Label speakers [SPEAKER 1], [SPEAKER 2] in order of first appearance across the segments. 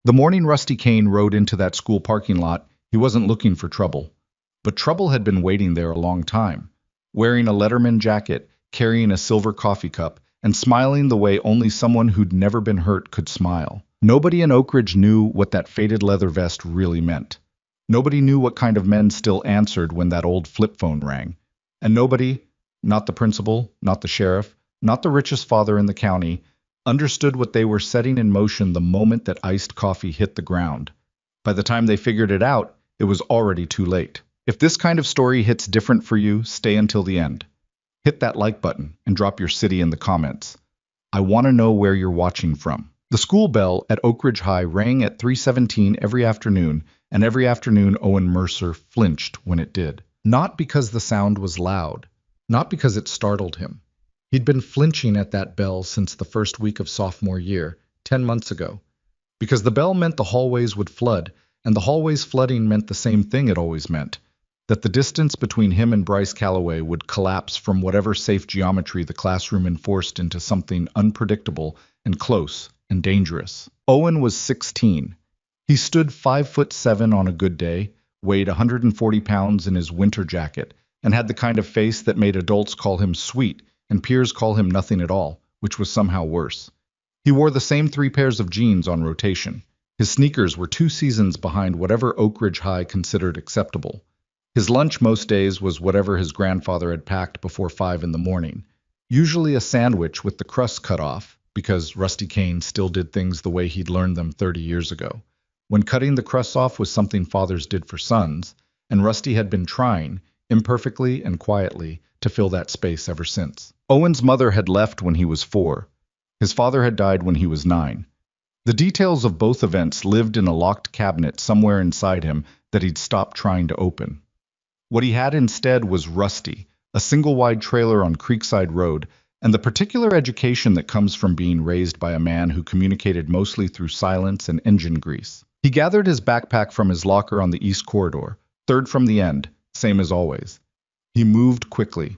[SPEAKER 1] The morning Rusty Kane rode into that school parking lot, he wasn't looking for trouble. But trouble had been waiting there a long time. Wearing a Letterman jacket, carrying a silver coffee cup, and smiling the way only someone who'd never been hurt could smile. Nobody in Oak Ridge knew what that faded leather vest really meant. Nobody knew what kind of men still answered when that old flip phone rang. And nobody, not the principal, not the sheriff, not the richest father in the county, understood what they were setting in motion the moment that iced coffee hit the ground. By the time they figured it out, it was already too late. If this kind of story hits different for you, stay until the end. Hit that like button and drop your city in the comments. I want to know where you're watching from. The school bell at Oak Ridge High rang at 3:17 every afternoon, and every afternoon Owen Mercer flinched when it did. Not because the sound was loud, not because it startled him. He'd been flinching at that bell since the first week of sophomore year, 10 months ago. Because the bell meant the hallways would flood, and the hallways flooding meant the same thing it always meant, that the distance between him and Bryce Calloway would collapse from whatever safe geometry the classroom enforced into something unpredictable and close and dangerous. Owen was 16. He stood 5'7" on a good day, weighed 140 pounds in his winter jacket, and had the kind of face that made adults call him sweet and peers call him nothing at all, which was somehow worse. He wore the same 3 pairs of jeans on rotation. His sneakers were 2 seasons behind whatever Oak Ridge High considered acceptable. His lunch most days was whatever his grandfather had packed before 5 in the morning, usually a sandwich with the crust cut off, because Rusty Kane still did things the way he'd learned them 30 years ago. When cutting the crusts off was something fathers did for sons, and Rusty had been trying, imperfectly and quietly, to fill that space ever since. Owen's mother had left when he was 4. His father had died when he was 9. The details of both events lived in a locked cabinet somewhere inside him that he'd stopped trying to open. What he had instead was Rusty, a single-wide trailer on Creekside Road, and the particular education that comes from being raised by a man who communicated mostly through silence and engine grease. He gathered his backpack from his locker on the east corridor, third from the end, same as always. He moved quickly.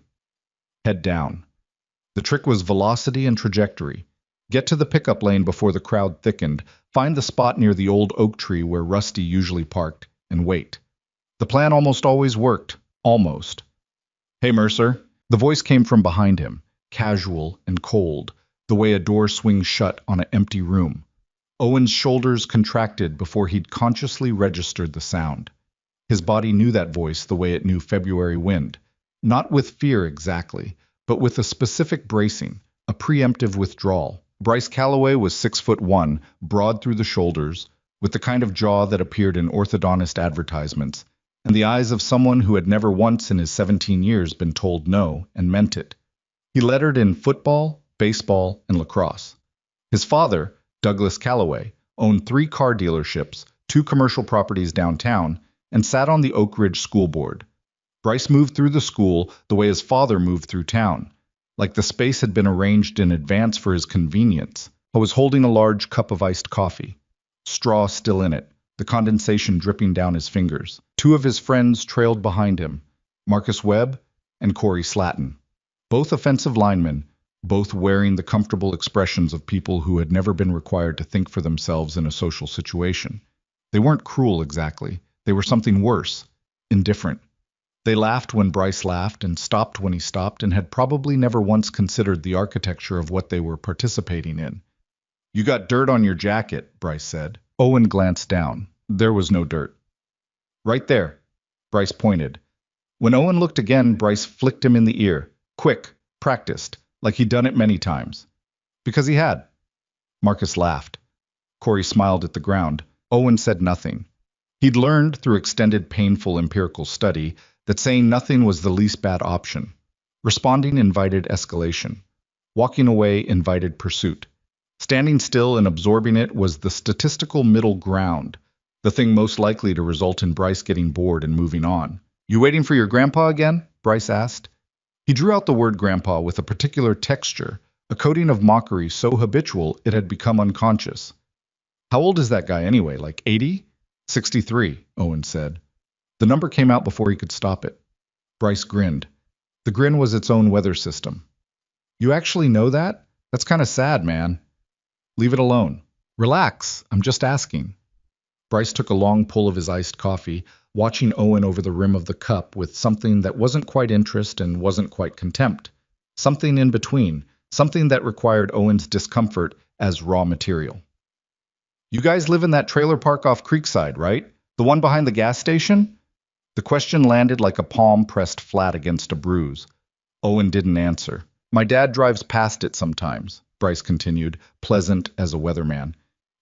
[SPEAKER 1] Head down. The trick was velocity and trajectory. Get to the pickup lane before the crowd thickened, find the spot near the old oak tree where Rusty usually parked, and wait. The plan almost always worked. Almost. "Hey, Mercer." The voice came from behind him, casual and cold, the way a door swings shut on an empty room. Owen's shoulders contracted before he'd consciously registered the sound. His body knew that voice the way it knew February wind. Not with fear exactly, but with a specific bracing, a preemptive withdrawal. Bryce Calloway was 6'1", broad through the shoulders, with the kind of jaw that appeared in orthodontist advertisements, and the eyes of someone who had never once in his 17 years been told no and meant it. He lettered in football, baseball, and lacrosse. His father, Douglas Calloway, owned 3 car dealerships, 2 commercial properties downtown, and sat on the Oak Ridge School Board. Bryce moved through the school the way his father moved through town, like the space had been arranged in advance for his convenience. He was holding a large cup of iced coffee, straw still in it, the condensation dripping down his fingers. 2 of his friends trailed behind him, Marcus Webb and Corey Slatton. Both offensive linemen, both wearing the comfortable expressions of people who had never been required to think for themselves in a social situation. They weren't cruel exactly. They were something worse, indifferent. They laughed when Bryce laughed and stopped when he stopped and had probably never once considered the architecture of what they were participating in. "You got dirt on your jacket," Bryce said. Owen glanced down. There was no dirt. "Right there," Bryce pointed. When Owen looked again, Bryce flicked him in the ear. Quick, practiced, like he'd done it many times. Because he had. Marcus laughed. Corey smiled at the ground. Owen said nothing. He'd learned through extended painful empirical study that saying nothing was the least bad option. Responding invited escalation. Walking away invited pursuit. Standing still and absorbing it was the statistical middle ground, the thing most likely to result in Bryce getting bored and moving on. "You waiting for your grandpa again?" Bryce asked. He drew out the word grandpa with a particular texture, a coating of mockery so habitual it had become unconscious. "How old is that guy anyway, like 80? 63, Owen said. The number came out before he could stop it. Bryce grinned. The grin was its own weather system. "You actually know that? That's kind of sad, man." "Leave it alone." Relax, I'm just asking. Bryce took a long pull of his iced coffee, watching Owen over the rim of the cup with something that wasn't quite interest and wasn't quite contempt. Something in between, something that required Owen's discomfort as raw material. You guys live in that trailer park off Creekside, right? The one behind the gas station? The question landed like a palm pressed flat against a bruise. Owen didn't answer. My dad drives past it sometimes, Bryce continued, pleasant as a weatherman.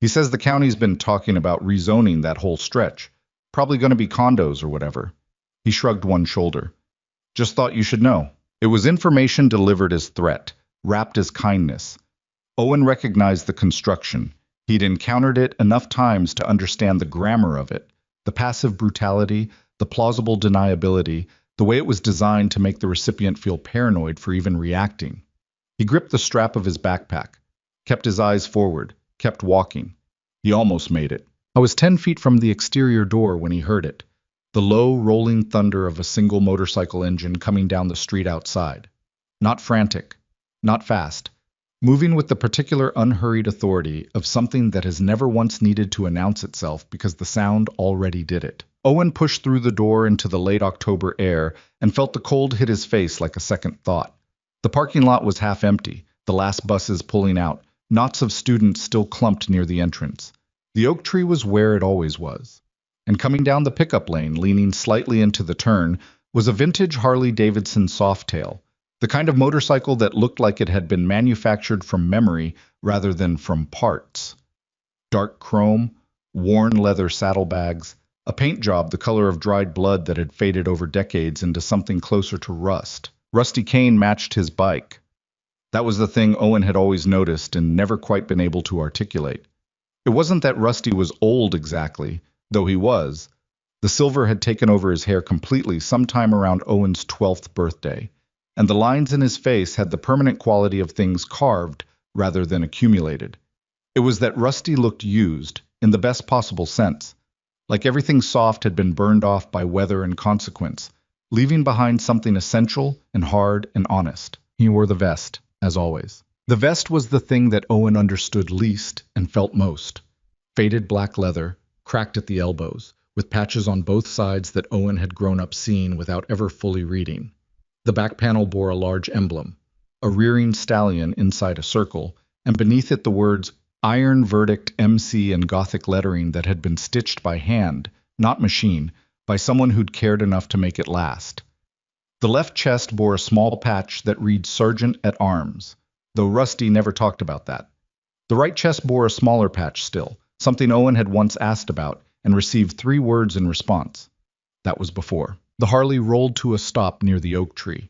[SPEAKER 1] He says the county's been talking about rezoning that whole stretch. Probably going to be condos or whatever. He shrugged one shoulder. Just thought you should know. It was information delivered as threat, wrapped as kindness. Owen recognized the construction. He'd encountered it enough times to understand the grammar of it, the passive brutality, the plausible deniability, the way it was designed to make the recipient feel paranoid for even reacting. He gripped the strap of his backpack, kept his eyes forward, kept walking. He almost made it. I was 10 feet from the exterior door when he heard it, the low, rolling thunder of a single motorcycle engine coming down the street outside. Not frantic, not fast, moving with the particular unhurried authority of something that has never once needed to announce itself because the sound already did it. Owen pushed through the door into the late October air and felt the cold hit his face like a second thought. The parking lot was half empty, the last buses pulling out, knots of students still clumped near the entrance. The oak tree was where it always was. And coming down the pickup lane, leaning slightly into the turn, was a vintage Harley-Davidson Softail, the kind of motorcycle that looked like it had been manufactured from memory rather than from parts. Dark chrome, worn leather saddlebags, a paint job the color of dried blood that had faded over decades into something closer to rust. Rusty cane matched his bike. That was the thing Owen had always noticed and never quite been able to articulate. It wasn't that Rusty was old exactly, though he was. The silver had taken over his hair completely sometime around Owen's 12th birthday, and the lines in his face had the permanent quality of things carved rather than accumulated. It was that Rusty looked used, in the best possible sense, like everything soft had been burned off by weather and consequence, leaving behind something essential and hard and honest. He wore the vest, as always. The vest was the thing that Owen understood least and felt most. Faded black leather, cracked at the elbows, with patches on both sides that Owen had grown up seeing without ever fully reading. The back panel bore a large emblem, a rearing stallion inside a circle, and beneath it the words Iron Verdict MC in Gothic lettering that had been stitched by hand, not machine, by someone who'd cared enough to make it last. The left chest bore a small patch that read Sergeant at Arms, though Rusty never talked about that. The right chest bore a smaller patch still, something Owen had once asked about, and received 3 words in response. That was before. The Harley rolled to a stop near the oak tree.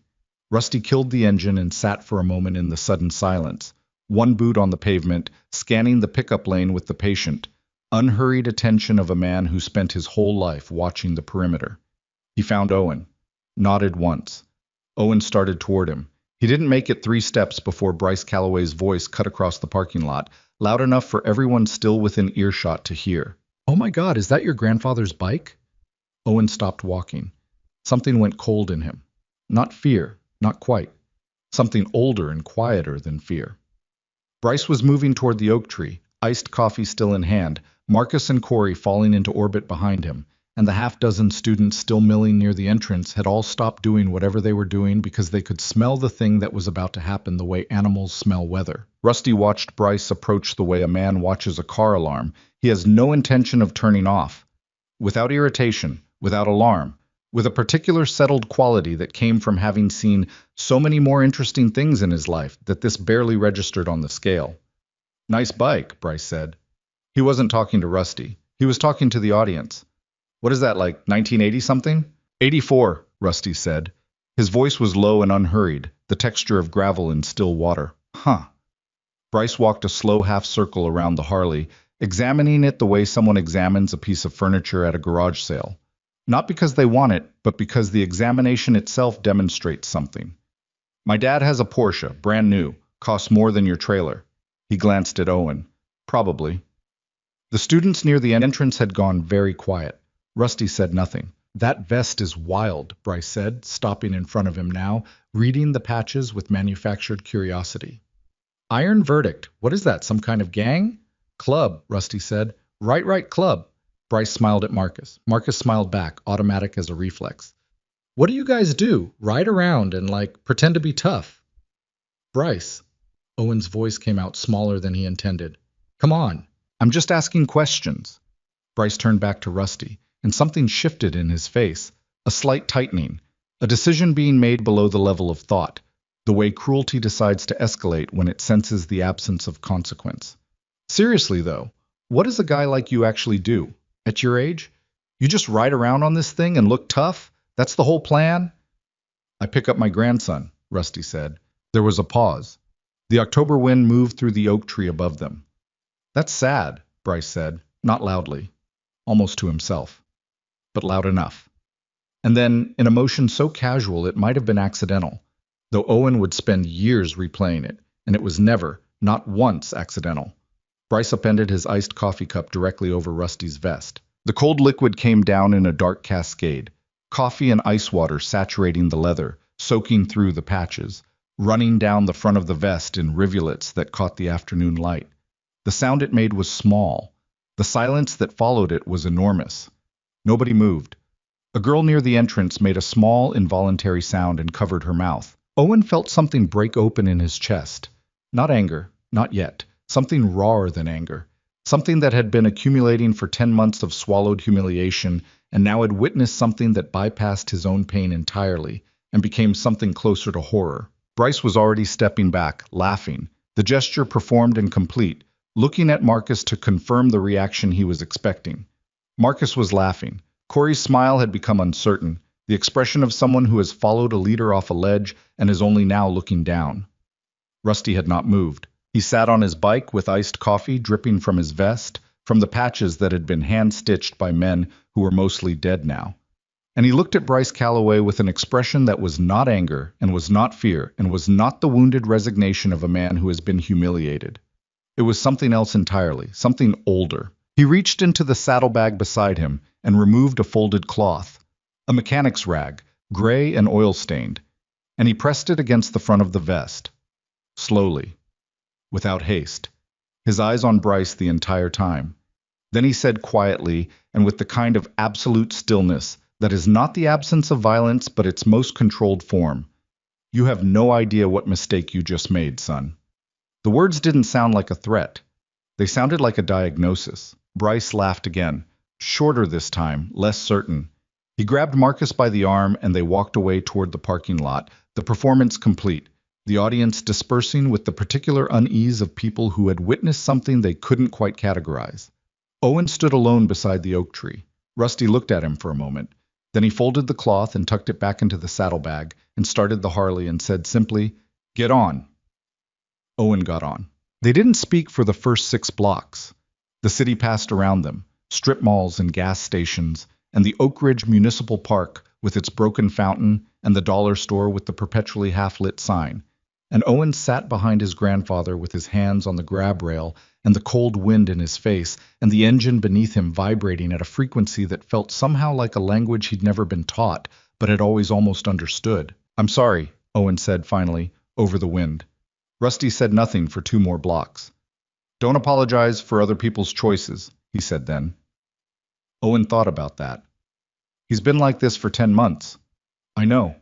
[SPEAKER 1] Rusty killed the engine and sat for a moment in the sudden silence, one boot on the pavement, scanning the pickup lane with the patient, unhurried attention of a man who spent his whole life watching the perimeter. He found Owen, nodded once. Owen started toward him. He didn't make it 3 steps before Bryce Calloway's voice cut across the parking lot, loud enough for everyone still within earshot to hear. "Oh my God, is that your grandfather's bike?" Owen stopped walking. Something went cold in him. Not fear, not quite. Something older and quieter than fear. Bryce was moving toward the oak tree, iced coffee still in hand, Marcus and Corey falling into orbit behind him, and the half-dozen students still milling near the entrance had all stopped doing whatever they were doing because they could smell the thing that was about to happen the way animals smell weather. Rusty watched Bryce approach the way a man watches a car alarm. He has no intention of turning off. Without irritation, without alarm, with a particular settled quality that came from having seen so many more interesting things in his life that this barely registered on the scale. "Nice bike," Bryce said. He wasn't talking to Rusty. He was talking to the audience. "What is that, like 1980-something?" "84, Rusty said. His voice was low and unhurried, the texture of gravel in still water. "Huh." Bryce walked a slow half-circle around the Harley, examining it the way someone examines a piece of furniture at a garage sale. Not because they want it, but because the examination itself demonstrates something. "My dad has a Porsche, brand new, costs more than your trailer." He glanced at Owen. "Probably." The students near the entrance had gone very quiet. Rusty said nothing. "That vest is wild," Bryce said, stopping in front of him now, reading the patches with manufactured curiosity. "Iron Verdict, what is that, some kind of gang?" Club, Rusty said. Right, right, club. Bryce smiled at Marcus. Marcus smiled back, automatic as a reflex. What do you guys do? Ride around and, pretend to be tough? Bryce. Owen's voice came out smaller than he intended. Come on. I'm just asking questions. Bryce turned back to Rusty, and something shifted in his face. A slight tightening. A decision being made below the level of thought. The way cruelty decides to escalate when it senses the absence of consequence. Seriously, though, what does a guy like you actually do? At your age? You just ride around on this thing and look tough? That's the whole plan? I pick up my grandson, Rusty said. There was a pause. The October wind moved through the oak tree above them. That's sad, Bryce said, not loudly, almost to himself, but loud enough. And then, in a motion so casual it might have been accidental, though Owen would spend years replaying it, and it was never, not once, accidental. Bryce upended his iced coffee cup directly over Rusty's vest. The cold liquid came down in a dark cascade, coffee and ice water saturating the leather, soaking through the patches, running down the front of the vest in rivulets that caught the afternoon light. The sound it made was small. The silence that followed it was enormous. Nobody moved. A girl near the entrance made a small, involuntary sound and covered her mouth. Owen felt something break open in his chest. Not anger, not yet. Something rawer than anger. Something that had been accumulating for 10 months of swallowed humiliation and now had witnessed something that bypassed his own pain entirely and became something closer to horror. Bryce was already stepping back, laughing, the gesture performed and complete, looking at Marcus to confirm the reaction he was expecting. Marcus was laughing. Corey's smile had become uncertain, the expression of someone who has followed a leader off a ledge and is only now looking down. Rusty had not moved. He sat on his bike with iced coffee dripping from his vest, from the patches that had been hand-stitched by men who were mostly dead now. And he looked at Bryce Calloway with an expression that was not anger, and was not fear, and was not the wounded resignation of a man who has been humiliated. It was something else entirely, something older. He reached into the saddlebag beside him and removed a folded cloth, a mechanic's rag, gray and oil-stained, and he pressed it against the front of the vest. Slowly, without haste, his eyes on Bryce the entire time. Then he said quietly, and with the kind of absolute stillness that is not the absence of violence but its most controlled form, "You have no idea what mistake you just made, son." The words didn't sound like a threat. They sounded like a diagnosis. Bryce laughed again, shorter this time, less certain. He grabbed Marcus by the arm and they walked away toward the parking lot, the performance complete, the audience dispersing with the particular unease of people who had witnessed something they couldn't quite categorize. Owen stood alone beside the oak tree. Rusty looked at him for a moment. Then he folded the cloth and tucked it back into the saddlebag and started the Harley and said simply, "Get on." Owen got on. They didn't speak for the first 6 blocks. The city passed around them, strip malls and gas stations, and the Oak Ridge Municipal Park with its broken fountain and the dollar store with the perpetually half-lit sign. And Owen sat behind his grandfather with his hands on the grab rail and the cold wind in his face and the engine beneath him vibrating at a frequency that felt somehow like a language he'd never been taught, but had always almost understood. "I'm sorry," Owen said finally, over the wind. Rusty said nothing for 2 more blocks. "Don't apologize for other people's choices," he said then. Owen thought about that. "He's been like this for 10 months. I know.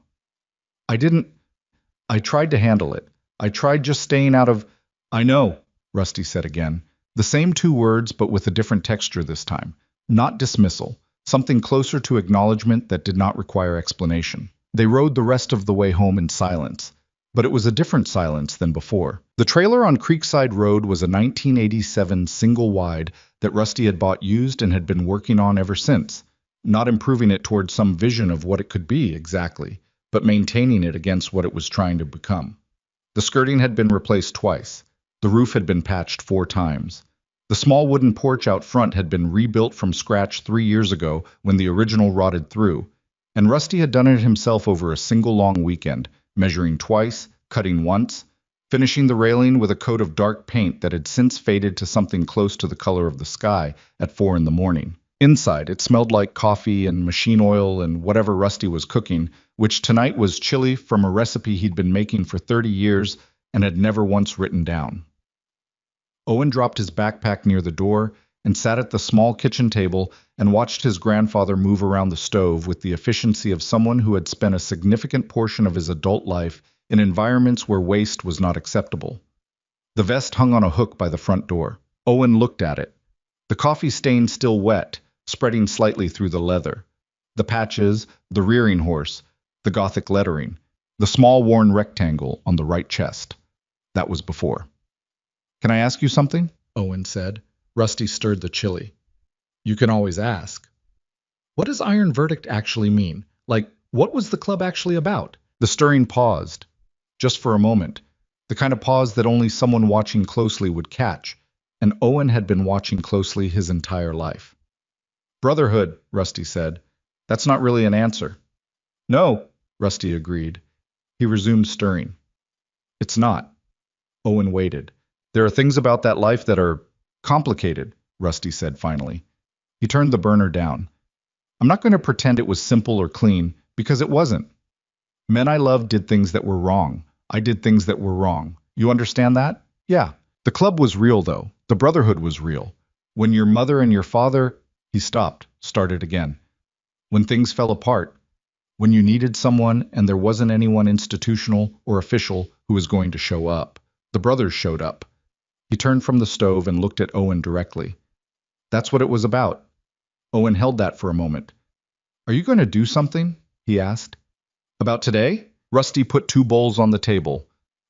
[SPEAKER 1] I tried to handle it. I tried just staying out of—" "I know," Rusty said again. The same 2 words, but with a different texture this time. Not dismissal. Something closer to acknowledgement that did not require explanation. They rode the rest of the way home in silence. But it was a different silence than before. The trailer on Creekside Road was a 1987 single-wide that Rusty had bought used and had been working on ever since, not improving it towards some vision of what it could be exactly, but maintaining it against what it was trying to become. The skirting had been replaced twice. The roof had been patched 4 times. The small wooden porch out front had been rebuilt from scratch 3 years ago when the original rotted through, and Rusty had done it himself over a single long weekend, measuring twice, cutting once, finishing the railing with a coat of dark paint that had since faded to something close to the color of the sky at 4 in the morning. Inside, it smelled like coffee and machine oil and whatever Rusty was cooking, which tonight was chili from a recipe he'd been making for 30 years and had never once written down. Owen dropped his backpack near the door and sat at the small kitchen table and watched his grandfather move around the stove with the efficiency of someone who had spent a significant portion of his adult life in environments where waste was not acceptable. The vest hung on a hook by the front door. Owen looked at it. The coffee stain still wet, spreading slightly through the leather. The patches, the rearing horse, the Gothic lettering, the small worn rectangle on the right chest. That was before. "Can I ask you something?" Owen said. Rusty stirred the chili. "You can always ask." "What does Iron Verdict actually mean? Like, what was the club actually about?" The stirring paused, just for a moment, the kind of pause that only someone watching closely would catch, and Owen had been watching closely his entire life. "Brotherhood," Rusty said. "That's not really an answer." "No," Rusty agreed. He resumed stirring. "It's not." Owen waited. "There are things about that life that are complicated," Rusty said finally. He turned the burner down. "I'm not going to pretend it was simple or clean, because it wasn't. Men I loved did things that were wrong. I did things that were wrong. You understand that? Yeah. The club was real, though. The brotherhood was real. When your mother and your father—" He stopped, started again. "When things fell apart. When you needed someone and there wasn't anyone institutional or official who was going to show up. The brothers showed up." He turned from the stove and looked at Owen directly. "That's what it was about." Owen held that for a moment. "Are you going to do something?" he asked. "About today?" Rusty put 2 bowls on the table,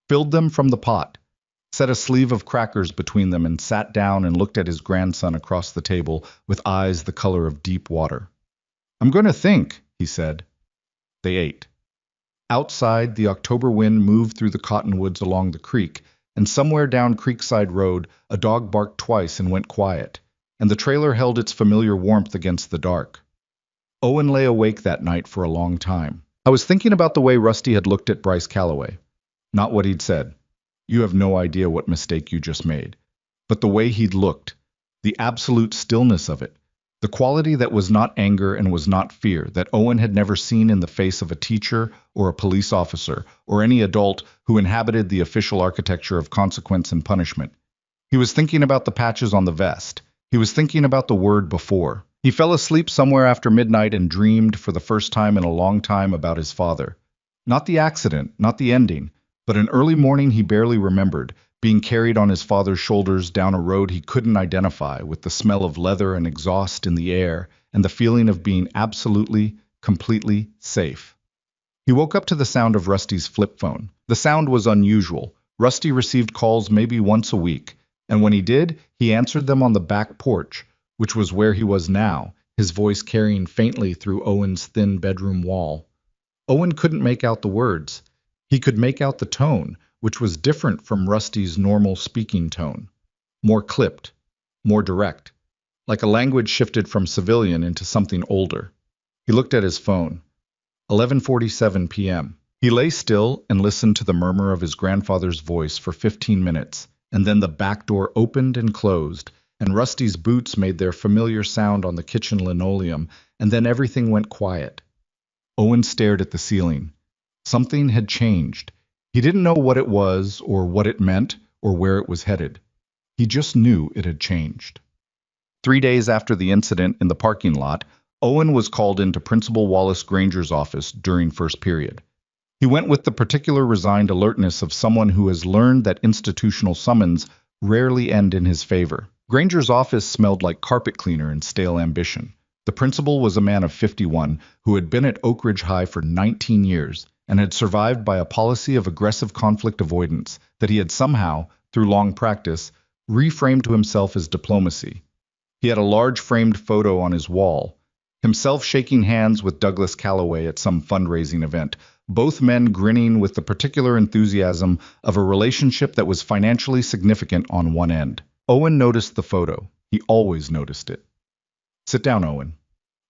[SPEAKER 1] filled them from the pot, set a sleeve of crackers between them, and sat down and looked at his grandson across the table with eyes the color of deep water. "I'm going to think," he said. They ate. Outside, the October wind moved through the cottonwoods along the creek, and somewhere down Creekside Road, a dog barked twice and went quiet, and the trailer held its familiar warmth against the dark. Owen lay awake that night for a long time. I was thinking about the way Rusty had looked at Bryce Calloway. Not what he'd said. "You have no idea what mistake you just made." But the way he'd looked, the absolute stillness of it, the quality that was not anger and was not fear, that Owen had never seen in the face of a teacher or a police officer or any adult who inhabited the official architecture of consequence and punishment. He was thinking about the patches on the vest. He was thinking about the word before. He fell asleep somewhere after midnight and dreamed for the first time in a long time about his father. Not the accident, not the ending, but an early morning he barely remembered, being carried on his father's shoulders down a road he couldn't identify, with the smell of leather and exhaust in the air, and the feeling of being absolutely, completely safe. He woke up to the sound of Rusty's flip phone. The sound was unusual. Rusty received calls maybe once a week, and when he did, he answered them on the back porch, which was where he was now, his voice carrying faintly through Owen's thin bedroom wall. Owen couldn't make out the words. He could make out the tone, which was different from Rusty's normal speaking tone. More clipped, more direct, like a language shifted from civilian into something older. He looked at his phone. 11:47 p.m. He lay still and listened to the murmur of his grandfather's voice for 15 minutes, and then the back door opened and closed, and Rusty's boots made their familiar sound on the kitchen linoleum, and then everything went quiet. Owen stared at the ceiling. Something had changed. He didn't know what it was, or what it meant, or where it was headed. He just knew it had changed. 3 days after the incident in the parking lot, Owen was called into Principal Wallace Granger's office during first period. He went with the particular resigned alertness of someone who has learned that institutional summons rarely end in his favor. Granger's office smelled like carpet cleaner and stale ambition. The principal was a man of 51 who had been at Oak Ridge High for 19 years and had survived by a policy of aggressive conflict avoidance that he had somehow, through long practice, reframed to himself as diplomacy. He had a large framed photo on his wall, himself shaking hands with Douglas Calloway at some fundraising event, both men grinning with the particular enthusiasm of a relationship that was financially significant on one end. Owen noticed the photo. He always noticed it. "Sit down, Owen."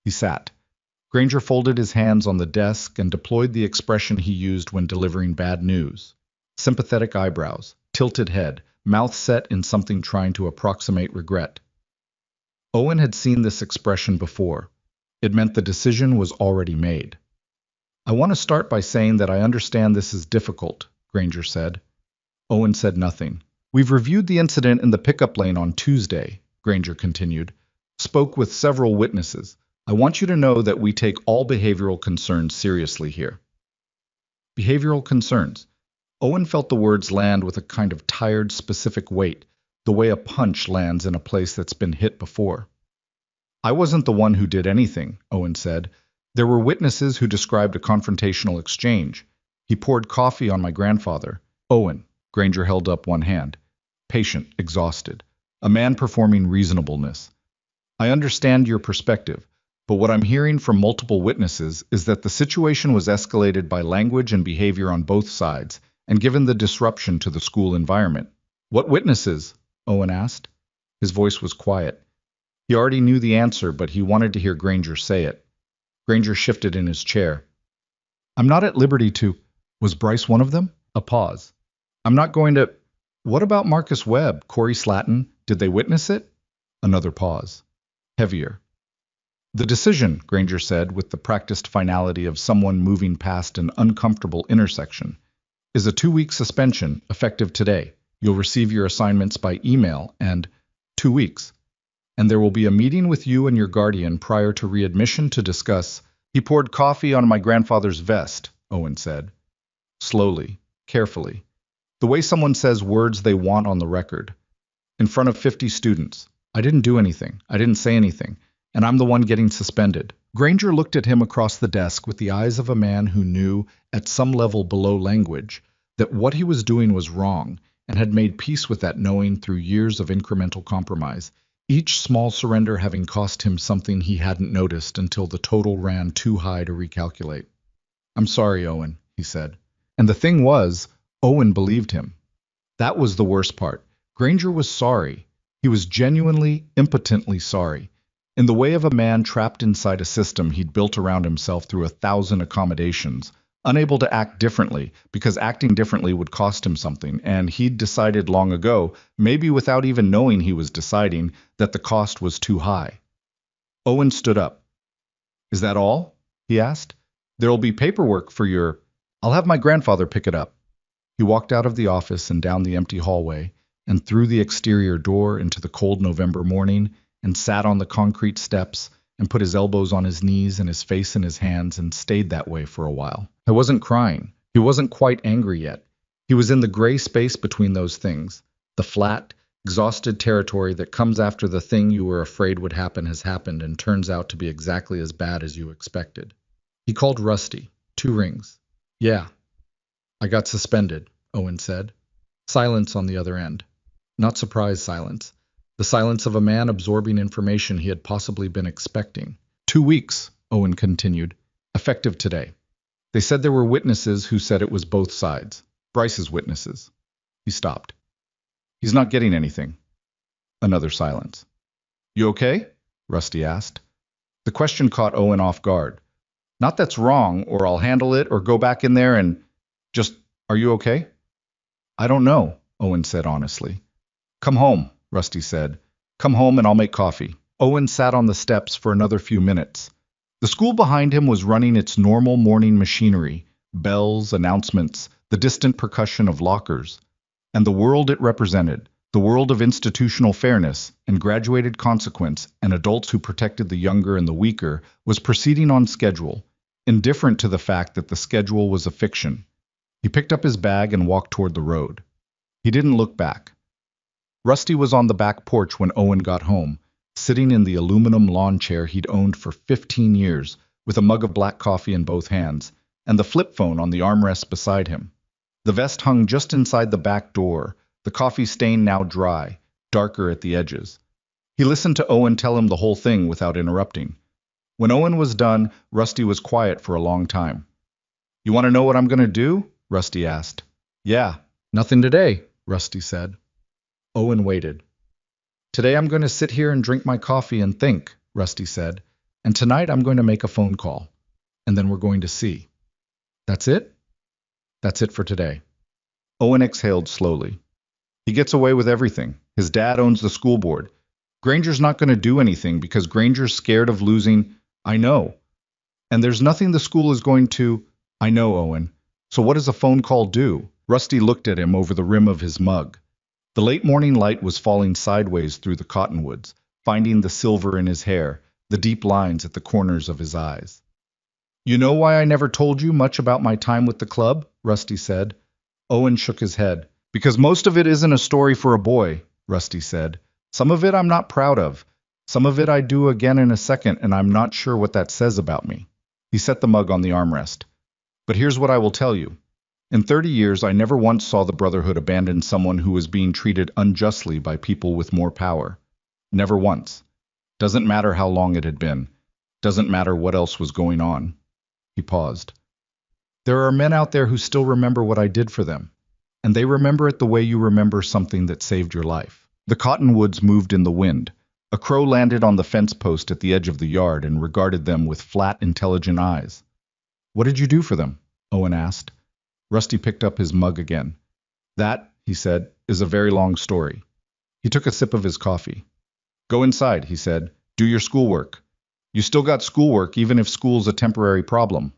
[SPEAKER 1] He sat. Granger folded his hands on the desk and deployed the expression he used when delivering bad news. Sympathetic eyebrows, tilted head, mouth set in something trying to approximate regret. Owen had seen this expression before. It meant the decision was already made. "I want to start by saying that I understand this is difficult," Granger said. Owen said nothing. We've reviewed the incident in the pickup lane on Tuesday, Granger continued. Spoke with several witnesses. I want you to know that we take all behavioral concerns seriously here. Behavioral concerns. Owen felt the words land with a kind of tired, specific weight, the way a punch lands in a place that's been hit before. I wasn't the one who did anything, Owen said. There were witnesses who described a confrontational exchange. He poured coffee on my grandfather. Owen, Granger held up one hand. Patient, exhausted. A man performing reasonableness. I understand your perspective, but what I'm hearing from multiple witnesses is that the situation was escalated by language and behavior on both sides, and given the disruption to the school environment. What witnesses? Owen asked. His voice was quiet. He already knew the answer, but he wanted to hear Granger say it. Granger shifted in his chair. I'm not at liberty to... Was Bryce one of them? A pause. I'm not going to... What about Marcus Webb, Corey Slatton? Did they witness it? Another pause. Heavier. The decision, Granger said, with the practiced finality of someone moving past an uncomfortable intersection, is a 2-week suspension, effective today. You'll receive your assignments by email and 2 weeks. And there will be a meeting with you and your guardian prior to readmission to discuss. He poured coffee on my grandfather's vest, Owen said. Slowly, carefully. The way someone says words they want on the record. In front of 50 students. I didn't do anything. I didn't say anything. And I'm the one getting suspended. Granger looked at him across the desk with the eyes of a man who knew, at some level below language, that what he was doing was wrong, and had made peace with that knowing through years of incremental compromise, each small surrender having cost him something he hadn't noticed until the total ran too high to recalculate. I'm sorry, Owen, he said. And the thing was, Owen believed him. That was the worst part. Granger was sorry. He was genuinely, impotently sorry. In the way of a man trapped inside a system he'd built around himself through 1,000 accommodations, unable to act differently because acting differently would cost him something, and he'd decided long ago, maybe without even knowing he was deciding, that the cost was too high. Owen stood up. Is that all? He asked. There'll be paperwork for your... I'll have my grandfather pick it up. He walked out of the office and down the empty hallway, and through the exterior door into the cold November morning, and sat on the concrete steps, and put his elbows on his knees and his face in his hands and stayed that way for a while. I wasn't crying. He wasn't quite angry yet. He was in the gray space between those things, the flat, exhausted territory that comes after the thing you were afraid would happen has happened and turns out to be exactly as bad as you expected. He called Rusty. 2 rings. Yeah. I got suspended, Owen said. Silence on the other end. Not surprised silence. The silence of a man absorbing information he had possibly been expecting. 2 weeks, Owen continued. Effective today. They said there were witnesses who said it was both sides. Bryce's witnesses. He stopped. He's not getting anything. Another silence. You okay? Rusty asked. The question caught Owen off guard. Not that's wrong, or I'll handle it, or go back in there and just, are you okay? I don't know, Owen said honestly. Come home, Rusty said. Come home and I'll make coffee. Owen sat on the steps for another few minutes. The school behind him was running its normal morning machinery, bells, announcements, the distant percussion of lockers. And the world it represented, the world of institutional fairness and graduated consequence and adults who protected the younger and the weaker, was proceeding on schedule, indifferent to the fact that the schedule was a fiction. He picked up his bag and walked toward the road. He didn't look back. Rusty was on the back porch when Owen got home, sitting in the aluminum lawn chair he'd owned for 15 years, with a mug of black coffee in both hands, and the flip phone on the armrest beside him. The vest hung just inside the back door, the coffee stain now dry, darker at the edges. He listened to Owen tell him the whole thing without interrupting. When Owen was done, Rusty was quiet for a long time. You want to know what I'm going to do? Rusty asked. Yeah, nothing today, Rusty said. Owen waited. Today I'm going to sit here and drink my coffee and think, Rusty said, and tonight I'm going to make a phone call, and then we're going to see. That's it? That's it for today. Owen exhaled slowly. He gets away with everything. His dad owns the school board. Granger's not going to do anything because Granger's scared of losing. I know. And there's nothing the school is going to. I know, Owen. So what does a phone call do? Rusty looked at him over the rim of his mug. The late morning light was falling sideways through the cottonwoods, finding the silver in his hair, the deep lines at the corners of his eyes. You know why I never told you much about my time with the club? Rusty said. Owen shook his head. Because most of it isn't a story for a boy, Rusty said. Some of it I'm not proud of. Some of it I do again in a second, and I'm not sure what that says about me. He set the mug on the armrest. But here's what I will tell you. In 30 years, I never once saw the Brotherhood abandon someone who was being treated unjustly by people with more power. Never once. Doesn't matter how long it had been. Doesn't matter what else was going on. He paused. There are men out there who still remember what I did for them. And they remember it the way you remember something that saved your life. The cottonwoods moved in the wind. A crow landed on the fence post at the edge of the yard and regarded them with flat, intelligent eyes. What did you do for them? Owen asked. Rusty picked up his mug again. That, he said, is a very long story. He took a sip of his coffee. Go inside, he said. Do your schoolwork. You still got schoolwork even if school's a temporary problem.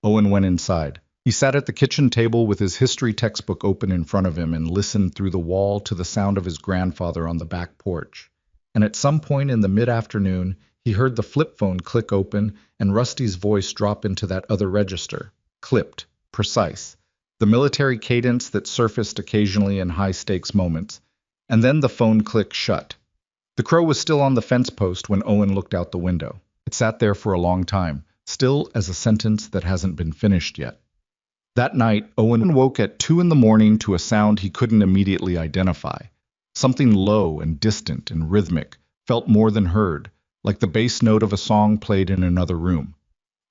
[SPEAKER 1] Owen went inside. He sat at the kitchen table with his history textbook open in front of him and listened through the wall to the sound of his grandfather on the back porch. And at some point in the mid-afternoon, he heard the flip phone click open and Rusty's voice drop into that other register. Clipped. Precise. The military cadence that surfaced occasionally in high-stakes moments. And then the phone click shut. The crow was still on the fence post when Owen looked out the window. It sat there for a long time, still as a sentence that hasn't been finished yet. That night, Owen woke at 2 in the morning to a sound he couldn't immediately identify. Something low and distant and rhythmic, felt more than heard, like the bass note of a song played in another room.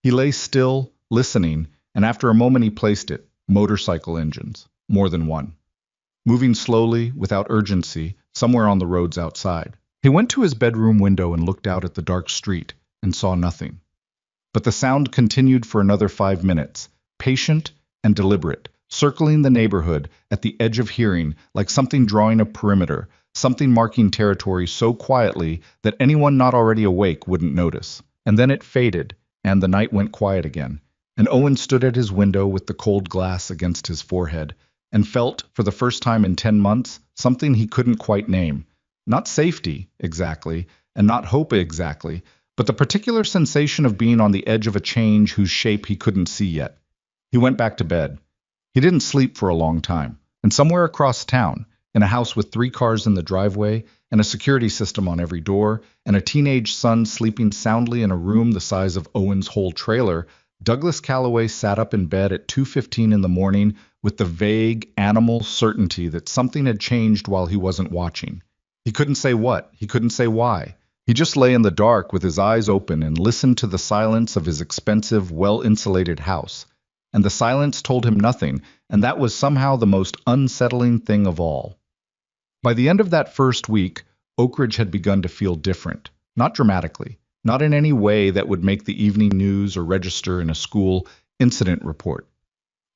[SPEAKER 1] He lay still, listening, and after a moment he placed it. Motorcycle engines. More than one. Moving slowly, without urgency, somewhere on the roads outside. He went to his bedroom window and looked out at the dark street, and saw nothing. But the sound continued for another 5 minutes, patient and deliberate, circling the neighborhood at the edge of hearing like something drawing a perimeter, something marking territory so quietly that anyone not already awake wouldn't notice. And then it faded, and the night went quiet again. And Owen stood at his window with the cold glass against his forehead, and felt, for the first time in 10 months, something he couldn't quite name. Not safety, exactly, and not hope exactly, but the particular sensation of being on the edge of a change whose shape he couldn't see yet. He went back to bed. He didn't sleep for a long time, and somewhere across town, in a house with 3 cars in the driveway, and a security system on every door, and a teenage son sleeping soundly in a room the size of Owen's whole trailer, Douglas Calloway sat up in bed at 2:15 in the morning with the vague, animal certainty that something had changed while he wasn't watching. He couldn't say what, he couldn't say why. He just lay in the dark with his eyes open and listened to the silence of his expensive, well-insulated house. And the silence told him nothing, and that was somehow the most unsettling thing of all. By the end of that first week, Oak Ridge had begun to feel different, not dramatically. Not in any way that would make the evening news or register in a school incident report.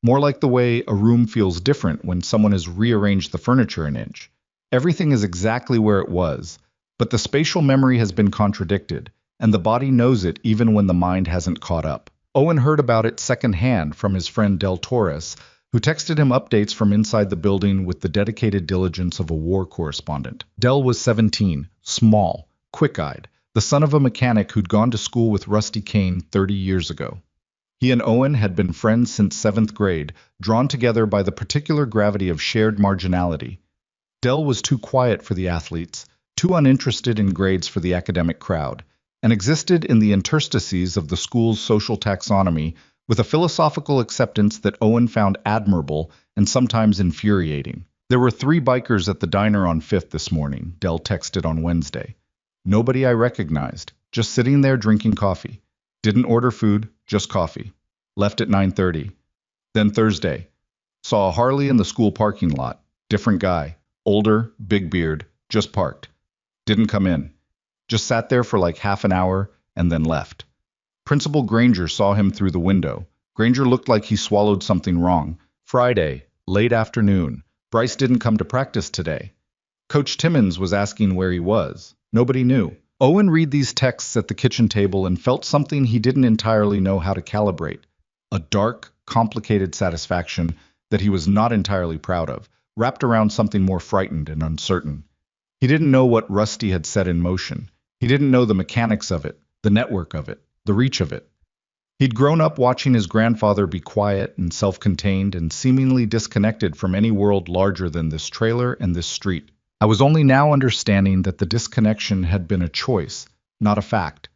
[SPEAKER 1] More like the way a room feels different when someone has rearranged the furniture an inch. Everything is exactly where it was, but the spatial memory has been contradicted, and the body knows it even when the mind hasn't caught up. Owen heard about it secondhand from his friend Del Torres, who texted him updates from inside the building with the dedicated diligence of a war correspondent. Del was 17, small, quick-eyed, the son of a mechanic who'd gone to school with Rusty Kane 30 years ago. He and Owen had been friends since 7th grade, drawn together by the particular gravity of shared marginality. Del was too quiet for the athletes, too uninterested in grades for the academic crowd, and existed in the interstices of the school's social taxonomy with a philosophical acceptance that Owen found admirable and sometimes infuriating. There were 3 bikers at the diner on 5th this morning, Del texted on Wednesday. Nobody I recognized, just sitting there drinking coffee. Didn't order food, just coffee. Left at 9:30. Then Thursday. Saw a Harley in the school parking lot. Different guy. Older, big beard, just parked. Didn't come in. Just sat there for like half an hour and then left. Principal Granger saw him through the window. Granger looked like he swallowed something wrong. Friday, late afternoon. Bryce didn't come to practice today. Coach Timmons was asking where he was. Nobody knew. Owen read these texts at the kitchen table and felt something he didn't entirely know how to calibrate. A dark, complicated satisfaction that he was not entirely proud of, wrapped around something more frightened and uncertain. He didn't know what Rusty had set in motion. He didn't know the mechanics of it, the network of it, the reach of it. He'd grown up watching his grandfather be quiet and self-contained and seemingly disconnected from any world larger than this trailer and this street. I was only now understanding that the disconnection had been a choice, not a fact.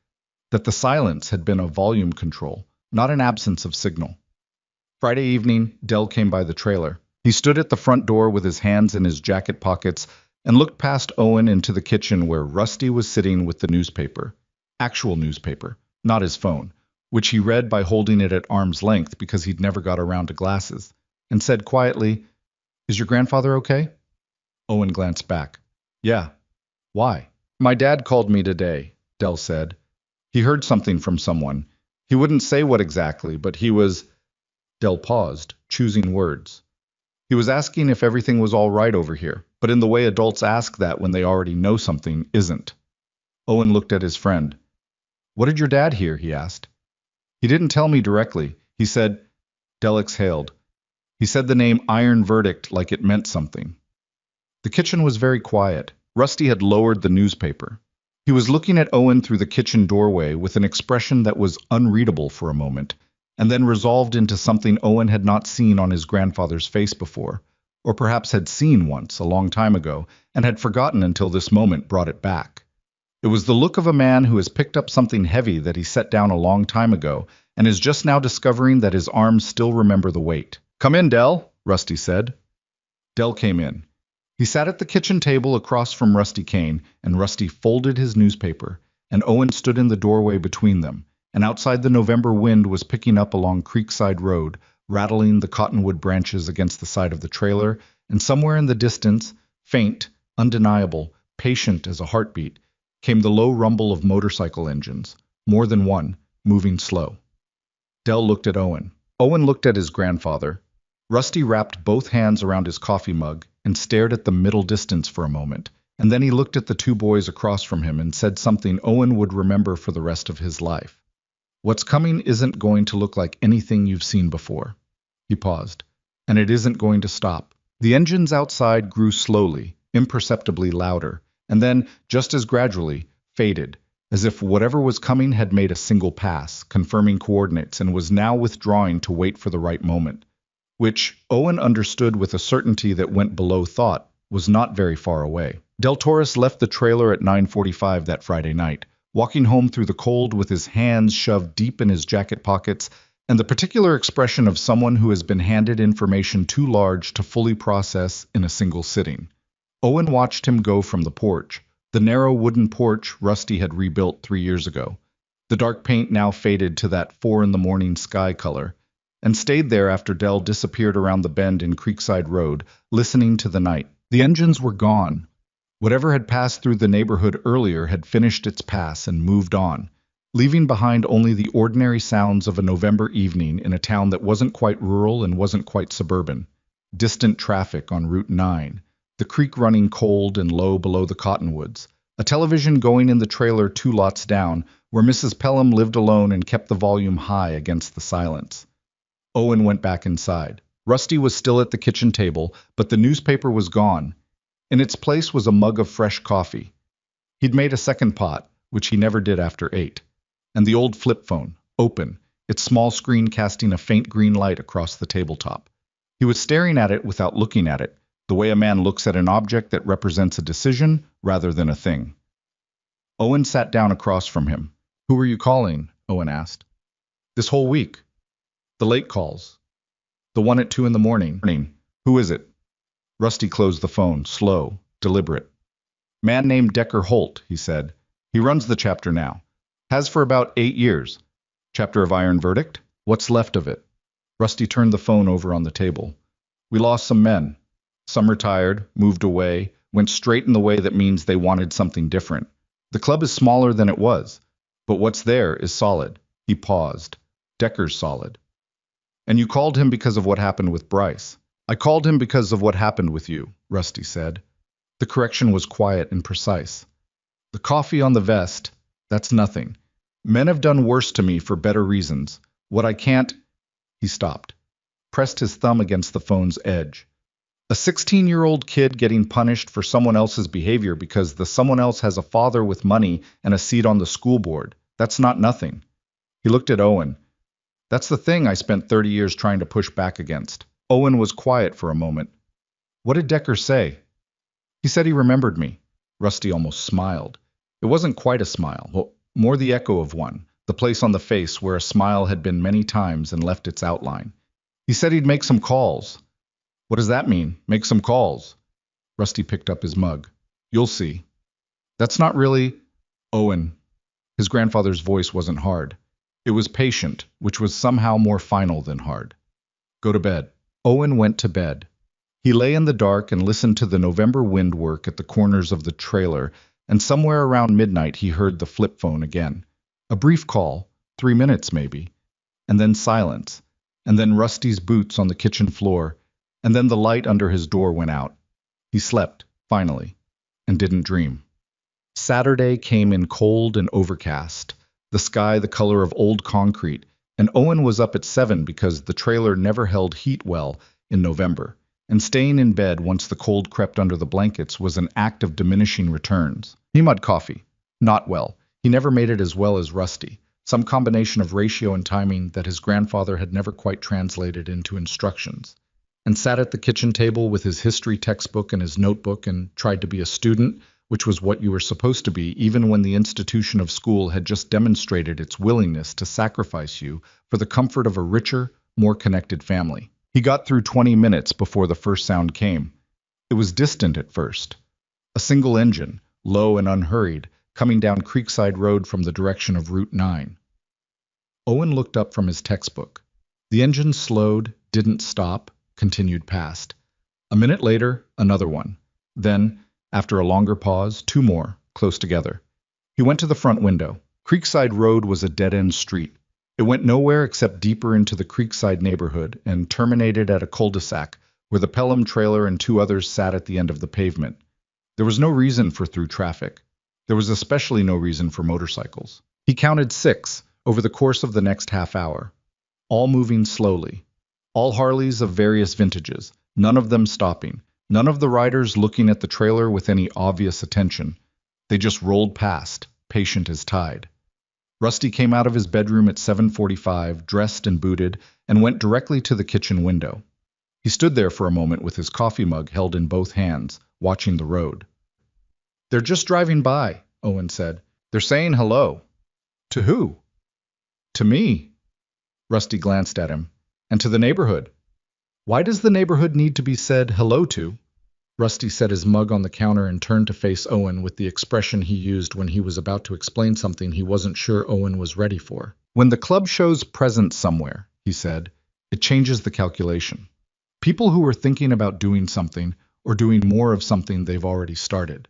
[SPEAKER 1] That the silence had been a volume control, not an absence of signal. Friday evening, Dell came by the trailer. He stood at the front door with his hands in his jacket pockets and looked past Owen into the kitchen where Rusty was sitting with the newspaper. Actual newspaper, not his phone, which he read by holding it at arm's length because he'd never got around to glasses, and said quietly, "Is your grandfather okay?" Owen glanced back. "Yeah. Why?" "My dad called me today," Dell said. "He heard something from someone. He wouldn't say what exactly, but he was—" Dell paused, choosing words. "He was asking if everything was all right over here, but in the way adults ask that when they already know something isn't." Owen looked at his friend. "What did your dad hear?" he asked. "He didn't tell me directly. He said—" Dell exhaled. "He said the name Iron Verdict like it meant something." The kitchen was very quiet. Rusty had lowered the newspaper. He was looking at Owen through the kitchen doorway with an expression that was unreadable for a moment, and then resolved into something Owen had not seen on his grandfather's face before, or perhaps had seen once a long time ago and had forgotten until this moment brought it back. It was the look of a man who has picked up something heavy that he set down a long time ago and is just now discovering that his arms still remember the weight. "Come in, Dell," Rusty said. Dell came in. He sat at the kitchen table across from Rusty Kane, and Rusty folded his newspaper, and Owen stood in the doorway between them, and outside the November wind was picking up along Creekside Road, rattling the cottonwood branches against the side of the trailer, and somewhere in the distance, faint, undeniable, patient as a heartbeat, came the low rumble of motorcycle engines, more than one, moving slow. Dell looked at Owen. Owen looked at his grandfather. Rusty wrapped both hands around his coffee mug and stared at the middle distance for a moment, and then he looked at the two boys across from him and said something Owen would remember for the rest of his life. "What's coming isn't going to look like anything you've seen before." He paused. "And it isn't going to stop." The engines outside grew slowly, imperceptibly louder, and then, just as gradually, faded, as if whatever was coming had made a single pass, confirming coordinates, and was now withdrawing to wait for the right moment, which Owen understood with a certainty that went below thought was not very far away. Del Torres left the trailer at 9:45 that Friday night, walking home through the cold with his hands shoved deep in his jacket pockets and the particular expression of someone who has been handed information too large to fully process in a single sitting. Owen watched him go from the porch, the narrow wooden porch Rusty had rebuilt 3 years ago. The dark paint now faded to that 4 in the morning sky color, and stayed there after Dell disappeared around the bend in Creekside Road, listening to the night. The engines were gone. Whatever had passed through the neighborhood earlier had finished its pass and moved on, leaving behind only the ordinary sounds of a November evening in a town that wasn't quite rural and wasn't quite suburban. Distant traffic on Route 9, the creek running cold and low below the cottonwoods, a television going in the trailer 2 lots down, where Mrs. Pelham lived alone and kept the volume high against the silence. Owen went back inside. Rusty was still at the kitchen table, but the newspaper was gone. In its place was a mug of fresh coffee. He'd made a second pot, which he never did after 8, and the old flip phone, open, its small screen casting a faint green light across the tabletop. He was staring at it without looking at it, the way a man looks at an object that represents a decision rather than a thing. Owen sat down across from him. "Who were you calling?" Owen asked. "This whole week. The late calls. The one at 2 in the morning. Who is it?" Rusty closed the phone, slow, deliberate. "Man named Decker Holt," he said. "He runs the chapter now. Has for about 8 years. Chapter of Iron Verdict? What's left of it?" Rusty turned the phone over on the table. "We lost some men. Some retired, moved away, went straight in the way that means they wanted something different. The club is smaller than it was, but what's there is solid." He paused. "Decker's solid." "And you called him because of what happened with Bryce." "I called him because of what happened with you," Rusty said. The correction was quiet and precise. "The coffee on the vest, that's nothing. Men have done worse to me for better reasons. What I can't—" He stopped, pressed his thumb against the phone's edge. A 16-year-old kid getting punished for someone else's behavior because the someone else has a father with money and a seat on the school board. That's not nothing. He looked at Owen. That's the thing I spent 30 years trying to push back against. Owen was quiet for a moment. What did Decker say? He said he remembered me. Rusty almost smiled. It wasn't quite a smile, well, more the echo of one, the place on the face where a smile had been many times and left its outline. He said he'd make some calls. What does that mean, make some calls? Rusty picked up his mug. You'll see. That's not really... Owen. His grandfather's voice wasn't hard. It was patient, which was somehow more final than hard. Go to bed. Owen went to bed. He lay in the dark and listened to the November wind work at the corners of the trailer, and somewhere around midnight he heard the flip phone again. A brief call, 3 minutes maybe, and then silence, and then Rusty's boots on the kitchen floor, and then the light under his door went out. He slept, finally, and didn't dream. Saturday came in cold and overcast, the sky the color of old concrete, and Owen was up at 7 because the trailer never held heat well in November, and staying in bed once the cold crept under the blankets was an act of diminishing returns. He made coffee. Not well. He never made it as well as Rusty, some combination of ratio and timing that his grandfather had never quite translated into instructions, and sat at the kitchen table with his history textbook and his notebook and tried to be a student, which was what you were supposed to be even when the institution of school had just demonstrated its willingness to sacrifice you for the comfort of a richer, more connected family. He got through 20 minutes before the first sound came. It was distant at first. A single engine, low and unhurried, coming down Creekside Road from the direction of Route 9. Owen looked up from his textbook. The engine slowed, didn't stop, continued past. A minute later, another one. Then, after a longer pause, 2 more, close together. He went to the front window. Creekside Road was a dead-end street. It went nowhere except deeper into the Creekside neighborhood and terminated at a cul-de-sac where the Pelham trailer and 2 others sat at the end of the pavement. There was no reason for through traffic. There was especially no reason for motorcycles. He counted 6 over the course of the next half hour, all moving slowly. All Harleys of various vintages, none of them stopping, none of the riders looking at the trailer with any obvious attention. They just rolled past, patient as tide. Rusty came out of his bedroom at 7:45, dressed and booted, and went directly to the kitchen window. He stood there for a moment with his coffee mug held in both hands, watching the road. They're just driving by, Owen said. They're saying hello. To who? To me. Rusty glanced at him. And to the neighborhood. Why does the neighborhood need to be said hello to? Rusty set his mug on the counter and turned to face Owen with the expression he used when he was about to explain something he wasn't sure Owen was ready for. When the club shows presence somewhere, he said, it changes the calculation. People who are thinking about doing something or doing more of something they've already started.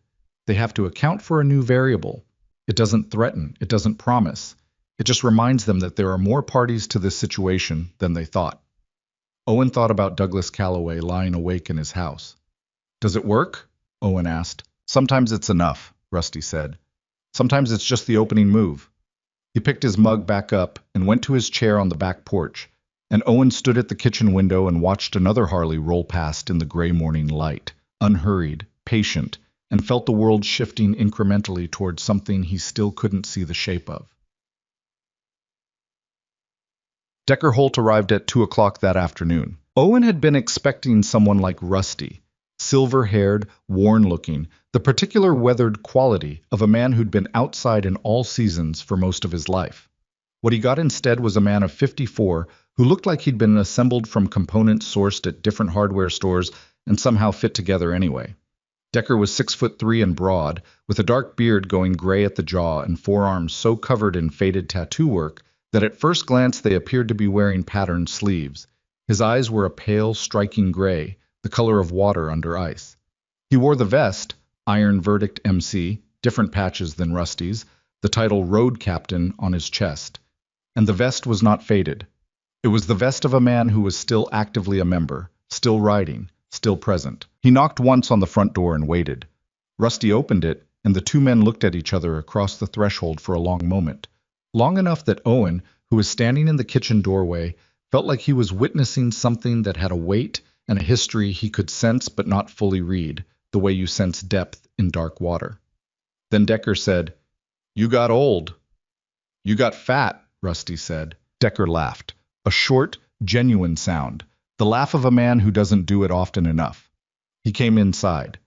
[SPEAKER 1] They have to account for a new variable. It doesn't threaten, it doesn't promise. It just reminds them that there are more parties to this situation than they thought. Owen thought about Douglas Calloway lying awake in his house. Does it work? Owen asked. Sometimes it's enough, Rusty said. Sometimes it's just the opening move. He picked his mug back up and went to his chair on the back porch, and Owen stood at the kitchen window and watched another Harley roll past in the gray morning light, unhurried, patient, and felt the world shifting incrementally towards something he still couldn't see the shape of. Decker Holt arrived at 2 o'clock that afternoon. Owen had been expecting someone like Rusty, silver-haired, worn-looking, the particular weathered quality of a man who'd been outside in all seasons for most of his life. What he got instead was a man of 54 who looked like he'd been assembled from components sourced at different hardware stores and somehow fit together anyway. Decker was 6'3" and broad, with a dark beard going gray at the jaw and forearms so covered in faded tattoo work that at first glance they appeared to be wearing patterned sleeves. His eyes were a pale, striking gray, the color of water under ice. He wore the vest, Iron Verdict MC, different patches than Rusty's, the title Road Captain on his chest. And the vest was not faded. It was the vest of a man who was still actively a member, still riding, still present. He knocked once on the front door and waited. Rusty opened it, and the 2 men looked at each other across the threshold for a long moment. Long enough that Owen, who was standing in the kitchen doorway, felt like he was witnessing something that had a weight and a history he could sense but not fully read, the way you sense depth in dark water. Then Decker said, "You got old." "You got fat," Rusty said. Decker laughed, a short, genuine sound, the laugh of a man who doesn't do it often enough. He came inside.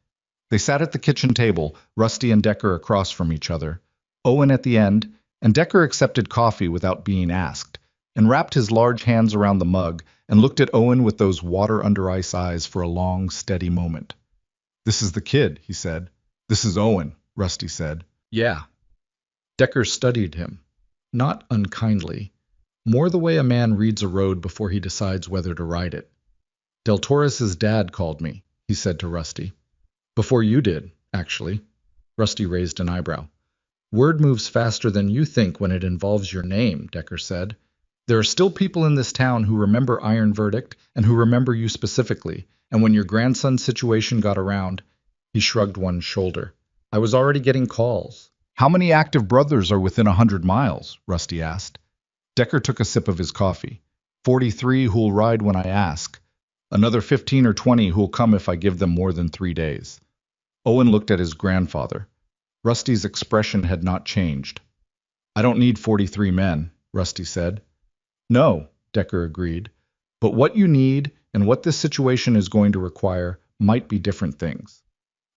[SPEAKER 1] They sat at the kitchen table, Rusty and Decker across from each other, Owen at the end, and Decker accepted coffee without being asked, and wrapped his large hands around the mug and looked at Owen with those water-under-ice eyes for a long, steady moment. "This is the kid," he said. "This is Owen," Rusty said. "Yeah." Decker studied him, not unkindly, more the way a man reads a road before he decides whether to ride it. "Del Torres's dad called me," he said to Rusty. "Before you did, actually." Rusty raised an eyebrow. "Word moves faster than you think when it involves your name," Decker said. "There are still people in this town who remember Iron Verdict and who remember you specifically, and when your grandson's situation got around," he shrugged one shoulder, "I was already getting calls." "How many active brothers are within 100 miles?" Rusty asked. Decker took a sip of his coffee. 43 who'll ride when I ask. Another 15 or 20 who'll come if I give them more than 3 days. Owen looked at his grandfather. Rusty's expression had not changed. "I don't need 43 men," Rusty said. "No," Decker agreed. "But what you need and what this situation is going to require might be different things."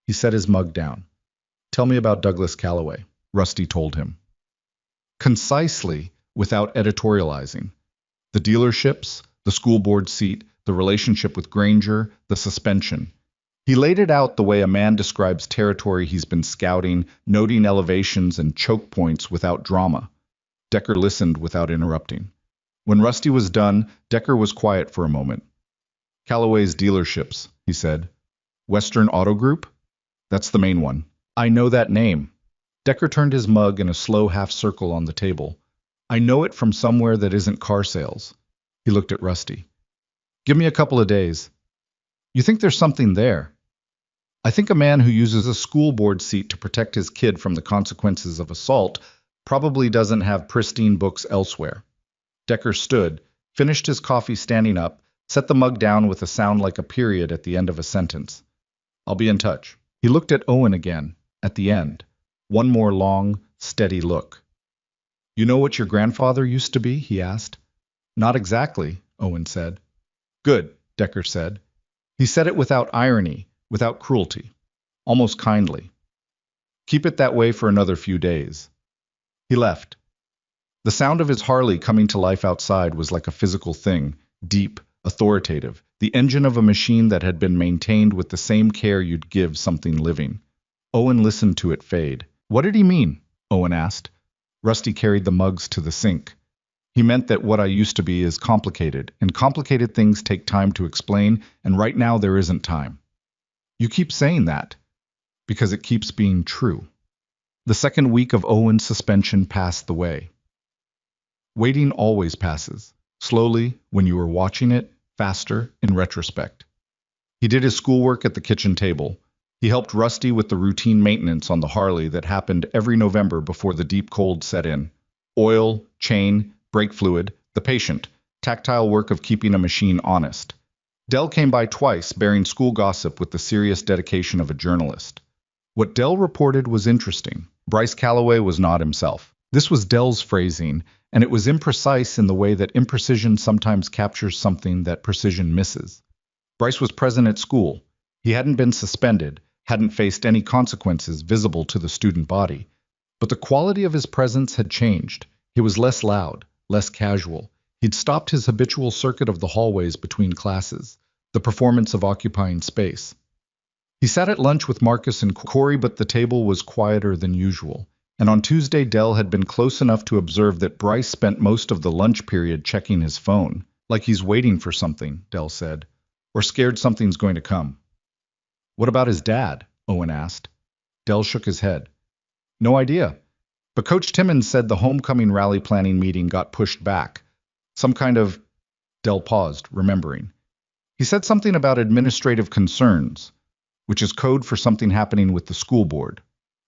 [SPEAKER 1] He set his mug down. "Tell me about Douglas Calloway," Rusty told him. Concisely, without editorializing. The dealerships, the school board seat, the relationship with Granger, the suspension. He laid it out the way a man describes territory he's been scouting, noting elevations and choke points without drama. Decker listened without interrupting. When Rusty was done, Decker was quiet for a moment. "Calloway's dealerships," he said. "Western Auto Group? That's the main one. I know that name." Decker turned his mug in a slow half circle on the table. "I know it from somewhere that isn't car sales." He looked at Rusty. "Give me a couple of days." "You think there's something there?" "I think a man who uses a school board seat to protect his kid from the consequences of assault probably doesn't have pristine books elsewhere." Decker stood, finished his coffee standing up, set the mug down with a sound like a period at the end of a sentence. "I'll be in touch." He looked at Owen again, at the end. One more long, steady look. "You know what your grandfather used to be?" he asked. "Not exactly," Owen said. "Good," Decker said. He said it without irony, without cruelty, almost kindly. "Keep it that way for another few days." He left. The sound of his Harley coming to life outside was like a physical thing, deep, authoritative, the engine of a machine that had been maintained with the same care you'd give something living. Owen listened to it fade. "What did he mean?" Owen asked. Rusty carried the mugs to the sink. "He meant that what I used to be is complicated, and complicated things take time to explain, and right now there isn't time." "You keep saying that." "Because it keeps being true." The second week of Owen's suspension passed the way. Waiting always passes, slowly when you were watching it, faster in retrospect. He did his schoolwork at the kitchen table. He helped Rusty with the routine maintenance on the Harley that happened every November before the deep cold set in. Oil, chain, brake fluid, the patient, tactile work of keeping a machine honest. Del came by twice, bearing school gossip with the serious dedication of a journalist. What Del reported was interesting. Bryce Calloway was not himself. This was Del's phrasing, and it was imprecise in the way that imprecision sometimes captures something that precision misses. Bryce was present at school. He hadn't been suspended, hadn't faced any consequences visible to the student body. But the quality of his presence had changed. He was less loud, less casual. He'd stopped his habitual circuit of the hallways between classes, the performance of occupying space. He sat at lunch with Marcus and Corey, but the table was quieter than usual. And on Tuesday, Del had been close enough to observe that Bryce spent most of the lunch period checking his phone, like he's waiting for something, Del said, or scared something's going to come. "What about his dad?" Owen asked. Del shook his head. "No idea. But Coach Timmons said the homecoming rally planning meeting got pushed back. Some kind of—" Del paused, remembering. "He said something about administrative concerns, which is code for something happening with the school board."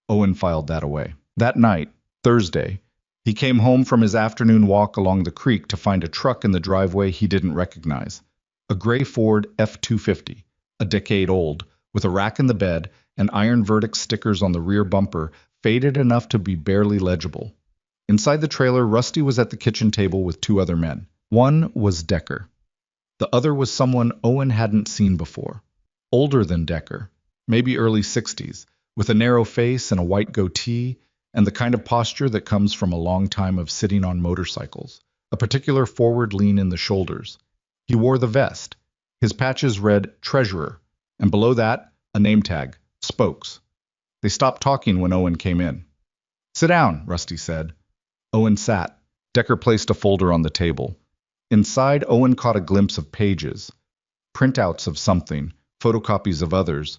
[SPEAKER 1] Owen filed that away. That night, Thursday, he came home from his afternoon walk along the creek to find a truck in the driveway he didn't recognize. A gray Ford F-250, a decade old, with a rack in the bed and iron verdict stickers on the rear bumper, faded enough to be barely legible. Inside the trailer, Rusty was at the kitchen table with two other men. One was Decker. The other was someone Owen hadn't seen before. Older than Decker, maybe early 60s, with a narrow face and a white goatee, and the kind of posture that comes from a long time of sitting on motorcycles, a particular forward lean in the shoulders. He wore the vest. His patches read Treasurer, and below that, a name tag, Spokes. They stopped talking when Owen came in. "Sit down," Rusty said. Owen sat. Decker placed a folder on the table. Inside, Owen caught a glimpse of pages, printouts of something, photocopies of others,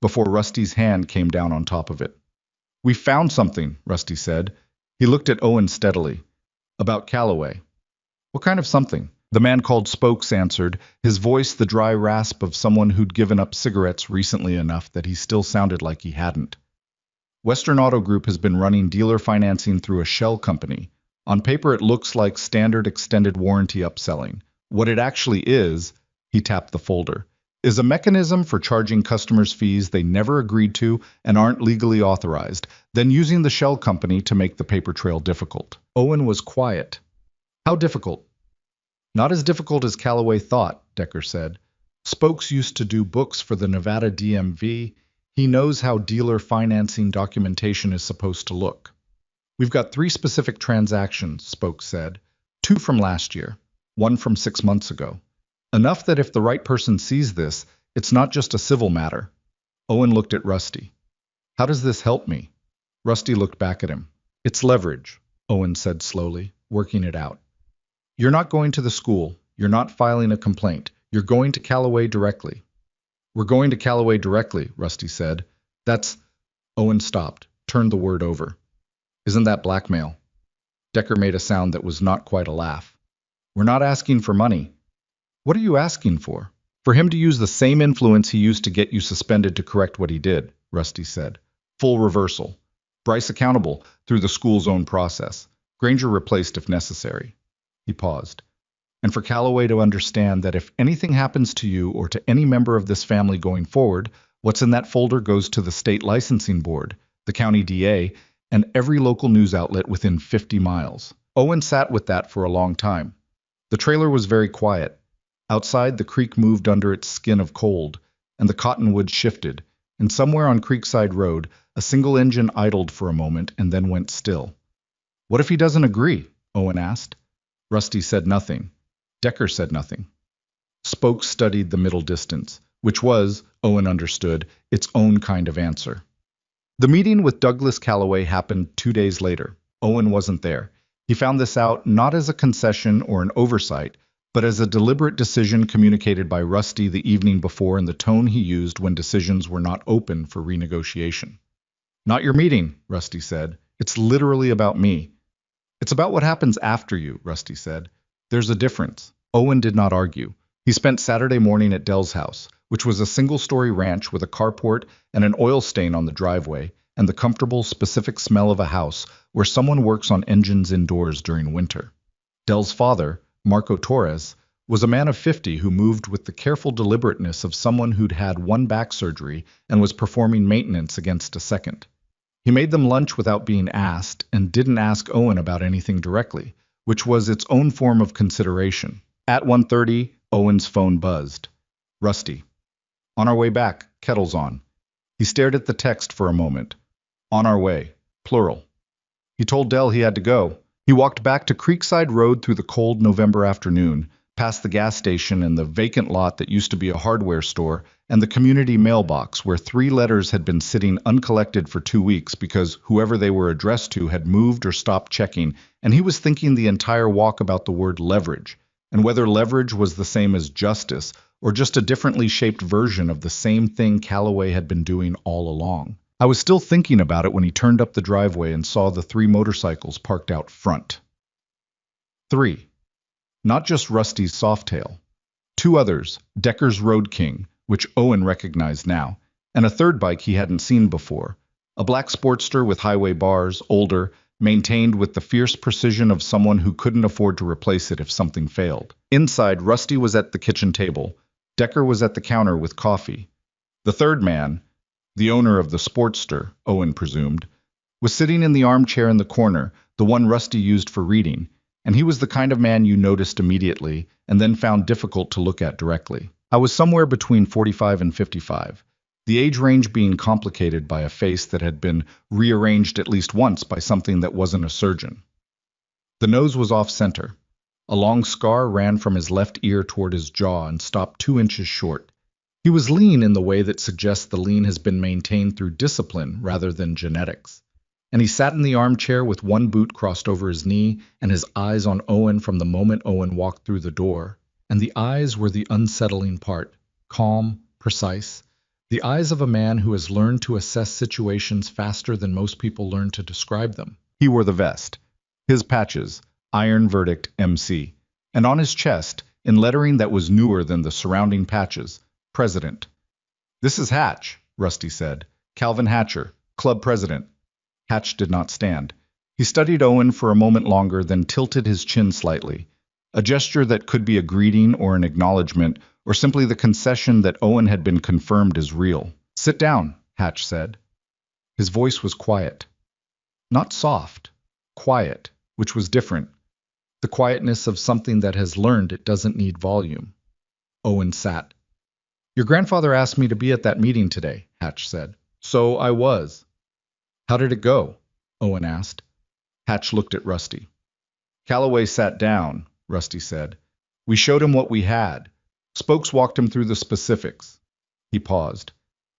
[SPEAKER 1] before Rusty's hand came down on top of it. "We found something," Rusty said. He looked at Owen steadily. "About Calloway." "What kind of something?" The man called Spokes answered, his voice the dry rasp of someone who'd given up cigarettes recently enough that he still sounded like he hadn't. "Western Auto Group has been running dealer financing through a shell company. On paper it looks like standard extended warranty upselling. What it actually is," he tapped the folder, "is a mechanism for charging customers fees they never agreed to and aren't legally authorized, then using the shell company to make the paper trail difficult." Owen was quiet. "How difficult?" "Not as difficult as Calloway thought," Decker said. "Spokes used to do books for the Nevada DMV. He knows how dealer financing documentation is supposed to look." "We've got 3 specific transactions," Spokes said. 2 from last year, 1 from 6 months ago. Enough that if the right person sees this, it's not just a civil matter." Owen looked at Rusty. "How does this help me?" Rusty looked back at him. "It's leverage," Owen said slowly, working it out. "You're not going to the school. You're not filing a complaint. You're going to Calloway directly." "We're going to Calloway directly," Rusty said. "That's—" Owen stopped, turned the word over. "Isn't that blackmail?" Decker made a sound that was not quite a laugh. "We're not asking for money." "What are you asking for?" "For him to use the same influence he used to get you suspended to correct what he did," Rusty said. "Full reversal. Bryce accountable through the school's own process. Granger replaced if necessary." He paused. "And for Calloway to understand that if anything happens to you or to any member of this family going forward, what's in that folder goes to the state licensing board, the county DA, and every local news outlet within 50 miles. Owen sat with that for a long time. The trailer was very quiet. Outside, the creek moved under its skin of cold, and the cottonwoods shifted, and somewhere on Creekside Road, a single engine idled for a moment and then went still. "What if he doesn't agree?" Owen asked. Rusty said nothing. Decker said nothing. Spokes studied the middle distance, which was, Owen understood, its own kind of answer. The meeting with Douglas Calloway happened 2 days later. Owen wasn't there. He found this out not as a concession or an oversight, but as a deliberate decision communicated by Rusty the evening before in the tone he used when decisions were not open for renegotiation. "Not your meeting," Rusty said. "It's literally about me." "It's about what happens after you," Rusty said. "There's a difference." Owen did not argue. He spent Saturday morning at Dell's house, which was a single-story ranch with a carport and an oil stain on the driveway, and the comfortable, specific smell of a house where someone works on engines indoors during winter. Dell's father, Marco Torres, was a man of 50 who moved with the careful deliberateness of someone who'd had 1 back surgery and was performing maintenance against a second. He made them lunch without being asked and didn't ask Owen about anything directly, which was its own form of consideration. At 1:30, Owen's phone buzzed. "Rusty. On our way back, kettle's on." He stared at the text for a moment. "On our way, plural." He told Dell he had to go. He walked back to Creekside Road through the cold November afternoon, past the gas station and the vacant lot that used to be a hardware store, and the community mailbox where 3 letters had been sitting uncollected for 2 weeks because whoever they were addressed to had moved or stopped checking, and he was thinking the entire walk about the word leverage, and whether leverage was the same as justice, or just a differently shaped version of the same thing Calloway had been doing all along. I was still thinking about it when he turned up the driveway and saw the 3 motorcycles parked out front. 3. Not just Rusty's Softail. 2 others, Decker's Road King, which Owen recognized now, and a third bike he hadn't seen before. A black Sportster with highway bars, older, maintained with the fierce precision of someone who couldn't afford to replace it if something failed. Inside, Rusty was at the kitchen table. Decker was at the counter with coffee. The third man, the owner of the Sportster, Owen presumed, was sitting in the armchair in the corner, the one Rusty used for reading, and he was the kind of man you noticed immediately and then found difficult to look at directly. I was somewhere between 45 and 55, the age range being complicated by a face that had been rearranged at least once by something that wasn't a surgeon. The nose was off-center. A long scar ran from his left ear toward his jaw and stopped 2 inches short. He was lean in the way that suggests the lean has been maintained through discipline rather than genetics. And he sat in the armchair with one boot crossed over his knee and his eyes on Owen from the moment Owen walked through the door. And the eyes were the unsettling part, calm, precise, the eyes of a man who has learned to assess situations faster than most people learn to describe them. He wore the vest, his patches, Iron Verdict MC, and on his chest, in lettering that was newer than the surrounding patches, President. "This is Hatch," Rusty said. "Calvin Hatcher, club president." Hatch did not stand. He studied Owen for a moment longer, then tilted his chin slightly, a gesture that could be a greeting or an acknowledgement, or simply the concession that Owen had been confirmed as real. "Sit down," Hatch said. His voice was quiet. Not soft, quiet, which was different. The quietness of something that has learned it doesn't need volume. Owen sat. "Your grandfather asked me to be at that meeting today," Hatch said. "So I was." "How did it go?" Owen asked. Hatch looked at Rusty. "Calloway sat down," Rusty said. "We showed him what we had. Spokes walked him through the specifics." He paused.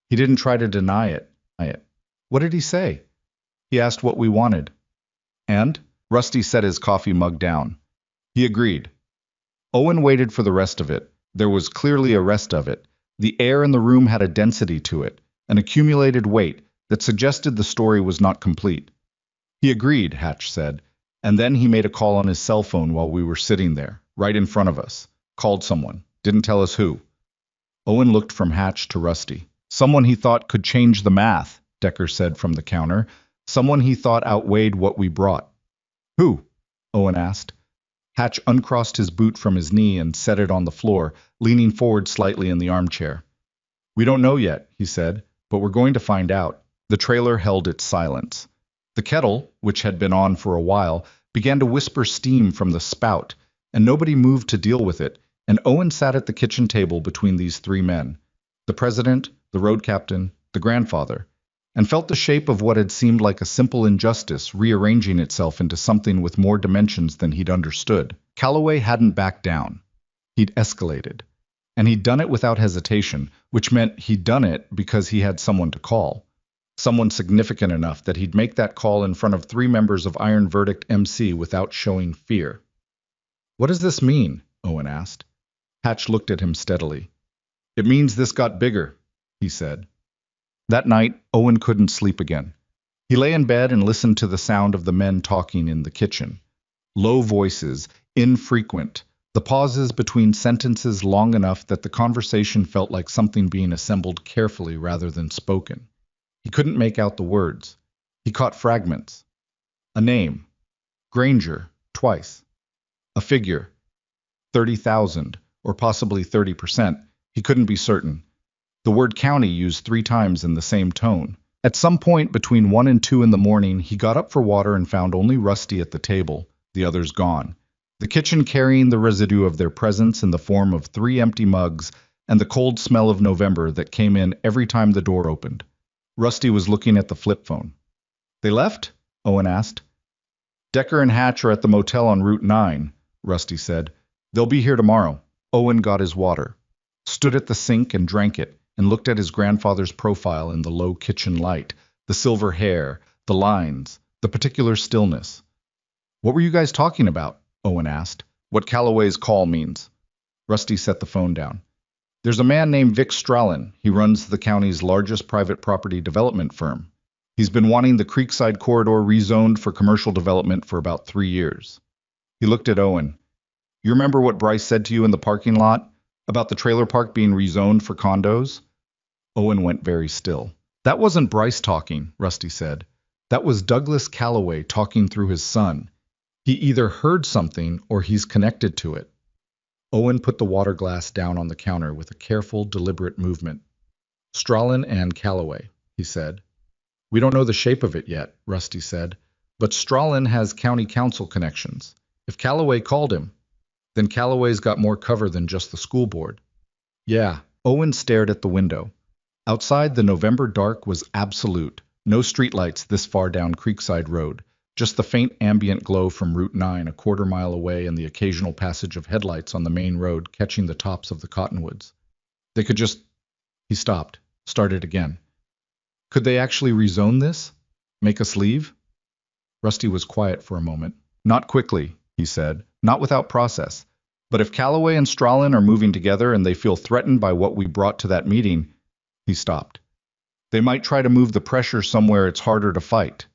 [SPEAKER 1] He didn't try to deny it. "What did he say?" "He asked what we wanted." "And?" Rusty set his coffee mug down. "He agreed." Owen waited for the rest of it. There was clearly a rest of it. The air in the room had a density to it, an accumulated weight that suggested the story was not complete. "He agreed," Hatch said, "and then he made a call on his cell phone while we were sitting there, right in front of us. Called someone. Didn't tell us who." Owen looked from Hatch to Rusty. "Someone he thought could change the math," Decker said from the counter. "Someone he thought outweighed what we brought." "Who?" Owen asked. Hatch uncrossed his boot from his knee and set it on the floor, leaning forward slightly in the armchair. "We don't know yet," he said, "but we're going to find out." The trailer held its silence. The kettle, which had been on for a while, began to whisper steam from the spout, and nobody moved to deal with it, and Owen sat at the kitchen table between these 3 men, the president, the road captain, the grandfather, and felt the shape of what had seemed like a simple injustice rearranging itself into something with more dimensions than he'd understood. Calloway hadn't backed down. He'd escalated. And he'd done it without hesitation, which meant he'd done it because he had someone to call. Someone significant enough that he'd make that call in front of 3 members of Iron Verdict MC without showing fear. "What does this mean?" Owen asked. Hatch looked at him steadily. "It means this got bigger," he said. That night, Owen couldn't sleep again. He lay in bed and listened to the sound of the men talking in the kitchen. Low voices, infrequent, the pauses between sentences long enough that the conversation felt like something being assembled carefully rather than spoken. He couldn't make out the words. He caught fragments. A name. Granger, twice. A figure. 30,000, or possibly 30%. He couldn't be certain. The word county used 3 times in the same tone. At some point between 1 and 2 in the morning, he got up for water and found only Rusty at the table, the others gone. The kitchen carrying the residue of their presence in the form of 3 empty mugs and the cold smell of November that came in every time the door opened. Rusty was looking at the flip phone. "They left?" Owen asked. "Decker and Hatch are at the motel on Route 9, Rusty said. "They'll be here tomorrow." Owen got his water, stood at the sink and drank it, and looked at his grandfather's profile in the low kitchen light, the silver hair, the lines, the particular stillness. "What were you guys talking about?" Owen asked. "What Calloway's call means." Rusty set the phone down. "There's a man named Vic Stralin. He runs the county's largest private property development firm. He's been wanting the Creekside corridor rezoned for commercial development for about 3 years. He looked at Owen. "You remember what Bryce said to you in the parking lot about the trailer park being rezoned for condos?" Owen went very still. "That wasn't Bryce talking," Rusty said. That was Douglas Calloway talking through his son. He either heard something or he's connected to it. Owen put the water glass down on the counter with a careful, deliberate movement. Strachan and Calloway, he said. We don't know the shape of it yet, Rusty said, but Strachan has county council connections. If Calloway called him, then Calloway's got more cover than just the school board. Yeah, Owen stared at the window. Outside, the November dark was absolute. No streetlights this far down Creekside Road, just the faint ambient glow from Route 9 a quarter-mile away and the occasional passage of headlights on the main road catching the tops of the cottonwoods. They could just... He stopped, started again. Could they actually rezone this? Make us leave? Rusty was quiet for a moment. Not quickly, he said, not without process. But if Calloway and Strachan are moving together and they feel threatened by what we brought to that meeting... He stopped. They might try to move the pressure somewhere it's harder to fight.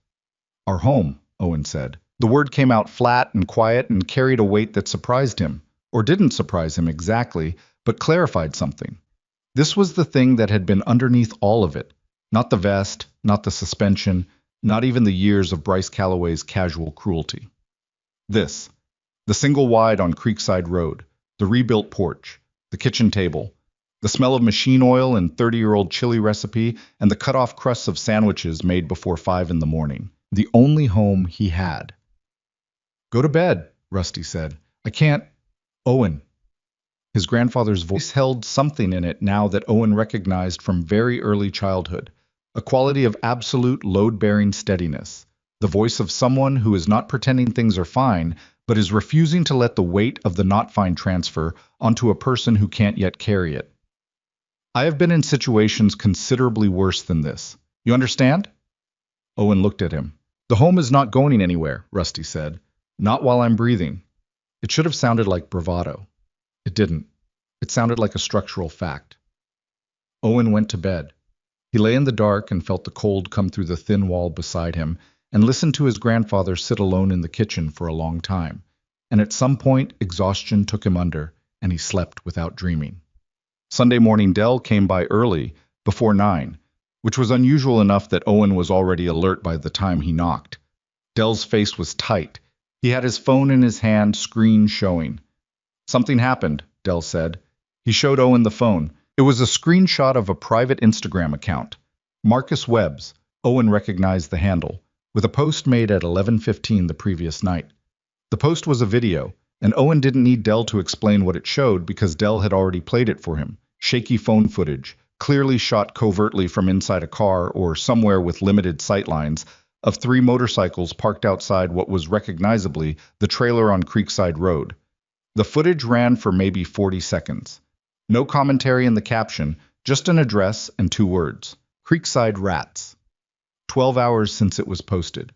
[SPEAKER 1] Our home, Owen said. The word came out flat and quiet and carried a weight that surprised him, or didn't surprise him exactly, but clarified something. This was the thing that had been underneath all of it. Not the vest, not the suspension, not even the years of Bryce Calloway's casual cruelty. This. The single wide on Creekside Road, the rebuilt porch, the kitchen table, the smell of machine oil and 30-year-old chili recipe, and the cut-off crusts of sandwiches made before 5 in the morning. The only home he had. Go to bed, Rusty said. I can't... Owen. His grandfather's voice held something in it now that Owen recognized from very early childhood, a quality of absolute load-bearing steadiness, the voice of someone who is not pretending things are fine, but is refusing to let the weight of the not fine transfer onto a person who can't yet carry it. I have been in situations considerably worse than this. You understand? Owen looked at him. The home is not going anywhere, Rusty said. Not while I'm breathing. It should have sounded like bravado. It didn't. It sounded like a structural fact. Owen went to bed. He lay in the dark and felt the cold come through the thin wall beside him and listened to his grandfather sit alone in the kitchen for a long time. And at some point, exhaustion took him under, and he slept without dreaming. Sunday morning Dell came by early, before 9, which was unusual enough that Owen was already alert by the time he knocked. Dell's face was tight. He had his phone in his hand, screen showing. Something happened, Dell said. He showed Owen the phone. It was a screenshot of a private Instagram account. Marcus Webb's. Owen recognized the handle, with a post made at 11:15 the previous night. The post was a video, and Owen didn't need Dell to explain what it showed because Dell had already played it for him. Shaky phone footage, clearly shot covertly from inside a car or somewhere with limited sightlines, of 3 motorcycles parked outside what was recognizably the trailer on Creekside Road. The footage ran for maybe 40 seconds. No commentary in the caption, just an address and 2 words. Creekside Rats. 12 hours since it was posted.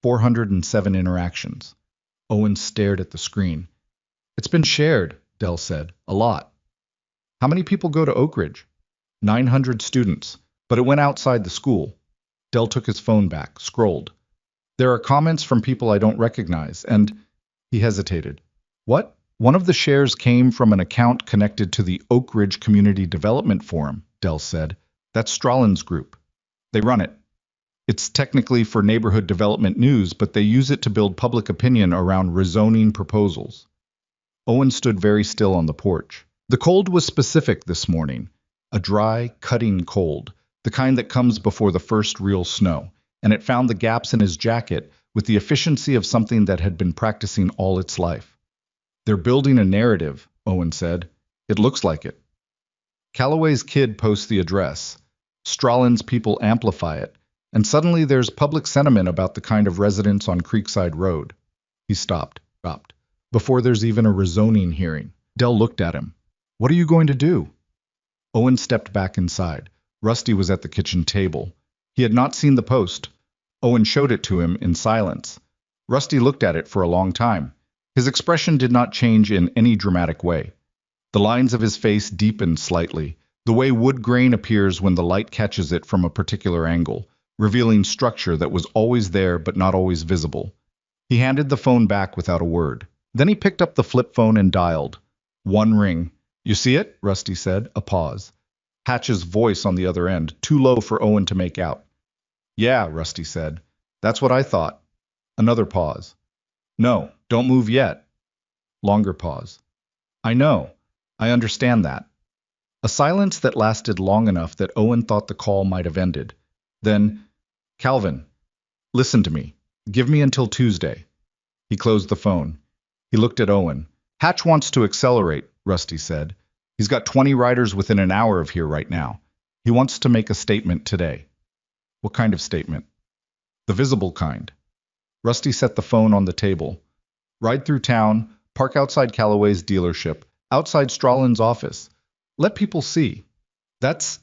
[SPEAKER 1] 407 interactions. Owen stared at the screen. It's been shared, Dell said. A lot. How many people go to Oak Ridge? 900 students, but it went outside the school. Dell took his phone back, scrolled. There are comments from people I don't recognize, and... He hesitated. What? One of the shares came from an account connected to the Oak Ridge Community Development Forum, Dell said. That's Strachan's group. They run it. It's technically for neighborhood development news, but they use it to build public opinion around rezoning proposals. Owen stood very still on the porch. The cold was specific this morning. A dry, cutting cold, the kind that comes before the first real snow, and it found the gaps in his jacket with the efficiency of something that had been practicing all its life. They're building a narrative, Owen said. It looks like it. Calloway's kid posts the address. Strachan's people amplify it, and suddenly there's public sentiment about the kind of residents on Creekside Road. He stopped, before there's even a rezoning hearing. Dell looked at him. What are you going to do? Owen stepped back inside. Rusty was at the kitchen table. He had not seen the post. Owen showed it to him in silence. Rusty looked at it for a long time. His expression did not change in any dramatic way. The lines of his face deepened slightly, the way wood grain appears when the light catches it from a particular angle, revealing structure that was always there but not always visible. He handed the phone back without a word. Then he picked up the flip phone and dialed. 1 ring. You see it? Rusty said, a pause. Hatch's voice on the other end, too low for Owen to make out. Yeah, Rusty said. That's what I thought. Another pause. No, don't move yet. Longer pause. I know. I understand that. A silence that lasted long enough that Owen thought the call might have ended. Then, Calvin, listen to me. Give me until Tuesday. He closed the phone. He looked at Owen. Hatch wants to accelerate, Rusty said. He's got 20 riders within an hour of here right now. He wants to make a statement today. What kind of statement? The visible kind. Rusty set the phone on the table. Ride through town, park outside Callaway's dealership, outside Strawlin's office. Let people see. That's...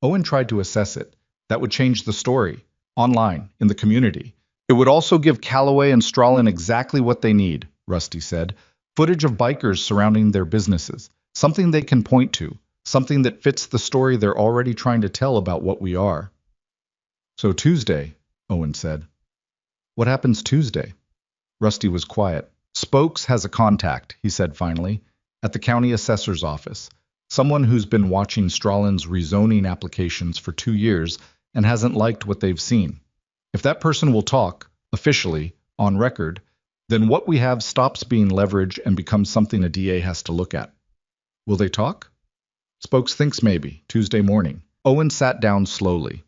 [SPEAKER 1] Owen tried to assess it. That would change the story. Online, in the community. It would also give Callaway and Strawlin exactly what they need, Rusty said. Footage of bikers surrounding their businesses. Something they can point to. Something that fits the story they're already trying to tell about what we are. So Tuesday, Owen said. What happens Tuesday? Rusty was quiet. Spokes has a contact, he said finally, at the county assessor's office. Someone who's been watching Strawlin's rezoning applications for 2 years and hasn't liked what they've seen. If that person will talk, officially, on record, then what we have stops being leverage and becomes something a DA has to look at. Will they talk? Spokes thinks maybe, Tuesday morning. Owen sat down slowly.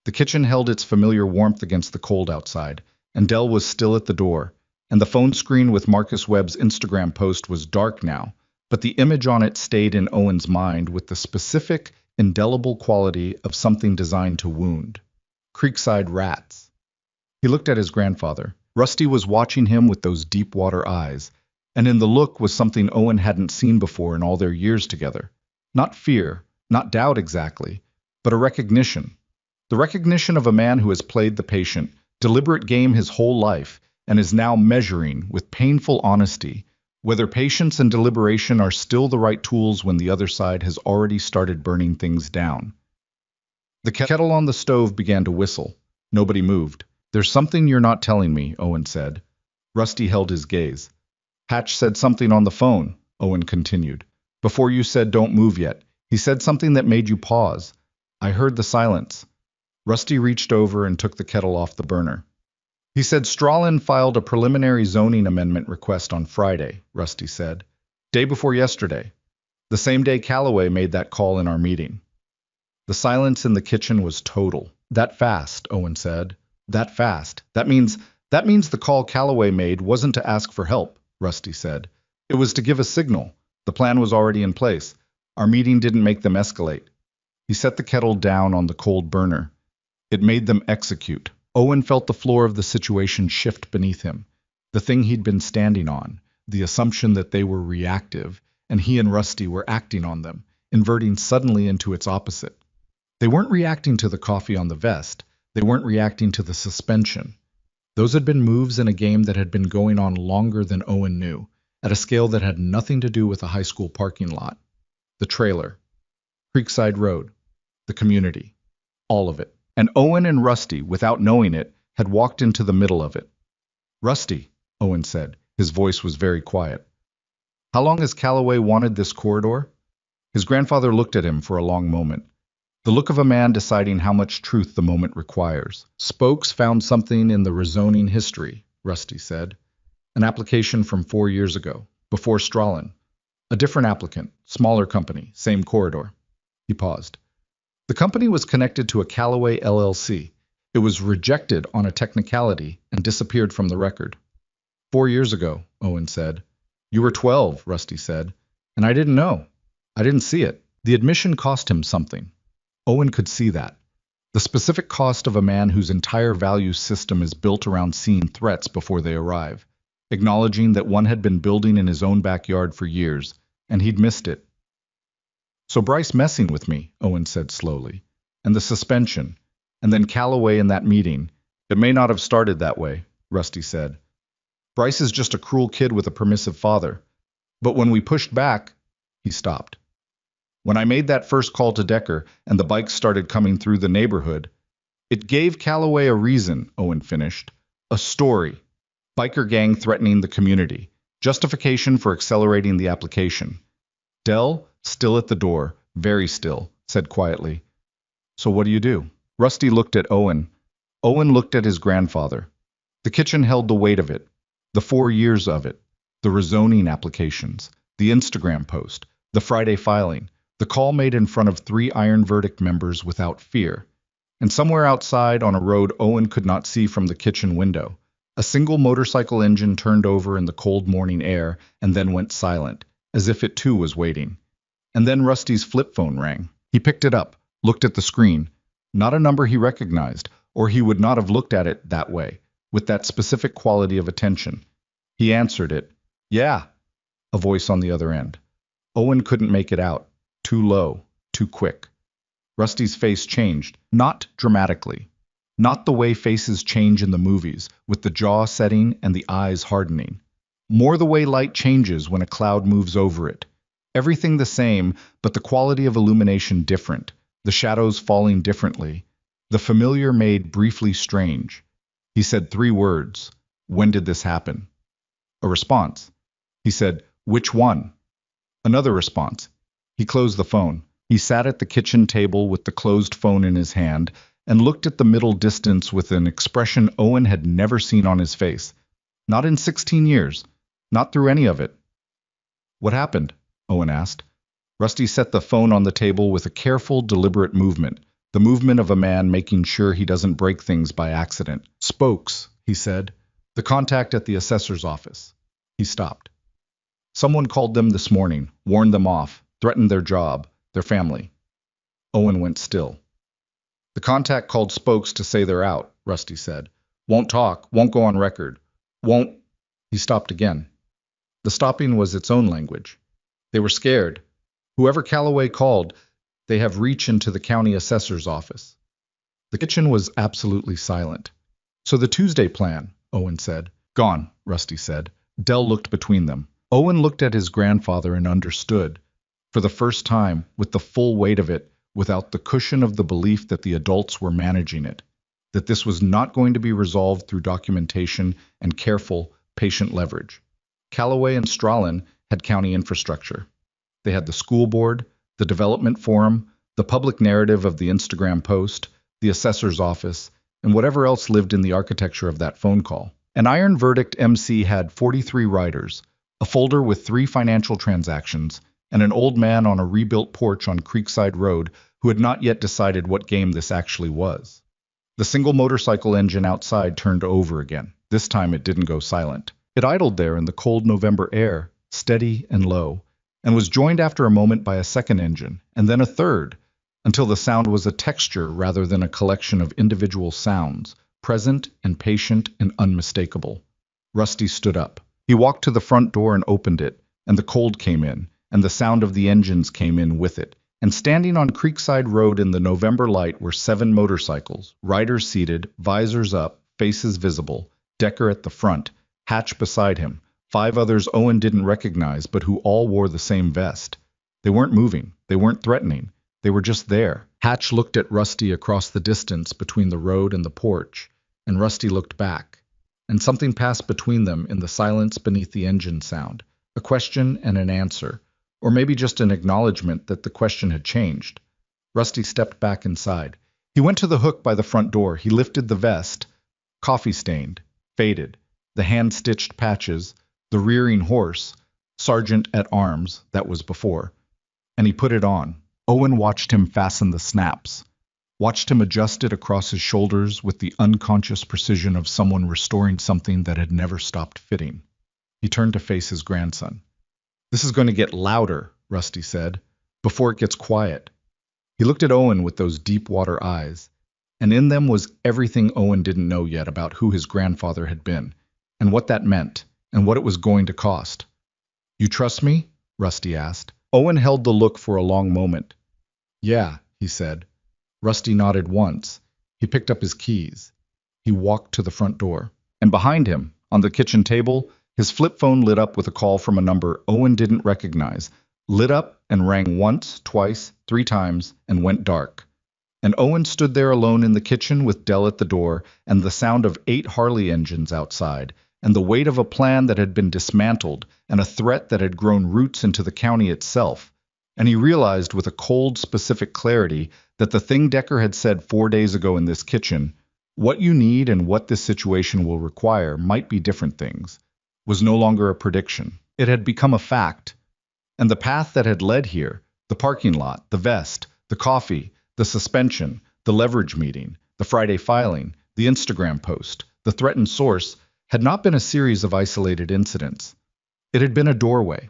[SPEAKER 1] The kitchen held its familiar warmth against the cold outside, and Dell was still at the door, and the phone screen with Marcus Webb's Instagram post was dark now, but the image on it stayed in Owen's mind with the specific, indelible quality of something designed to wound. Creekside rats. He looked at his grandfather. Rusty was watching him with those deep-water eyes, and in the look was something Owen hadn't seen before in all their years together. Not fear, not doubt exactly, but a recognition. The recognition of a man who has played the patient, deliberate game his whole life, and is now measuring, with painful honesty, whether patience and deliberation are still the right tools when the other side has already started burning things down. The kettle on the stove began to whistle. Nobody moved. There's something you're not telling me, Owen said. Rusty held his gaze. Hatch said something on the phone, Owen continued. Before you said don't move yet, he said something that made you pause. I heard the silence. Rusty reached over and took the kettle off the burner. He said Strawlin filed a preliminary zoning amendment request on Friday, Rusty said. Day before yesterday. The same day Callaway made that call in our meeting. The silence in the kitchen was total. That fast, Owen said. That fast. That means the call Callaway made wasn't to ask for help, Rusty said. It was to give a signal. The plan was already in place. Our meeting didn't make them escalate. He set the kettle down on the cold burner. It made them execute. Owen felt the floor of the situation shift beneath him. The thing he'd been standing on, the assumption that they were reactive, and he and Rusty were acting on them, inverting suddenly into its opposite. They weren't reacting to the coffee on the vest. They weren't reacting to the suspension. Those had been moves in a game that had been going on longer than Owen knew, at a scale that had nothing to do with a high school parking lot. The trailer. Creekside Road. The community. All of it. And Owen and Rusty, without knowing it, had walked into the middle of it. Rusty, Owen said. His voice was very quiet. How long has Callaway wanted this corridor? His grandfather looked at him for a long moment. The look of a man deciding how much truth the moment requires. Spokes found something in the rezoning history, Rusty said. An application from 4 years ago, before Strawlin. A different applicant, smaller company, same corridor. He paused. The company was connected to a Callaway LLC. It was rejected on a technicality and disappeared from the record. 4 years ago, Owen said. You were 12, Rusty said. And I didn't know. I didn't see it. The admission cost him something. Owen could see that. The specific cost of a man whose entire value system is built around seeing threats before they arrive, acknowledging that one had been building in his own backyard for years, and he'd missed it. So Bryce messing with me, Owen said slowly, and the suspension, and then Callaway in that meeting. It may not have started that way, Rusty said. Bryce is just a cruel kid with a permissive father. But when we pushed back, he stopped. When I made that first call to Decker and the bikes started coming through the neighborhood, it gave Callaway a reason, Owen finished. A story. Biker gang threatening the community. Justification for accelerating the application. Dell, still at the door, very still, said quietly, So what do you do? Rusty looked at Owen. Owen looked at his grandfather. The kitchen held the weight of it, the 4 years of it, the rezoning applications, the Instagram post, the Friday filing, the call made in front of 3 Iron Verdict members without fear. And somewhere outside on a road Owen could not see from the kitchen window, a single motorcycle engine turned over in the cold morning air and then went silent, as if it too was waiting. And then Rusty's flip phone rang. He picked it up, looked at the screen. Not a number he recognized, or he would not have looked at it that way, with that specific quality of attention. He answered it. Yeah, a voice on the other end. Owen couldn't make it out. Too low, too quick. Rusty's face changed, not dramatically. Not the way faces change in the movies, with the jaw setting and the eyes hardening. More the way light changes when a cloud moves over it. Everything the same, but the quality of illumination different, the shadows falling differently. The familiar made briefly strange. He said 3 words. When did this happen? A response. He said, which one? Another response. He closed the phone. He sat at the kitchen table with the closed phone in his hand and looked at the middle distance with an expression Owen had never seen on his face. Not in 16 years. Not through any of it. What happened? Owen asked. Rusty set the phone on the table with a careful, deliberate movement, the movement of a man making sure he doesn't break things by accident. Spokes, he said. The contact at the assessor's office. He stopped. Someone called them this morning, warned them off, threatened their job, their family. Owen went still. The contact called Spokes to say they're out, Rusty said. Won't talk, won't go on record, won't... He stopped again. The stopping was its own language. They were scared. Whoever Calloway called, they have reach into the county assessor's office. The kitchen was absolutely silent. So the Tuesday plan, Owen said. Gone, Rusty said. Dell looked between them. Owen looked at his grandfather and understood. For the first time, with the full weight of it, without the cushion of the belief that the adults were managing it, that this was not going to be resolved through documentation and careful, patient leverage. Calloway and Strachan had county infrastructure. They had the school board, the development forum, the public narrative of the Instagram post, the assessor's office, and whatever else lived in the architecture of that phone call. An Iron Verdict MC had 43 writers, a folder with 3 financial transactions, and an old man on a rebuilt porch on Creekside Road who had not yet decided what game this actually was. The single motorcycle engine outside turned over again. This time it didn't go silent. It idled there in the cold November air, steady and low, and was joined after a moment by a second engine, and then a third, until the sound was a texture rather than a collection of individual sounds, present and patient and unmistakable. Rusty stood up. He walked to the front door and opened it, and the cold came in, and the sound of the engines came in with it. And standing on Creekside Road in the November light were 7 motorcycles, riders seated, visors up, faces visible, Decker at the front, Hatch beside him, 5 others Owen didn't recognize but who all wore the same vest. They weren't moving, they weren't threatening, they were just there. Hatch looked at Rusty across the distance between the road and the porch, and Rusty looked back. And something passed between them in the silence beneath the engine sound, a question and an answer, or maybe just an acknowledgement that the question had changed. Rusty stepped back inside. He went to the hook by the front door. He lifted the vest, coffee-stained, faded, the hand-stitched patches, the rearing horse, sergeant at arms that was before, and he put it on. Owen watched him fasten the snaps, watched him adjust it across his shoulders with the unconscious precision of someone restoring something that had never stopped fitting. He turned to face his grandson. This is going to get louder, Rusty said, before it gets quiet. He looked at Owen with those deep water eyes, and in them was everything Owen didn't know yet about who his grandfather had been, and what that meant, and what it was going to cost. You trust me? Rusty asked. Owen held the look for a long moment. Yeah, he said. Rusty nodded once. He picked up his keys. He walked to the front door. And behind him, on the kitchen table, his flip phone lit up with a call from a number Owen didn't recognize, lit up and rang once, twice, 3 times, and went dark. And Owen stood there alone in the kitchen with Dell at the door and the sound of 8 Harley engines outside, and the weight of a plan that had been dismantled and a threat that had grown roots into the county itself. And he realized with a cold, specific clarity that the thing Decker had said 4 days ago in this kitchen, What you need and what this situation will require might be different things, was no longer a prediction. It had become a fact. And the path that had led here, the parking lot, the vest, the coffee, the suspension, the leverage meeting, the Friday filing, the Instagram post, the threatened source, had not been a series of isolated incidents. It had been a doorway,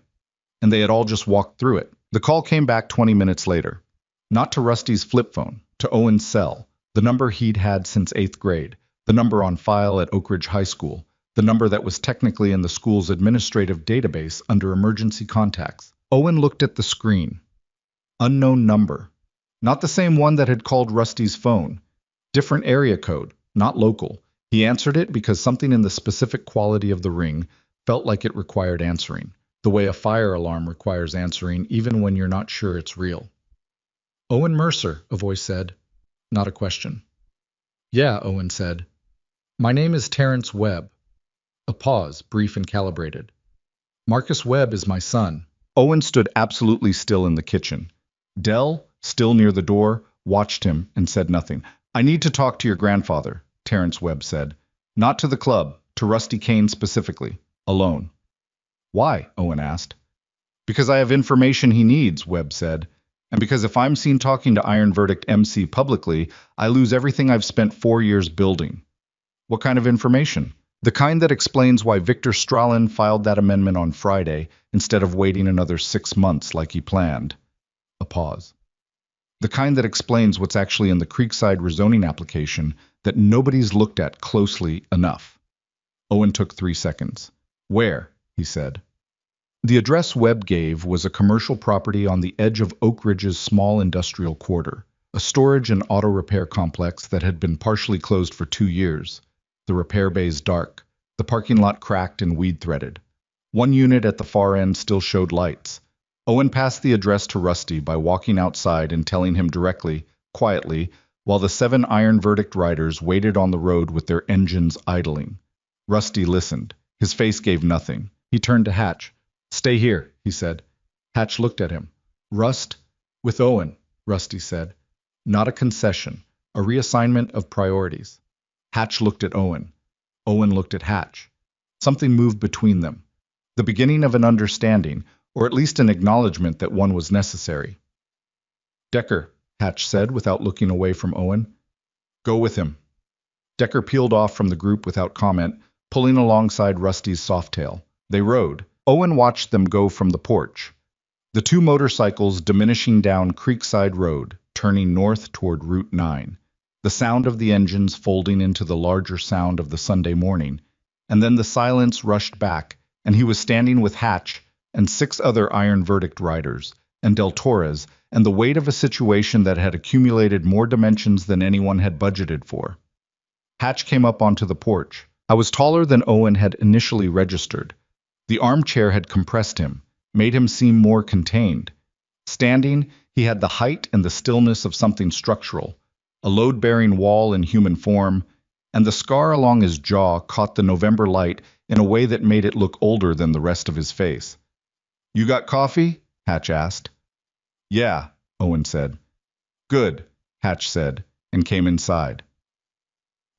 [SPEAKER 1] and they had all just walked through it. The call came back 20 minutes later. Not to Rusty's flip phone, to Owen's cell, the number he'd had since 8th grade, the number on file at Oak Ridge High School, the number that was technically in the school's administrative database under emergency contacts. Owen looked at the screen. Unknown number. Not the same one that had called Rusty's phone. Different area code, not local. He answered it because something in the specific quality of the ring felt like it required answering, the way a fire alarm requires answering even when you're not sure it's real. Owen Mercer, a voice said. Not a question. Yeah, Owen said. My name is Terrence Webb. A pause, brief and calibrated. Marcus Webb is my son. Owen stood absolutely still in the kitchen. Dell, still near the door, watched him and said nothing. I need to talk to your grandfather, Terrence Webb said. Not to the club, to Rusty Kane specifically. Alone. Why? Owen asked. Because I have information he needs, Webb said. And because if I'm seen talking to Iron Verdict MC publicly, I lose everything I've spent 4 years building. What kind of information? The kind that explains why Victor Stralin filed that amendment on Friday instead of waiting another 6 months like he planned. A pause. The kind that explains what's actually in the Creekside rezoning application that nobody's looked at closely enough. Owen took 3 seconds. Where? He said. The address Webb gave was a commercial property on the edge of Oak Ridge's small industrial quarter, a storage and auto repair complex that had been partially closed for 2 years. The repair bays dark, the parking lot cracked and weed-threaded. One unit at the far end still showed lights. Owen passed the address to Rusty by walking outside and telling him directly, quietly, while the 7 Iron Verdict riders waited on the road with their engines idling. Rusty listened. His face gave nothing. He turned to Hatch. Stay here, he said. Hatch looked at him. Rust? With Owen, Rusty said. Not a concession, a reassignment of priorities. Hatch looked at Owen. Owen looked at Hatch. Something moved between them. The beginning of an understanding, or at least an acknowledgement that one was necessary. Decker, Hatch said without looking away from Owen. Go with him. Decker peeled off from the group without comment, pulling alongside Rusty's Softail. They rode. Owen watched them go from the porch. The 2 motorcycles diminishing down Creekside Road, turning north toward Route 9. The sound of the engines folding into the larger sound of the Sunday morning, and then the silence rushed back, and he was standing with Hatch and 6 other Iron Verdict riders, and Del Torres, and the weight of a situation that had accumulated more dimensions than anyone had budgeted for. Hatch came up onto the porch. I was taller than Owen had initially registered. The armchair had compressed him, made him seem more contained. Standing, he had the height and the stillness of something structural, a load-bearing wall in human form, and the scar along his jaw caught the November light in a way that made it look older than the rest of his face. You got coffee? Hatch asked. Yeah, Owen said. Good, Hatch said, and came inside.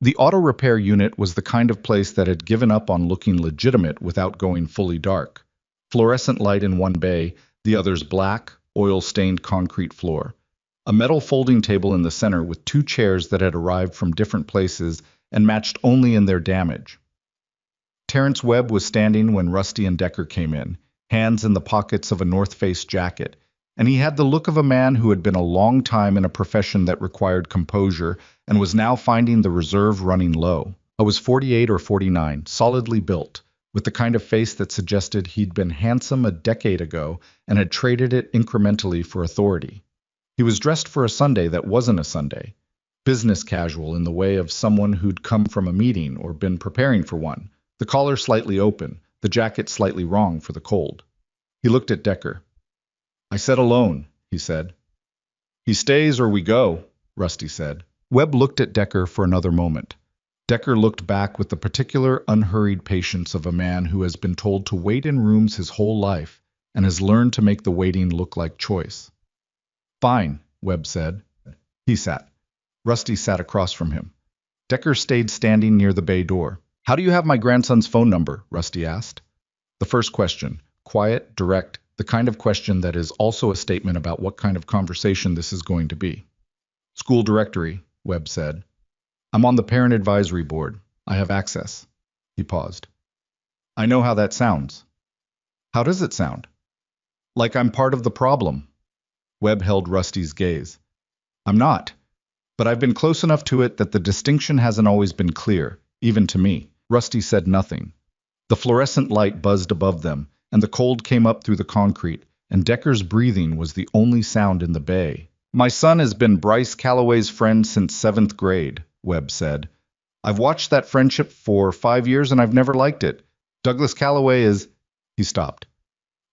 [SPEAKER 1] The auto repair unit was the kind of place that had given up on looking legitimate without going fully dark. Fluorescent light in one bay, the other's black, oil-stained concrete floor. A metal folding table in the center with 2 chairs that had arrived from different places and matched only in their damage. Terrence Webb was standing when Rusty and Decker came in, hands in the pockets of a North Face jacket, and he had the look of a man who had been a long time in a profession that required composure and was now finding the reserve running low. I was 48 or 49, solidly built, with the kind of face that suggested he'd been handsome a decade ago and had traded it incrementally for authority. He was dressed for a Sunday that wasn't a Sunday, business casual in the way of someone who'd come from a meeting or been preparing for one, the collar slightly open, the jacket slightly wrong for the cold. He looked at Decker. I said alone, he said. He stays or we go, Rusty said. Webb looked at Decker for another moment. Decker looked back with the particular unhurried patience of a man who has been told to wait in rooms his whole life and has learned to make the waiting look like choice. Fine, Webb said. He sat. Rusty sat across from him. Decker stayed standing near the bay door. How do you have my grandson's phone number? Rusty asked. The first question, quiet, direct, the kind of question that is also a statement about what kind of conversation this is going to be. School directory, Webb said. I'm on the parent advisory board. I have access. He paused. I know how that sounds. How does it sound? Like I'm part of the problem. Webb held Rusty's gaze. I'm not. But I've been close enough to it that the distinction hasn't always been clear, even to me. Rusty said nothing. The fluorescent light buzzed above them, and the cold came up through the concrete, and Decker's breathing was the only sound in the bay. My son has been Bryce Calloway's friend since 7th grade, Webb said. I've watched that friendship for 5 years and I've never liked it. Douglas Calloway is... He stopped.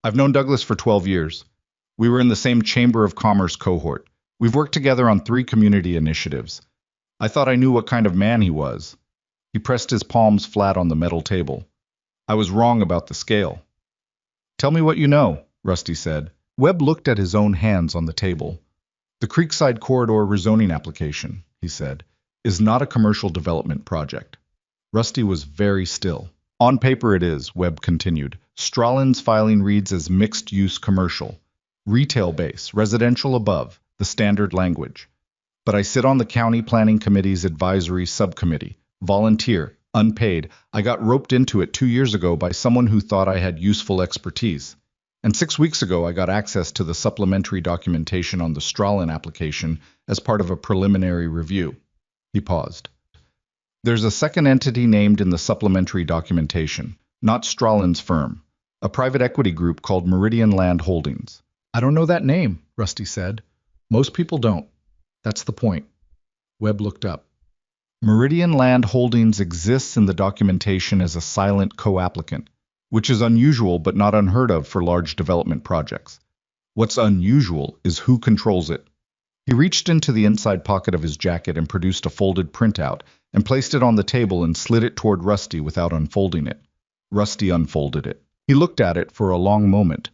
[SPEAKER 1] I've known Douglas for 12 years. We were in the same Chamber of Commerce cohort. We've worked together on 3 community initiatives. I thought I knew what kind of man he was. He pressed his palms flat on the metal table. I was wrong about the scale. Tell me what you know, Rusty said. Webb looked at his own hands on the table. The Creekside Corridor rezoning application, he said, is not a commercial development project. Rusty was very still. On paper it is, Webb continued. Strahlin's filing reads as mixed-use commercial. Retail base, residential above, the standard language. But I sit on the County Planning Committee's advisory subcommittee. Volunteer, unpaid. I got roped into it 2 years ago by someone who thought I had useful expertise. And 6 weeks ago I got access to the supplementary documentation on the Strahlin application as part of a preliminary review. He paused. There's a second entity named in the supplementary documentation, not Strahlin's firm, a private equity group called Meridian Land Holdings. I don't know that name, Rusty said. Most people don't. That's the point. Webb looked up. Meridian Land Holdings exists in the documentation as a silent co-applicant, which is unusual but not unheard of for large development projects. What's unusual is who controls it. He reached into the inside pocket of his jacket and produced a folded printout and placed it on the table and slid it toward Rusty without unfolding it. Rusty unfolded it. He looked at it for a long moment.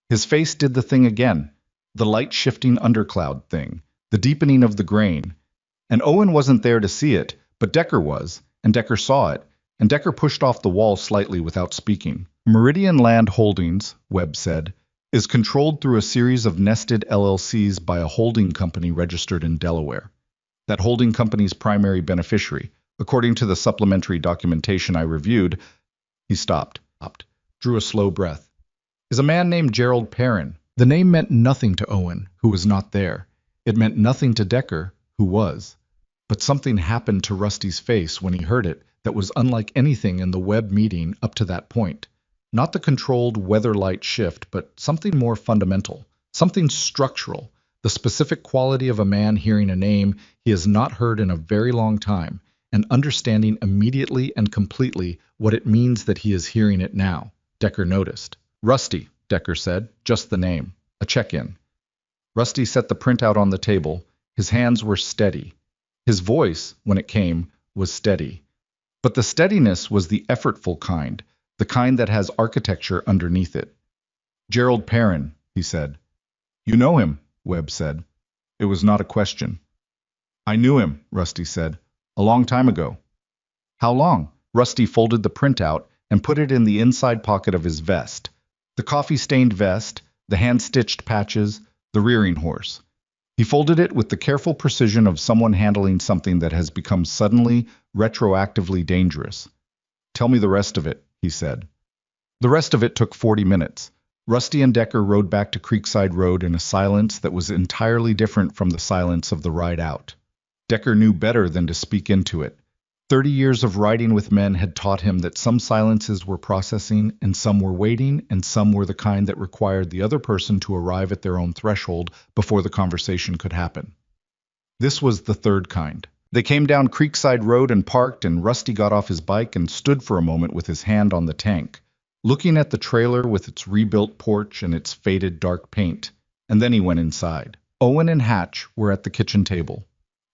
[SPEAKER 1] His face did the thing again, the light-shifting undercloud thing, the deepening of the grain. And Owen wasn't there to see it, but Decker was, and Decker saw it, and Decker pushed off the wall slightly without speaking. Meridian Land Holdings, Webb said, is controlled through a series of nested LLCs by a holding company registered in Delaware. That holding company's primary beneficiary, according to the supplementary documentation I reviewed, he stopped, drew a slow breath, is a man named Gerald Perrin. The name meant nothing to Owen, who was not there. It meant nothing to Decker, who was. But something happened to Rusty's face when he heard it that was unlike anything in the Webb meeting up to that point. Not the controlled weather light shift, but something more fundamental, something structural, the specific quality of a man hearing a name he has not heard in a very long time, and understanding immediately and completely what it means that he is hearing it now. Decker noticed. Rusty, Decker said, just the name, a check-in. Rusty set the printout on the table. His hands were steady. His voice, when it came, was steady. But the steadiness was the effortful kind, the kind that has architecture underneath it. Gerald Perrin, he said. You know him, Webb said. It was not a question. I knew him, Rusty said, a long time ago. How long? Rusty folded the printout and put it in the inside pocket of his vest. The coffee-stained vest, the hand-stitched patches, the rearing horse. He folded it with the careful precision of someone handling something that has become suddenly, retroactively dangerous. Tell me the rest of it, he said. The rest of it took 40 minutes. Rusty and Decker rode back to Creekside Road in a silence that was entirely different from the silence of the ride out. Decker knew better than to speak into it. 30 years of riding with men had taught him that some silences were processing, and some were waiting, and some were the kind that required the other person to arrive at their own threshold before the conversation could happen. This was the third kind. They came down Creekside Road and parked, and Rusty got off his bike and stood for a moment with his hand on the tank, looking at the trailer with its rebuilt porch and its faded dark paint, and then he went inside. Owen and Hatch were at the kitchen table.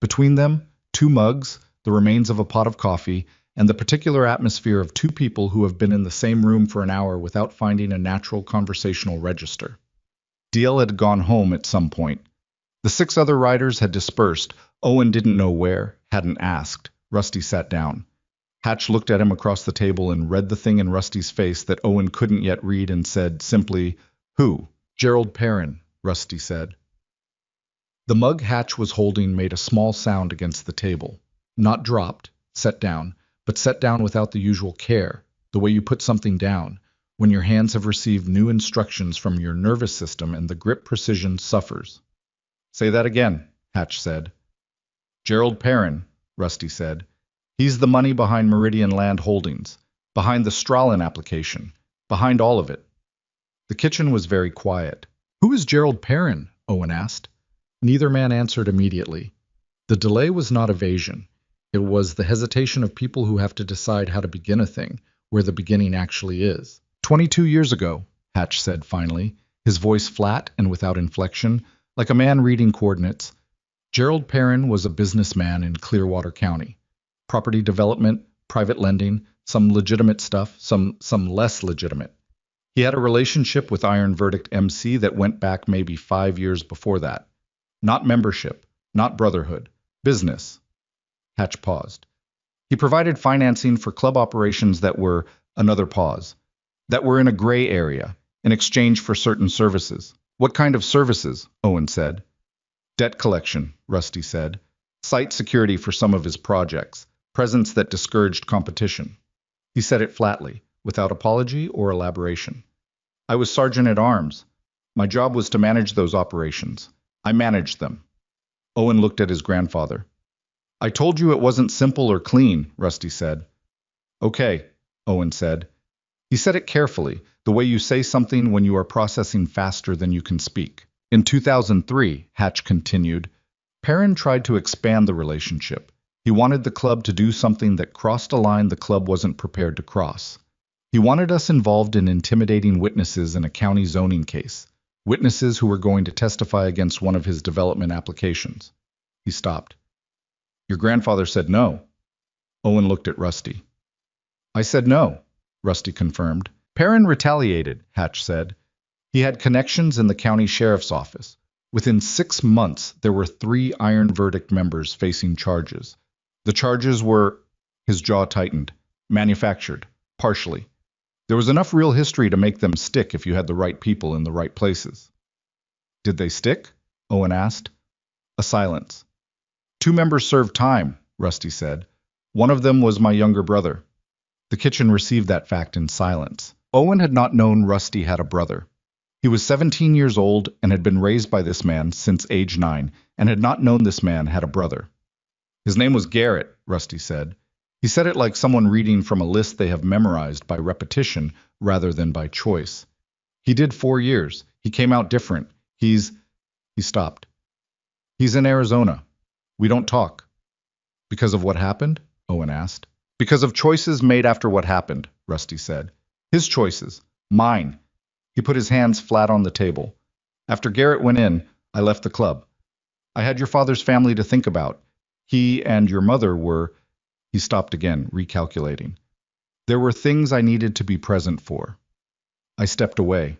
[SPEAKER 1] Between them, 2 mugs, the remains of a pot of coffee, and the particular atmosphere of 2 people who have been in the same room for an hour without finding a natural conversational register. Dale had gone home at some point. The 6 other riders had dispersed. Owen didn't know where, hadn't asked. Rusty sat down. Hatch looked at him across the table and read the thing in Rusty's face that Owen couldn't yet read and said simply, "Who?" "Gerald Perrin," Rusty said. The mug Hatch was holding made a small sound against the table. Not dropped, set down, but set down without the usual care, the way you put something down, when your hands have received new instructions from your nervous system and the grip precision suffers. "Say that again," Hatch said. "Gerald Perrin," Rusty said. "He's the money behind Meridian Land Holdings, behind the Stralin application, behind all of it." The kitchen was very quiet. "Who is Gerald Perrin?" Owen asked. Neither man answered immediately. The delay was not evasion. It was the hesitation of people who have to decide how to begin a thing, where the beginning actually is. 22 years ago, Hatch said finally, his voice flat and without inflection, like a man reading coordinates. Gerald Perrin was a businessman in Clearwater County. Property development, private lending, some legitimate stuff, some less legitimate. He had a relationship with Iron Verdict MC that went back maybe 5 years before that. Not membership, not brotherhood, business. Hatch paused. He provided financing for club operations that were, another pause, that were in a gray area, in exchange for certain services. "What kind of services?" Owen said. "Debt collection," Rusty said. "Site security for some of his projects, presence that discouraged competition." He said it flatly, without apology or elaboration. "I was sergeant at arms. My job was to manage those operations. I managed them." Owen looked at his grandfather. "I told you it wasn't simple or clean," Rusty said. "Okay," Owen said. He said it carefully, the way you say something when you are processing faster than you can speak. "In 2003, Hatch continued, Perrin tried to expand the relationship. He wanted the club to do something that crossed a line the club wasn't prepared to cross. He wanted us involved in intimidating witnesses in a county zoning case. Witnesses who were going to testify against one of his development applications." He stopped. "Your grandfather said no." Owen looked at Rusty. "I said no," Rusty confirmed. "Perrin retaliated," Hatch said. "He had connections in the county sheriff's office. Within 6 months, there were 3 Iron Verdict members facing charges. The charges were," his jaw tightened, "manufactured, partially. There was enough real history to make them stick if you had the right people in the right places." "Did they stick?" Owen asked. A silence. "2 members served time," Rusty said. "One of them was my younger brother." The kitchen received that fact in silence. Owen had not known Rusty had a brother. He was 17 years old and had been raised by this man since age 9, and had not known this man had a brother. "His name was Garrett," Rusty said. He said it like someone reading from a list they have memorized by repetition rather than by choice. "He did 4 years. He came out different. He stopped. "He's in Arizona. We don't talk." "Because of what happened?" Owen asked. "Because of choices made after what happened," Rusty said. "His choices. Mine." He put his hands flat on the table. "After Garrett went in, I left the club. I had your father's family to think about. He and your mother were—" He stopped again, recalculating. "There were things I needed to be present for. I stepped away.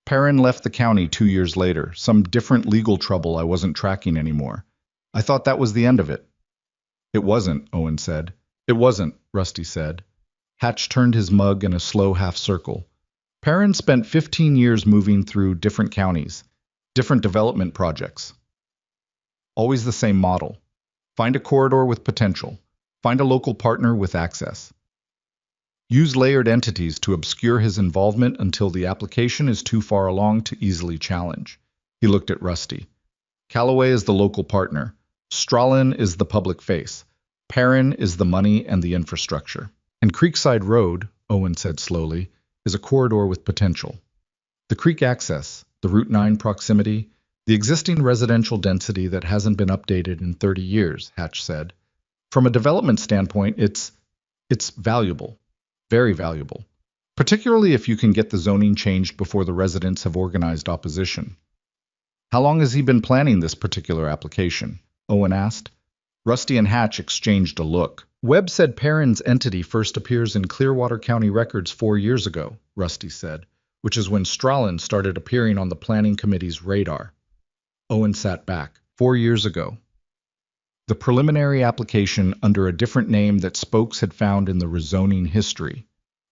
[SPEAKER 1] Perrin left the county 2 years later, some different legal trouble I wasn't tracking anymore. I thought that was the end of it." "It wasn't," Owen said. "It wasn't," Rusty said. Hatch turned his mug in a slow half circle. "Perrin spent 15 years moving through different counties, different development projects. Always the same model. Find a corridor with potential. Find a local partner with access. Use layered entities to obscure his involvement until the application is too far along to easily challenge." He looked at Rusty. "Callaway is the local partner. Stralin is the public face. Perrin is the money and the infrastructure. And Creekside Road," Owen said slowly, "is a corridor with potential. The creek access, the Route 9 proximity, the existing residential density that hasn't been updated in 30 years, Hatch said. From a development standpoint, it's valuable, very valuable, particularly if you can get the zoning changed before the residents have organized opposition." "How long has he been planning this particular application?" Owen asked. Rusty and Hatch exchanged a look. "Webb said Perrin's entity first appears in Clearwater County records 4 years ago," Rusty said, "which is when Stralin started appearing on the planning committee's radar." Owen sat back. 4 years ago. The preliminary application under a different name that Spokes had found in the rezoning history.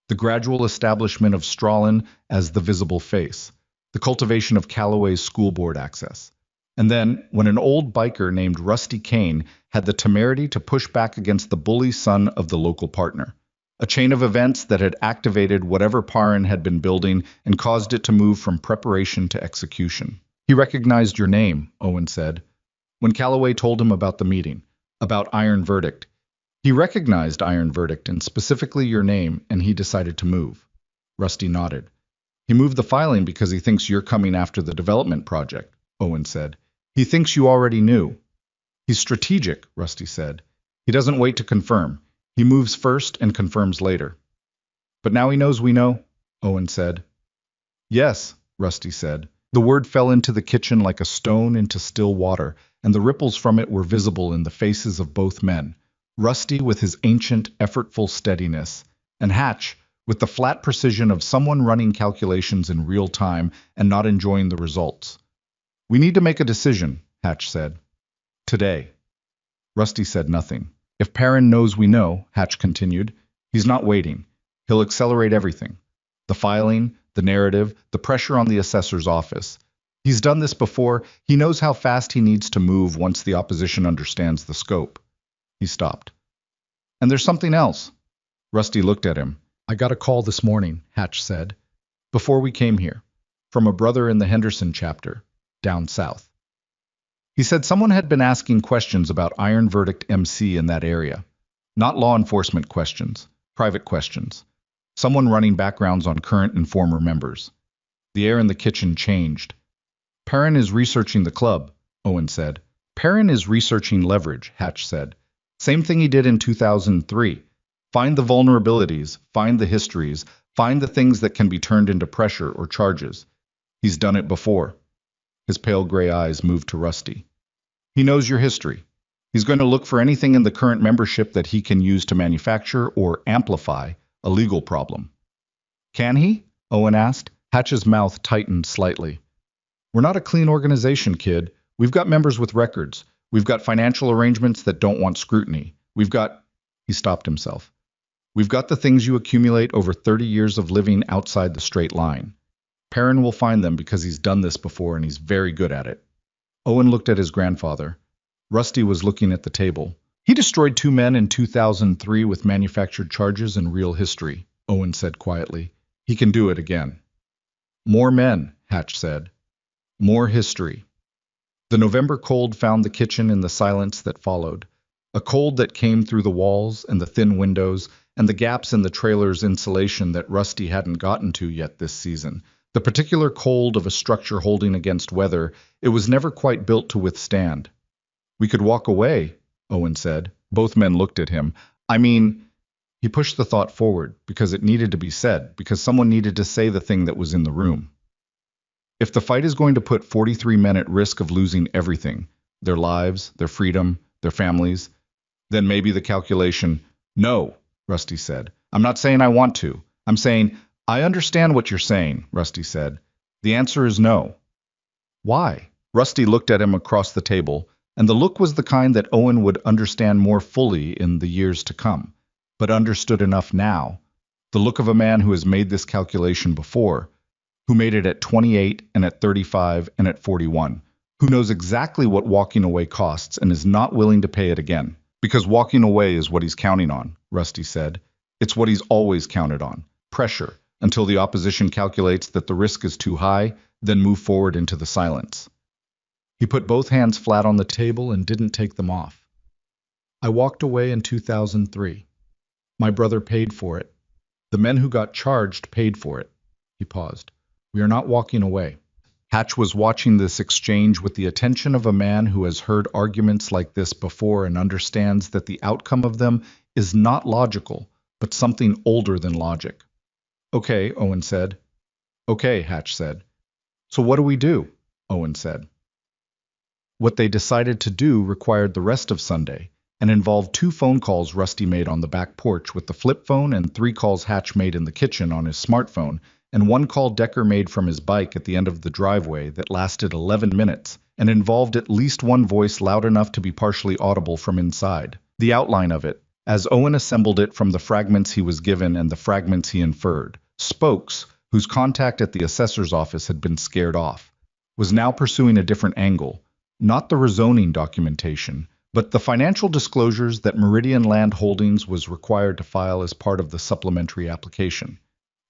[SPEAKER 1] The gradual establishment of Strawlin as the visible face. The cultivation of Callaway's school board access. And then, when an old biker named Rusty Kane had the temerity to push back against the bully son of the local partner. A chain of events that had activated whatever Parrin had been building and caused it to move from preparation to execution. He recognized your name, Owen said. When Callaway told him about the meeting, about Iron Verdict, he recognized Iron Verdict and specifically your name, and he decided to move. Rusty nodded. He moved the filing because he thinks you're coming after the development project, Owen said. He thinks you already knew. He's strategic, Rusty said. He doesn't wait to confirm. He moves first and confirms later. But now he knows we know, Owen said. Yes, Rusty said. The word fell into the kitchen like a stone into still water, and the ripples from it were visible in the faces of both men. Rusty with his ancient, effortful steadiness, and Hatch with the flat precision of someone running calculations in real time and not enjoying the results. We need to make a decision, Hatch said. Today. Rusty said nothing. If Parrin knows we know, Hatch continued, he's not waiting. He'll accelerate everything. The filing, the narrative, the pressure on the assessor's office. He's done this before. He knows how fast he needs to move once the opposition understands the scope. He stopped. And there's something else. Rusty looked at him. I got a call this morning, Hatch said, before we came here, from a brother in the Henderson chapter, down south. He said someone had been asking questions about Iron Verdict MC in that area. Not law enforcement questions, private questions. Someone running backgrounds on current and former members. The air in the kitchen changed. Parrin is researching the club, Owen said. Parrin is researching leverage, Hatch said. Same thing he did in 2003. Find the vulnerabilities, find the histories, find the things that can be turned into pressure or charges. He's done it before. His pale gray eyes moved to Rusty. He knows your history. He's going to look for anything in the current membership that he can use to manufacture or amplify a legal problem. Can he? Owen asked. Hatch's mouth tightened slightly. We're not a clean organization, kid. We've got members with records. We've got financial arrangements that don't want scrutiny. We've got... He stopped himself. We've got the things you accumulate over 30 years of living outside the straight line. Parrin will find them because he's done this before and he's very good at it. Owen looked at his grandfather. Rusty was looking at the table. He destroyed 2 men in 2003 with manufactured charges and real history, Owen said quietly. He can do it again. More men, Hatch said. More history. The November cold found the kitchen in the silence that followed. A cold that came through the walls and the thin windows and the gaps in the trailer's insulation that Rusty hadn't gotten to yet this season. The particular cold of a structure holding against weather it was never quite built to withstand. We could walk away, Owen said. Both men looked at him. I mean, he pushed the thought forward because it needed to be said, because someone needed to say the thing that was in the room. If the fight is going to put 43 men at risk of losing everything, their lives, their freedom, their families, then maybe the calculation, no, Rusty said. I'm not saying I want to. I'm saying, I understand what you're saying, Rusty said. The answer is no. Why? Rusty looked at him across the table, and the look was the kind that Owen would understand more fully in the years to come, but understood enough now. The look of a man who has made this calculation before, who made it at 28 and at 35 and at 41, who knows exactly what walking away costs and is not willing to pay it again. Because walking away is what he's counting on, Rusty said. It's what he's always counted on. Pressure, until the opposition calculates that the risk is too high, then move forward into the silence. He put both hands flat on the table and didn't take them off. I walked away in 2003. My brother paid for it. The men who got charged paid for it. He paused. We are not walking away. Hatch was watching this exchange with the attention of a man who has heard arguments like this before and understands that the outcome of them is not logical, but something older than logic. Okay, Owen said. Okay, Hatch said. So what do we do? Owen said. What they decided to do required the rest of Sunday and involved 2 phone calls Rusty made on the back porch with the flip phone and 3 calls Hatch made in the kitchen on his smartphone and 1 call Decker made from his bike at the end of the driveway that lasted 11 minutes and involved at least one voice loud enough to be partially audible from inside. The outline of it, as Owen assembled it from the fragments he was given and the fragments he inferred, Spokes, whose contact at the assessor's office had been scared off, was now pursuing a different angle, not the rezoning documentation, but the financial disclosures that Meridian Land Holdings was required to file as part of the supplementary application.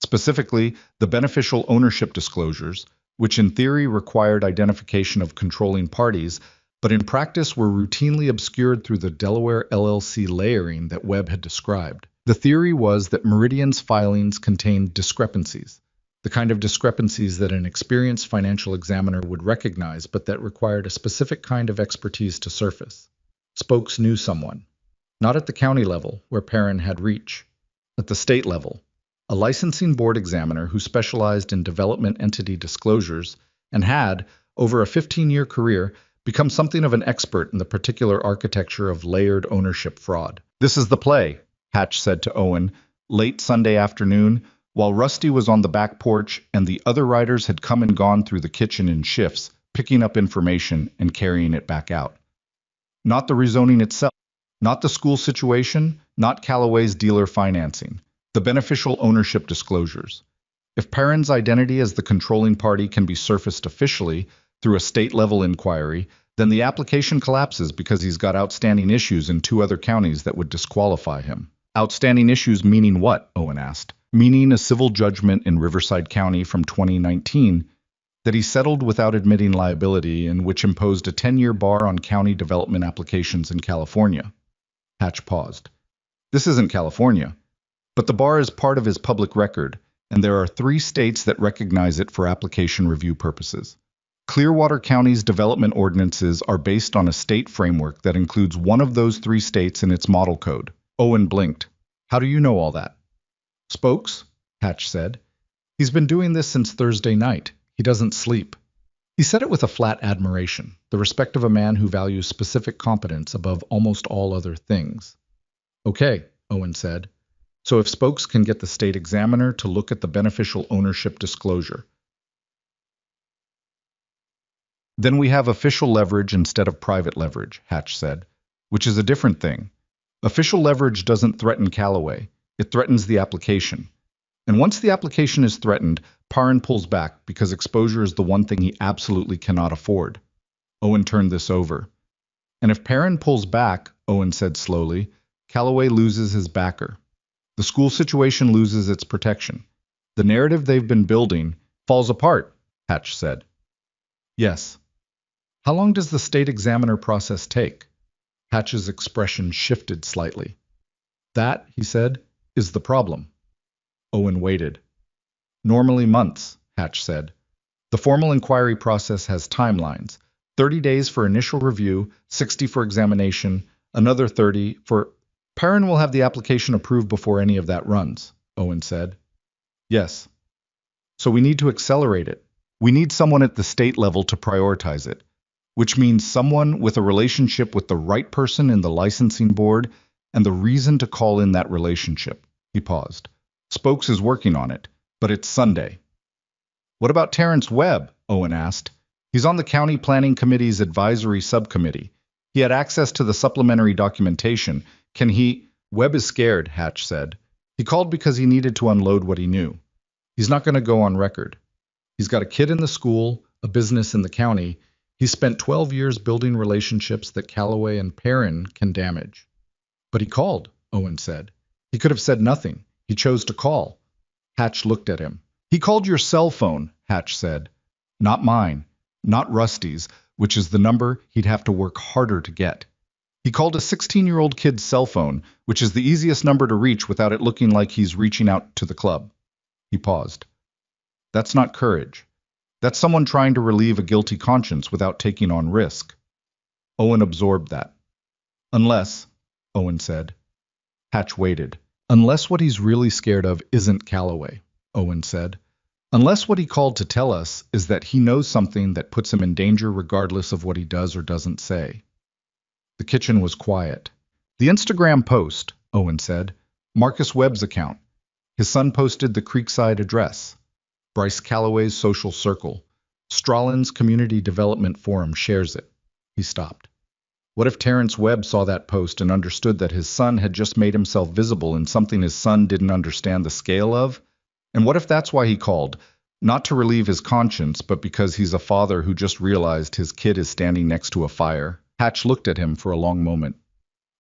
[SPEAKER 1] Specifically, the beneficial ownership disclosures, which in theory required identification of controlling parties, but in practice were routinely obscured through the Delaware LLC layering that Webb had described. The theory was that Meridian's filings contained discrepancies, the kind of discrepancies that an experienced financial examiner would recognize, but that required a specific kind of expertise to surface. Spokes knew someone, not at the county level, where Perrin had reach, at the state level, a licensing board examiner who specialized in development entity disclosures and had, over a 15-year career, become something of an expert in the particular architecture of layered ownership fraud. "This is the play," Hatch said to Owen, late Sunday afternoon, while Rusty was on the back porch and the other writers had come and gone through the kitchen in shifts, picking up information and carrying it back out. Not the rezoning itself, not the school situation, not Callaway's dealer financing, the beneficial ownership disclosures. If Perrin's identity as the controlling party can be surfaced officially through a state-level inquiry, then the application collapses because he's got outstanding issues in 2 other counties that would disqualify him. Outstanding issues meaning what? Owen asked. Meaning a civil judgment in Riverside County from 2019 that he settled without admitting liability and which imposed a 10-year bar on county development applications in California. Hatch paused. This isn't California, but the bar is part of his public record, and there are 3 states that recognize it for application review purposes. Clearwater County's development ordinances are based on a state framework that includes one of those 3 states in its model code. Owen blinked. How do you know all that? Spokes, Hatch said. He's been doing this since Thursday night. He doesn't sleep. He said it with a flat admiration, the respect of a man who values specific competence above almost all other things. Okay, Owen said. So if Spokes can get the state examiner to look at the beneficial ownership disclosure, then we have official leverage instead of private leverage, Hatch said, which is a different thing. Official leverage doesn't threaten Callaway. It threatens the application. And once the application is threatened, Perrin pulls back because exposure is the one thing he absolutely cannot afford. Owen turned this over. And if Perrin pulls back, Owen said slowly, Callaway loses his backer. The school situation loses its protection. The narrative they've been building falls apart, Hatch said. Yes. How long does the state examiner process take? Hatch's expression shifted slightly. That, he said, is the problem. Owen waited. Normally months, Hatch said. The formal inquiry process has timelines. 30 days for initial review, 60 for examination, another 30 for... Perrin will have the application approved before any of that runs, Owen said. Yes. So we need to accelerate it. We need someone at the state level to prioritize it, which means someone with a relationship with the right person in the licensing board and the reason to call in that relationship. He paused. Spokes is working on it, but it's Sunday. What about Terrence Webb? Owen asked. He's on the County Planning Committee's advisory subcommittee. He had access to the supplementary documentation. Can he... Webb is scared, Hatch said. He called because he needed to unload what he knew. He's not going to go on record. He's got a kid in the school, a business in the county. He spent 12 years building relationships that Callaway and Perrin can damage. But he called, Owen said. He could have said nothing. He chose to call. Hatch looked at him. He called your cell phone, Hatch said. Not mine. Not Rusty's, which is the number he'd have to work harder to get. He called a 16-year-old kid's cell phone, which is the easiest number to reach without it looking like he's reaching out to the club. He paused. That's not courage. That's someone trying to relieve a guilty conscience without taking on risk. Owen absorbed that. Unless, Owen said. Hatch waited. Unless what he's really scared of isn't Callaway, Owen said. Unless what he called to tell us is that he knows something that puts him in danger regardless of what he does or doesn't say. The kitchen was quiet. The Instagram post, Owen said. Marcus Webb's account. His son posted the Creekside address. Bryce Callaway's social circle. Straulin's Community Development Forum shares it. He stopped. What if Terrence Webb saw that post and understood that his son had just made himself visible in something his son didn't understand the scale of? And what if that's why he called? Not to relieve his conscience, but because he's a father who just realized his kid is standing next to a fire. Hatch looked at him for a long moment.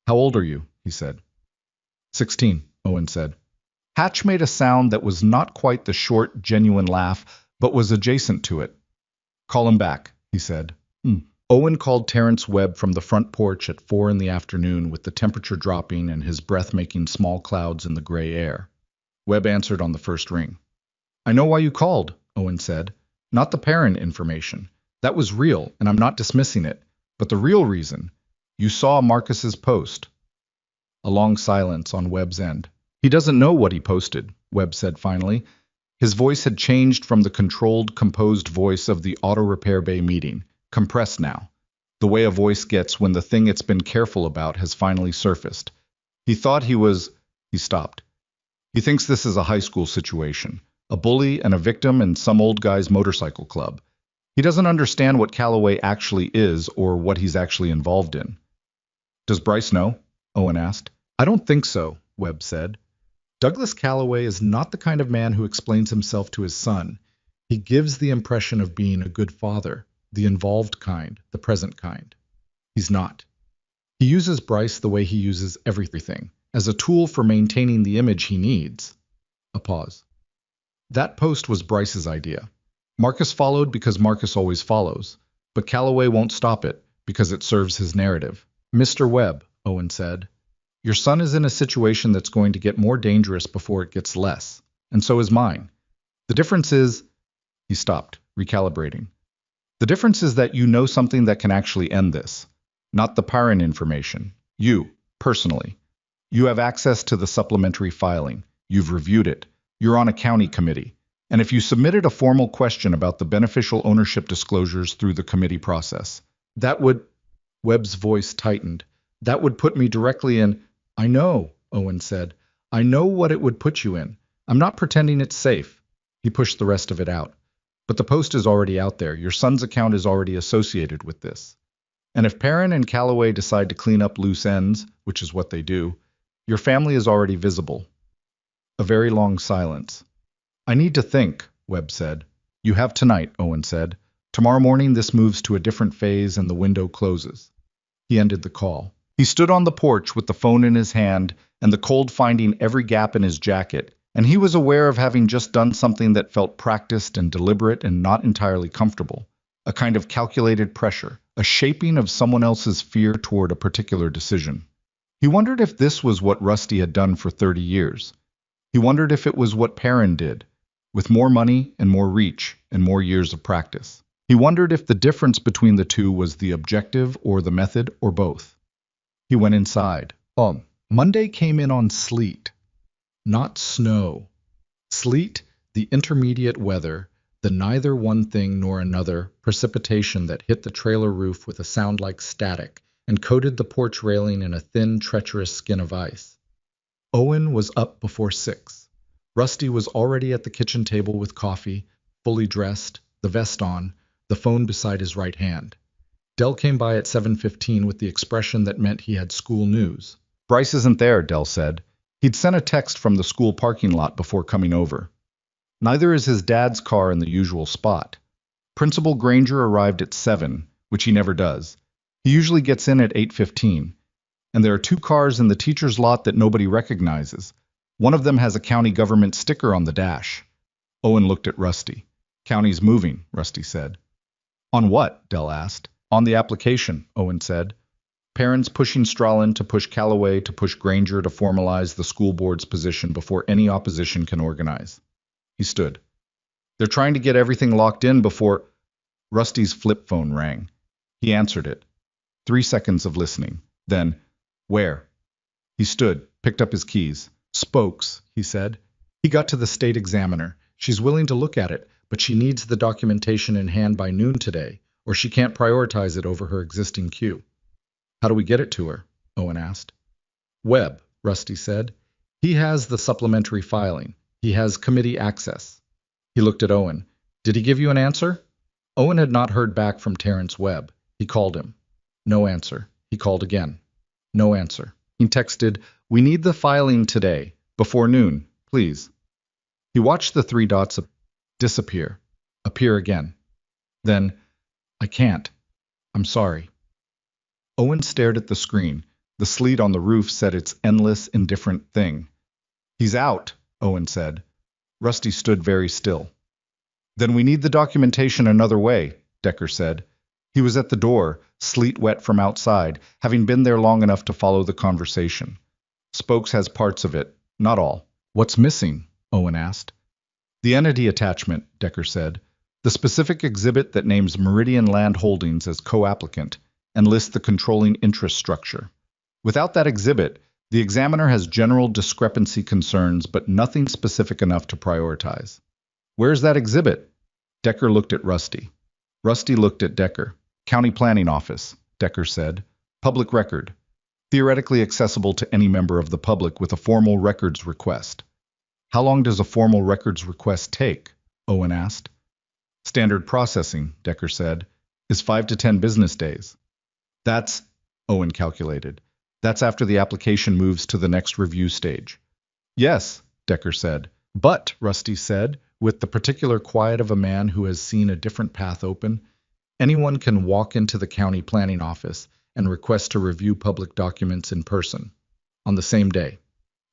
[SPEAKER 1] How old are you? He said. 16, Owen said. Hatch made a sound that was not quite the short, genuine laugh, but was adjacent to it. Call him back, he said. Owen called Terrence Webb from the front porch at 4 in the afternoon with the temperature dropping and his breath making small clouds in the gray air. Webb answered on the first ring. I know why you called, Owen said. Not the parent information. That was real, and I'm not dismissing it. But the real reason, you saw Marcus's post. A long silence on Webb's end. He doesn't know what he posted, Webb said finally. His voice had changed from the controlled, composed voice of the auto repair bay meeting, compressed now, the way a voice gets when the thing it's been careful about has finally surfaced. He thought he stopped. He thinks this is a high school situation, a bully and a victim in some old guy's motorcycle club. He doesn't understand what Calloway actually is or what he's actually involved in. Does Bryce know? Owen asked. I don't think so, Webb said. Douglas Calloway is not the kind of man who explains himself to his son. He gives the impression of being a good father, the involved kind, the present kind. He's not. He uses Bryce the way he uses everything, as a tool for maintaining the image he needs. A pause. That post was Bryce's idea. Marcus followed because Marcus always follows, but Calloway won't stop it because it serves his narrative. Mr. Webb, Owen said, your son is in a situation that's going to get more dangerous before it gets less, and so is mine. The difference is, he stopped, recalibrating. The difference is that you know something that can actually end this, not the parent information. You, personally. You have access to the supplementary filing. You've reviewed it. You're on a county committee. And if you submitted a formal question about the beneficial ownership disclosures through the committee process, that would, Webb's voice tightened, that would put me directly in. I know, Owen said. I know what it would put you in. I'm not pretending it's safe. He pushed the rest of it out. But the post is already out there. Your son's account is already associated with this. And if Perrin and Calloway decide to clean up loose ends, which is what they do, your family is already visible. A very long silence. I need to think, Webb said. You have tonight, Owen said. Tomorrow morning this moves to a different phase and the window closes. He ended the call. He stood on the porch with the phone in his hand and the cold finding every gap in his jacket, and he was aware of having just done something that felt practiced and deliberate and not entirely comfortable, a kind of calculated pressure, a shaping of someone else's fear toward a particular decision. He wondered if this was what Rusty had done for 30 years. He wondered if it was what Perrin did, with more money and more reach and more years of practice. He wondered if the difference between the two was the objective or the method or both. He went inside. Monday came in on sleet, not snow. Sleet, the intermediate weather, the neither one thing nor another precipitation that hit the trailer roof with a sound like static and coated the porch railing in a thin, treacherous skin of ice. Owen was up before 6. Rusty was already at the kitchen table with coffee, fully dressed, the vest on, the phone beside his right hand. Dell came by at 7:15 with the expression that meant he had school news. Bryce isn't there, Dell said. He'd sent a text from the school parking lot before coming over. Neither is his dad's car in the usual spot. Principal Granger arrived at 7, which he never does. He usually gets in at 8:15. And there are 2 cars in the teacher's lot that nobody recognizes. One of them has a county government sticker on the dash. Owen looked at Rusty. County's moving, Rusty said. On what? Dell asked. On the application, Owen said. Parents pushing Straulin to push Calloway to push Granger to formalize the school board's position before any opposition can organize. He stood. They're trying to get everything locked in before... Rusty's flip phone rang. He answered it. 3 seconds of listening. Then, where? He stood, picked up his keys. Spokes, he said. He got to the state examiner. She's willing to look at it, but she needs the documentation in hand by noon today, or she can't prioritize it over her existing queue. How do we get it to her? Owen asked. Webb, Rusty said. He has the supplementary filing. He has committee access. He looked at Owen. Did he give you an answer? Owen had not heard back from Terrence Webb. He called him. No answer. He called again. No answer. He texted, "We need the filing today, before noon, please." He watched the three dots disappear, appear again. Then, "I can't. I'm sorry." Owen stared at the screen. The sleet on the roof said its endless, indifferent thing. "He's out," Owen said. Rusty stood very still. "Then we need the documentation another way," Decker said. He was at the door, sleet wet from outside, having been there long enough to follow the conversation. "Spokes has parts of it, not all." "What's missing?" Owen asked. "The entity attachment," Decker said. "The specific exhibit that names Meridian Land Holdings as co-applicant and lists the controlling interest structure. Without that exhibit, the examiner has general discrepancy concerns but nothing specific enough to prioritize." "Where's that exhibit?" Decker looked at Rusty. Rusty looked at Decker. "County Planning Office," Decker said. "Public record. Theoretically accessible to any member of the public with a formal records request." "How long does a formal records request take?" Owen asked. "Standard processing," Decker said, "is 5 to 10 business days." "That's," Owen calculated, "that's after the application moves to the next review stage." "Yes," Decker said. "But," Rusty said, with the particular quiet of a man who has seen a different path open, "anyone can walk into the county planning office and request to review public documents in person, on the same day,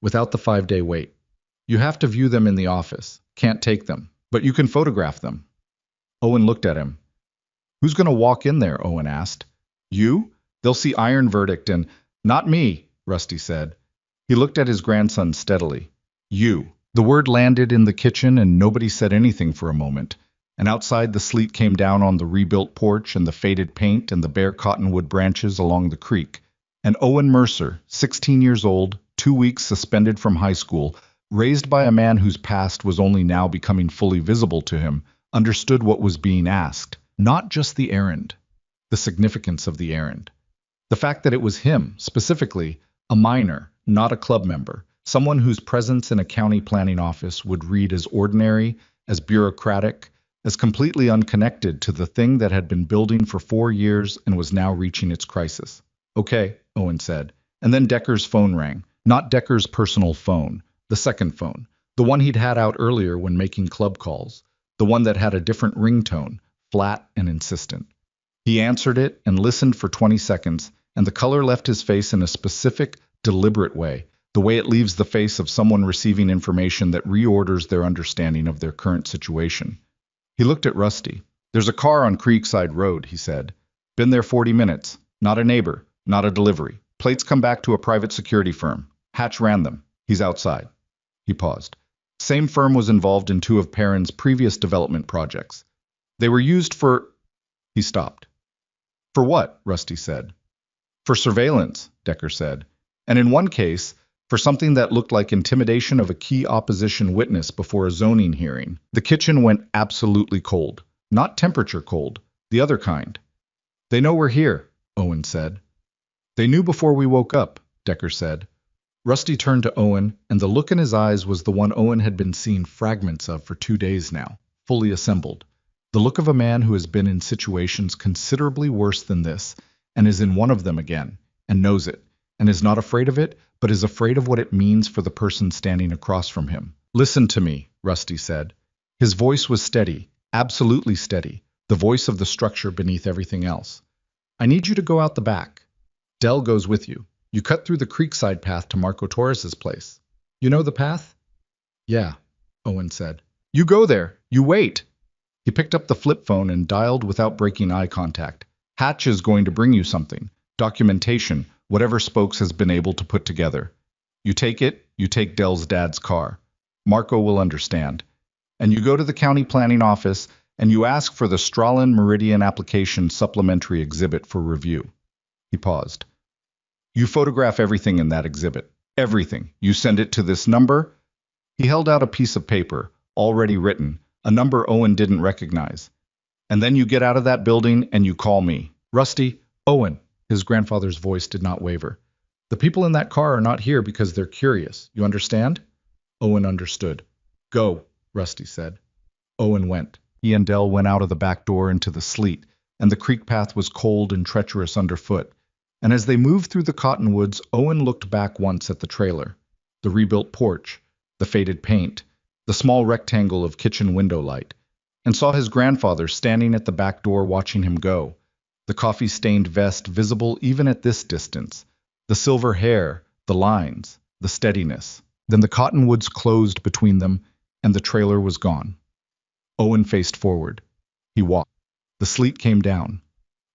[SPEAKER 1] without the 5-day wait. You have to view them in the office, can't take them, but you can photograph them." Owen looked at him. "Who's going to walk in there?" Owen asked. "You? They'll see iron verdict and—" "Not me," Rusty said. He looked at his grandson steadily. "You." The word landed in the kitchen and nobody said anything for a moment. And outside the sleet came down on the rebuilt porch and the faded paint and the bare cottonwood branches along the creek. And Owen Mercer, 16 years old, 2 weeks suspended from high school, raised by a man whose past was only now becoming fully visible to him, understood what was being asked. Not just the errand. The significance of the errand. The fact that it was him, specifically, a minor, not a club member, someone whose presence in a county planning office would read as ordinary, as bureaucratic, as completely unconnected to the thing that had been building for 4 years and was now reaching its crisis. "Okay," Owen said. And then Decker's phone rang. Not Decker's personal phone, the second phone, the one he'd had out earlier when making club calls, the one that had a different ringtone, flat and insistent. He answered it and listened for 20 seconds, and the color left his face in a specific, deliberate way, the way it leaves the face of someone receiving information that reorders their understanding of their current situation. He looked at Rusty. "There's a car on Creekside Road," he said. "Been there 40 minutes. Not a neighbor, not a delivery. Plates come back to a private security firm. Hatch ran them. He's outside." He paused. "Same firm was involved in 2 of Perrin's previous development projects. They were used for—" He stopped. "For what?" Rusty said. "For surveillance," Decker said. "And in one case, for something that looked like intimidation of a key opposition witness before a zoning hearing." The kitchen went absolutely cold. Not temperature cold, the other kind. "They know we're here," Owen said. "They knew before we woke up," Decker said. Rusty turned to Owen, and the look in his eyes was the one Owen had been seeing fragments of for 2 days now, fully assembled. The look of a man who has been in situations considerably worse than this, and is in one of them again, and knows it, and is not afraid of it, but is afraid of what it means for the person standing across from him. "Listen to me," Rusty said. His voice was steady, absolutely steady, the voice of the structure beneath everything else. "I need you to go out the back. Dell goes with you. You cut through the creekside path to Marco Torres's place. You know the path?" "Yeah," Owen said. "You go there. You wait." He picked up the flip phone and dialed without breaking eye contact. "Hatch is going to bring you something. Documentation, whatever Spokes has been able to put together. You take it, you take Dell's dad's car. Marco will understand. And you go to the county planning office and you ask for the Stralin Meridian application supplementary exhibit for review." He paused. "You photograph everything in that exhibit. Everything. You send it to this number." He held out a piece of paper, already written, a number Owen didn't recognize. "And then you get out of that building and you call me." "Rusty, Owen." His grandfather's voice did not waver. "The people in that car are not here because they're curious. You understand?" Owen understood. "Go," Rusty said. Owen went. He and Dell went out of the back door into the sleet, and the creek path was cold and treacherous underfoot. And as they moved through the cottonwoods, Owen looked back once at the trailer, the rebuilt porch, the faded paint, the small rectangle of kitchen window light, and saw his grandfather standing at the back door watching him go, the coffee-stained vest visible even at this distance, the silver hair, the lines, the steadiness. Then the cottonwoods closed between them, and the trailer was gone. Owen faced forward. He walked. The sleet came down.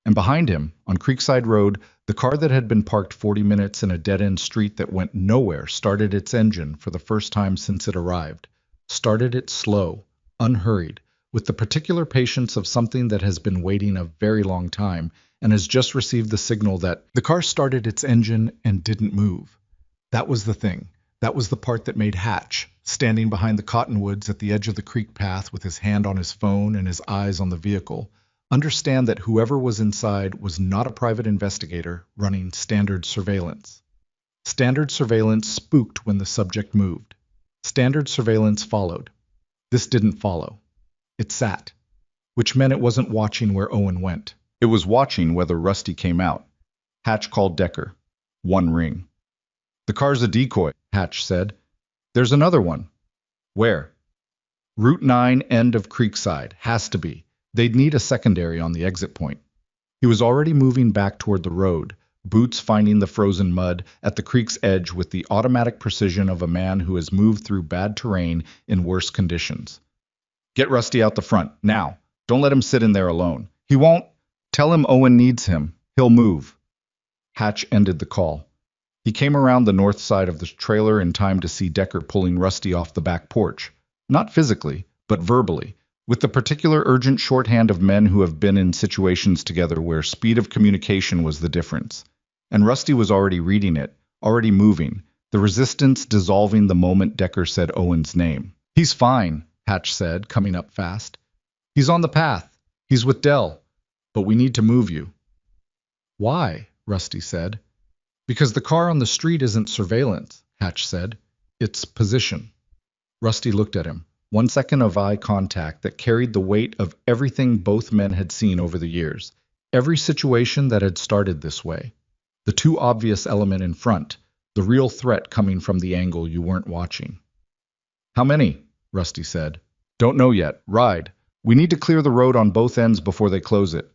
[SPEAKER 1] And behind him, on Creekside Road, the car that had been parked 40 minutes in a dead-end street that went nowhere started its engine for the first time since it arrived. Started it slow, unhurried, with the particular patience of something that has been waiting a very long time and has just received the signal that the car started its engine and didn't move. That was the thing. That was the part that made Hatch, standing behind the cottonwoods at the edge of the creek path with his hand on his phone and his eyes on the vehicle, understand that whoever was inside was not a private investigator running standard surveillance. Standard surveillance spooked when the subject moved. Standard surveillance followed. This didn't follow. It sat, which meant it wasn't watching where Owen went. It was watching whether Rusty came out. Hatch called Decker. 1 ring. "The car's a decoy," Hatch said. "There's another one." "Where?" "Route 9, end of Creekside. Has to be. They'd need a secondary on the exit point." He was already moving back toward the road, boots finding the frozen mud at the creek's edge with the automatic precision of a man who has moved through bad terrain in worse conditions. "Get Rusty out the front, now. Don't let him sit in there alone. He won't. Tell him Owen needs him. He'll move." Hatch ended the call. He came around the north side of the trailer in time to see Decker pulling Rusty off the back porch. Not physically, but verbally, with the particular urgent shorthand of men who have been in situations together where speed of communication was the difference. And Rusty was already reading it, already moving, the resistance dissolving the moment Decker said Owen's name. "He's fine," Hatch said, coming up fast. "He's on the path. He's with Dell. But we need to move you." "Why?" Rusty said. "Because the car on the street isn't surveillance," Hatch said. "It's position." Rusty looked at him. 1 second of eye contact that carried the weight of everything both men had seen over the years. Every situation that had started this way. The too obvious element in front, the real threat coming from the angle you weren't watching. "How many?" Rusty said. "Don't know yet. Ride. We need to clear the road on both ends before they close it."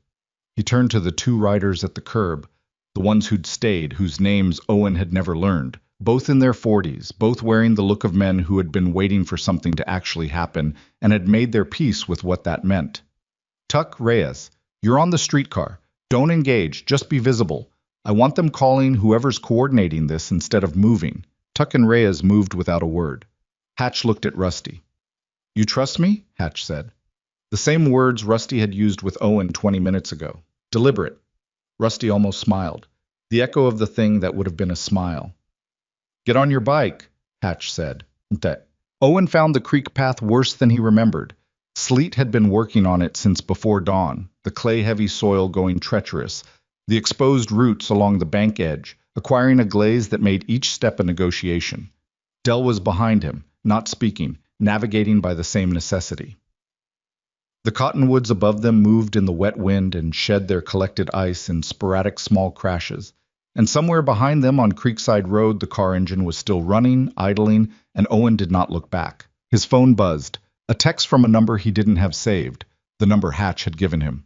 [SPEAKER 1] He turned to the 2 riders at the curb, the ones who'd stayed, whose names Owen had never learned, both in their 40s, both wearing the look of men who had been waiting for something to actually happen and had made their peace with what that meant. "Tuck, Reyes, you're on the streetcar. Don't engage, just be visible. I want them calling whoever's coordinating this instead of moving." Tuck and Reyes moved without a word. Hatch looked at Rusty. "You trust me?" Hatch said. The same words Rusty had used with Owen 20 minutes ago. Deliberate. Rusty almost smiled, the echo of the thing that would have been a smile. "Get on your bike," Hatch said. Owen found the creek path worse than he remembered. Sleet had been working on it since before dawn, the clay-heavy soil going treacherous, the exposed roots along the bank edge, acquiring a glaze that made each step a negotiation. Dell was behind him, not speaking, navigating by the same necessity. The cottonwoods above them moved in the wet wind and shed their collected ice in sporadic small crashes, and somewhere behind them on Creekside Road the car engine was still running, idling, and Owen did not look back. His phone buzzed, a text from a number he didn't have saved, the number Hatch had given him.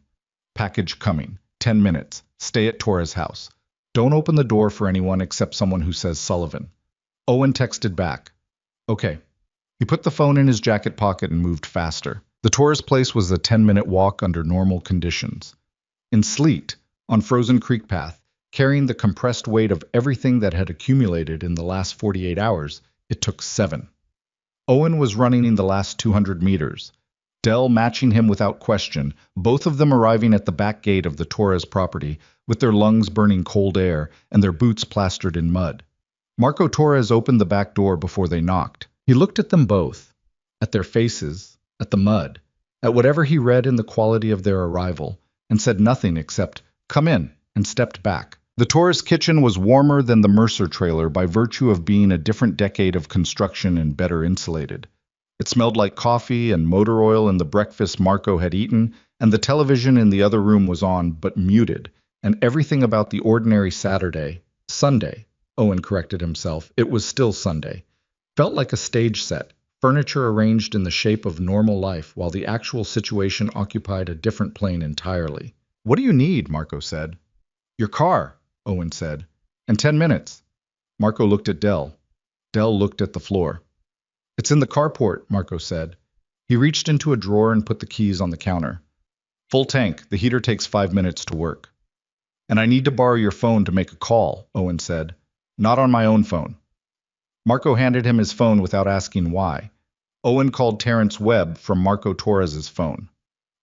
[SPEAKER 1] "Package coming. 10 minutes. Stay at Torres' house. Don't open the door for anyone except someone who says Sullivan." Owen texted back. "Okay." He put the phone in his jacket pocket and moved faster. The Torres place was a 10-minute walk under normal conditions. In sleet, on frozen creek path, carrying the compressed weight of everything that had accumulated in the last 48 hours, it took 7. Owen was running in the last 200 meters. Dell matching him without question, both of them arriving at the back gate of the Torres property, with their lungs burning cold air and their boots plastered in mud. Marco Torres opened the back door before they knocked. He looked at them both, at their faces, at the mud, at whatever he read in the quality of their arrival, and said nothing except, "Come in," and stepped back. The Torres kitchen was warmer than the Mercer trailer by virtue of being a different decade of construction and better insulated. It smelled like coffee and motor oil in the breakfast Marco had eaten, and the television in the other room was on, but muted, and everything about the ordinary Sunday, Owen corrected himself, it was still Sunday, felt like a stage set, furniture arranged in the shape of normal life, while the actual situation occupied a different plane entirely. What do you need? Marco said. Your car, Owen said. In 10 minutes. Marco looked at Dell. Dell looked at the floor. It's in the carport, Marco said. He reached into a drawer and put the keys on the counter. Full tank. The heater takes 5 minutes to work. And I need to borrow your phone to make a call, Owen said. Not on my own phone. Marco handed him his phone without asking why. Owen called Terrence Webb from Marco Torres's phone.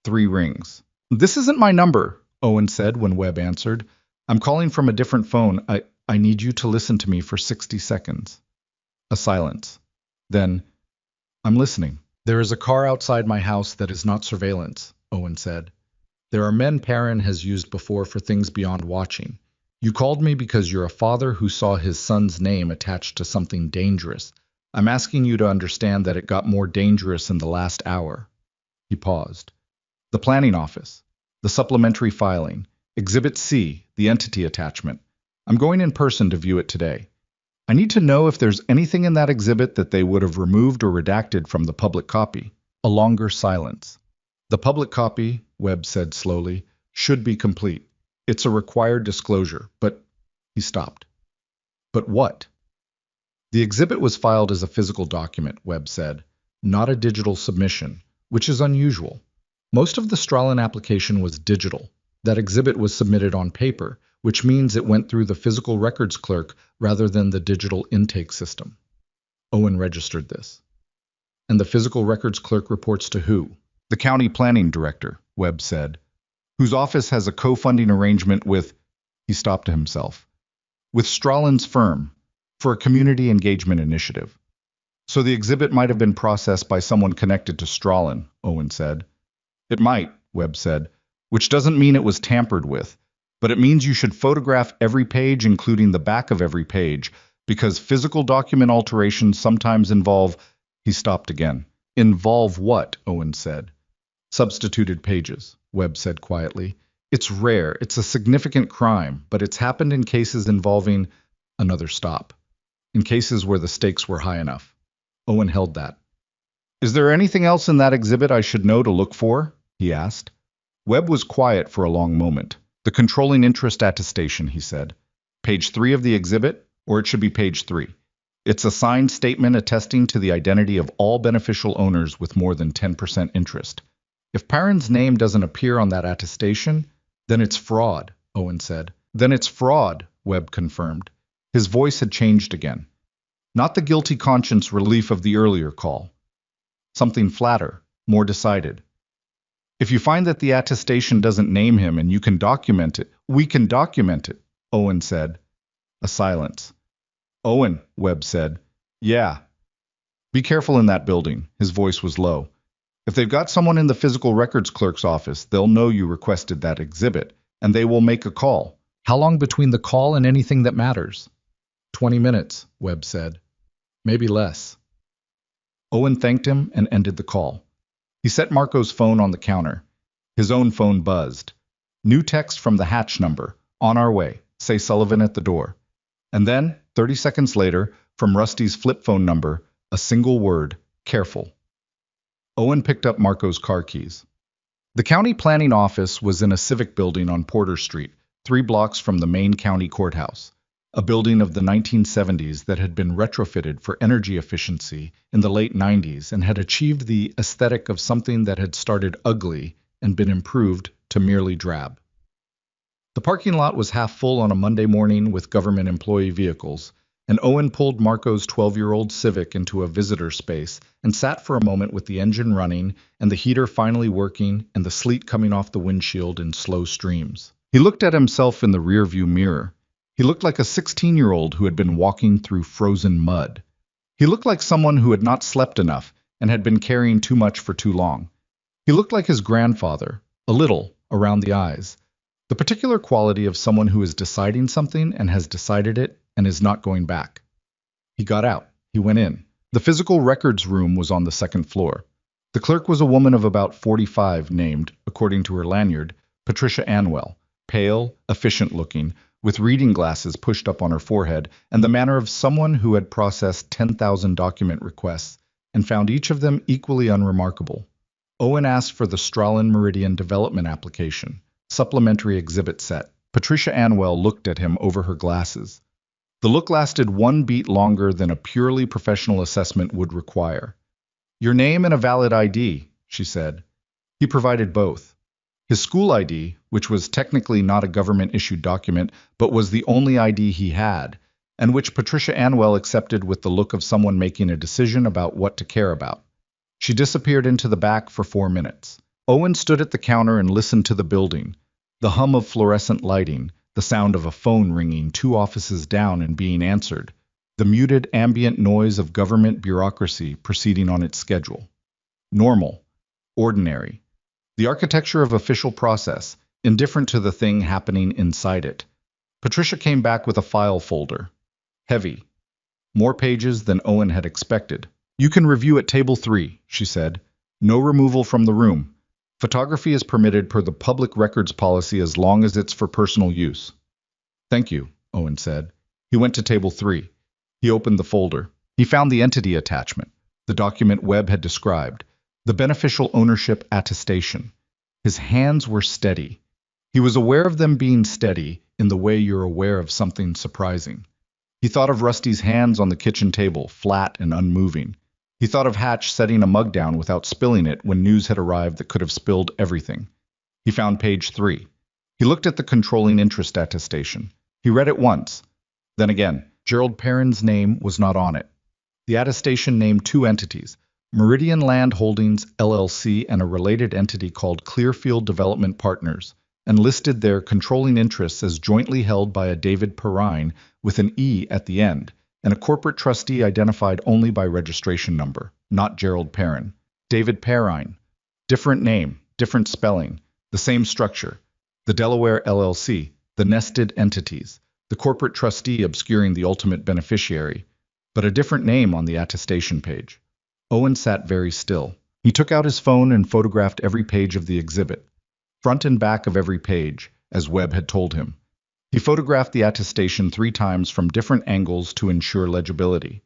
[SPEAKER 1] 3 rings. This isn't my number, Owen said when Webb answered. I'm calling from a different phone. I need you to listen to me for 60 seconds. A silence. Then, I'm listening. There is a car outside my house that is not surveillance, Owen said. There are men Perrin has used before for things beyond watching. You called me because you're a father who saw his son's name attached to something dangerous. I'm asking you to understand that it got more dangerous in the last hour. He paused. The planning office. The supplementary filing. Exhibit C, the entity attachment. I'm going in person to view it today. I need to know if there's anything in that exhibit that they would have removed or redacted from the public copy. A longer silence. The public copy, Webb said slowly, should be complete. It's a required disclosure, but... He stopped. But what? The exhibit was filed as a physical document, Webb said, not a digital submission, which is unusual. Most of the Stralin application was digital. That exhibit was submitted on paper, which means it went through the physical records clerk rather than the digital intake system. Owen registered this. And the physical records clerk reports to who? The county planning director, Webb said, whose office has a co-funding arrangement with, he stopped himself, with Stralin's firm for a community engagement initiative. So the exhibit might have been processed by someone connected to Stralin, Owen said. It might, Webb said, which doesn't mean it was tampered with, but it means you should photograph every page, including the back of every page, because physical document alterations sometimes involve... He stopped again. Involve what? Owen said. Substituted pages, Webb said quietly. It's rare, it's a significant crime, but it's happened in cases involving... Another stop. In cases where the stakes were high enough. Owen held that. Is there anything else in that exhibit I should know to look for? He asked. Webb was quiet for a long moment. The controlling interest attestation, he said. Page 3 of the exhibit, or it should be page 3. It's a signed statement attesting to the identity of all beneficial owners with more than 10% interest. If Perrin's name doesn't appear on that attestation, then it's fraud, Owen said. Then it's fraud, Webb confirmed. His voice had changed again. Not the guilty conscience relief of the earlier call. Something flatter, more decided. If you find that the attestation doesn't name him and you can document it, we can document it, Owen said. A silence. Owen, Webb said. Yeah. Be careful in that building. His voice was low. If they've got someone in the physical records clerk's office, they'll know you requested that exhibit, and they will make a call. How long between the call and anything that matters? 20 minutes, Webb said. Maybe less. Owen thanked him and ended the call. He set Marco's phone on the counter. His own phone buzzed. New text from the hatch number. On our way. Say Sullivan at the door. And then, 30 seconds later, from Rusty's flip phone number, a single word, careful. Owen picked up Marco's car keys. The county planning office was in a civic building on Porter Street, 3 blocks from the main county courthouse, a building of the 1970s that had been retrofitted for energy efficiency in the late 90s and had achieved the aesthetic of something that had started ugly and been improved to merely drab. The parking lot was half full on a Monday morning with government employee vehicles, and Owen pulled Marco's 12-year-old Civic into a visitor space and sat for a moment with the engine running and the heater finally working and the sleet coming off the windshield in slow streams. He looked at himself in the rearview mirror. He looked like a 16-year-old who had been walking through frozen mud. He looked like someone who had not slept enough and had been carrying too much for too long. He looked like his grandfather, a little, around the eyes. The particular quality of someone who is deciding something and has decided it and is not going back. He got out. He went in. The physical records room was on the second floor. The clerk was a woman of about 45 named, according to her lanyard, Patricia Anwell, pale, efficient-looking, with reading glasses pushed up on her forehead, and the manner of someone who had processed 10,000 document requests and found each of them equally unremarkable. Owen asked for the Strahlen Meridian Development Application, supplementary exhibit set. Patricia Anwell looked at him over her glasses. The look lasted one beat longer than a purely professional assessment would require. "Your name and a valid ID," she said. He provided both. His school ID, which was technically not a government-issued document, but was the only ID he had, and which Patricia Anwell accepted with the look of someone making a decision about what to care about. She disappeared into the back for 4 minutes. Owen stood at the counter and listened to the building, the hum of fluorescent lighting, the sound of a phone ringing 2 offices down and being answered, the muted ambient noise of government bureaucracy proceeding on its schedule. Normal. Ordinary. The architecture of official process, indifferent to the thing happening inside it. Patricia came back with a file folder. Heavy. More pages than Owen had expected. "You can review at table 3, she said. "No removal from the room. Photography is permitted per the public records policy as long as it's for personal use." "Thank you," Owen said. He went to table 3. He opened the folder. He found the entity attachment, the document Webb had described, the beneficial ownership attestation. His hands were steady. He was aware of them being steady in the way you're aware of something surprising. He thought of Rusty's hands on the kitchen table, flat and unmoving. He thought of Hatch setting a mug down without spilling it when news had arrived that could have spilled everything. He found page 3. He looked at the controlling interest attestation. He read it once. Then again, Gerald Perrin's name was not on it. The attestation named 2 entities, Meridian Land Holdings, LLC, and a related entity called Clearfield Development Partners, and listed their controlling interests as jointly held by a David Perrine with an E at the end, and a corporate trustee identified only by registration number, not Gerald Perrin. David Perrine. Different name, different spelling, the same structure. The Delaware LLC, the nested entities, the corporate trustee obscuring the ultimate beneficiary, but a different name on the attestation page. Owen sat very still. He took out his phone and photographed every page of the exhibit, front and back of every page, as Webb had told him. He photographed the attestation 3 times from different angles to ensure legibility.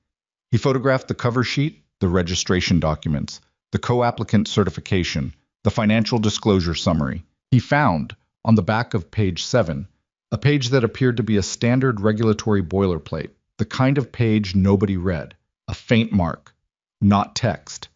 [SPEAKER 1] He photographed the cover sheet, the registration documents, the co-applicant certification, the financial disclosure summary. He found, on the back of page 7, a page that appeared to be a standard regulatory boilerplate, the kind of page nobody read, a faint mark, not text.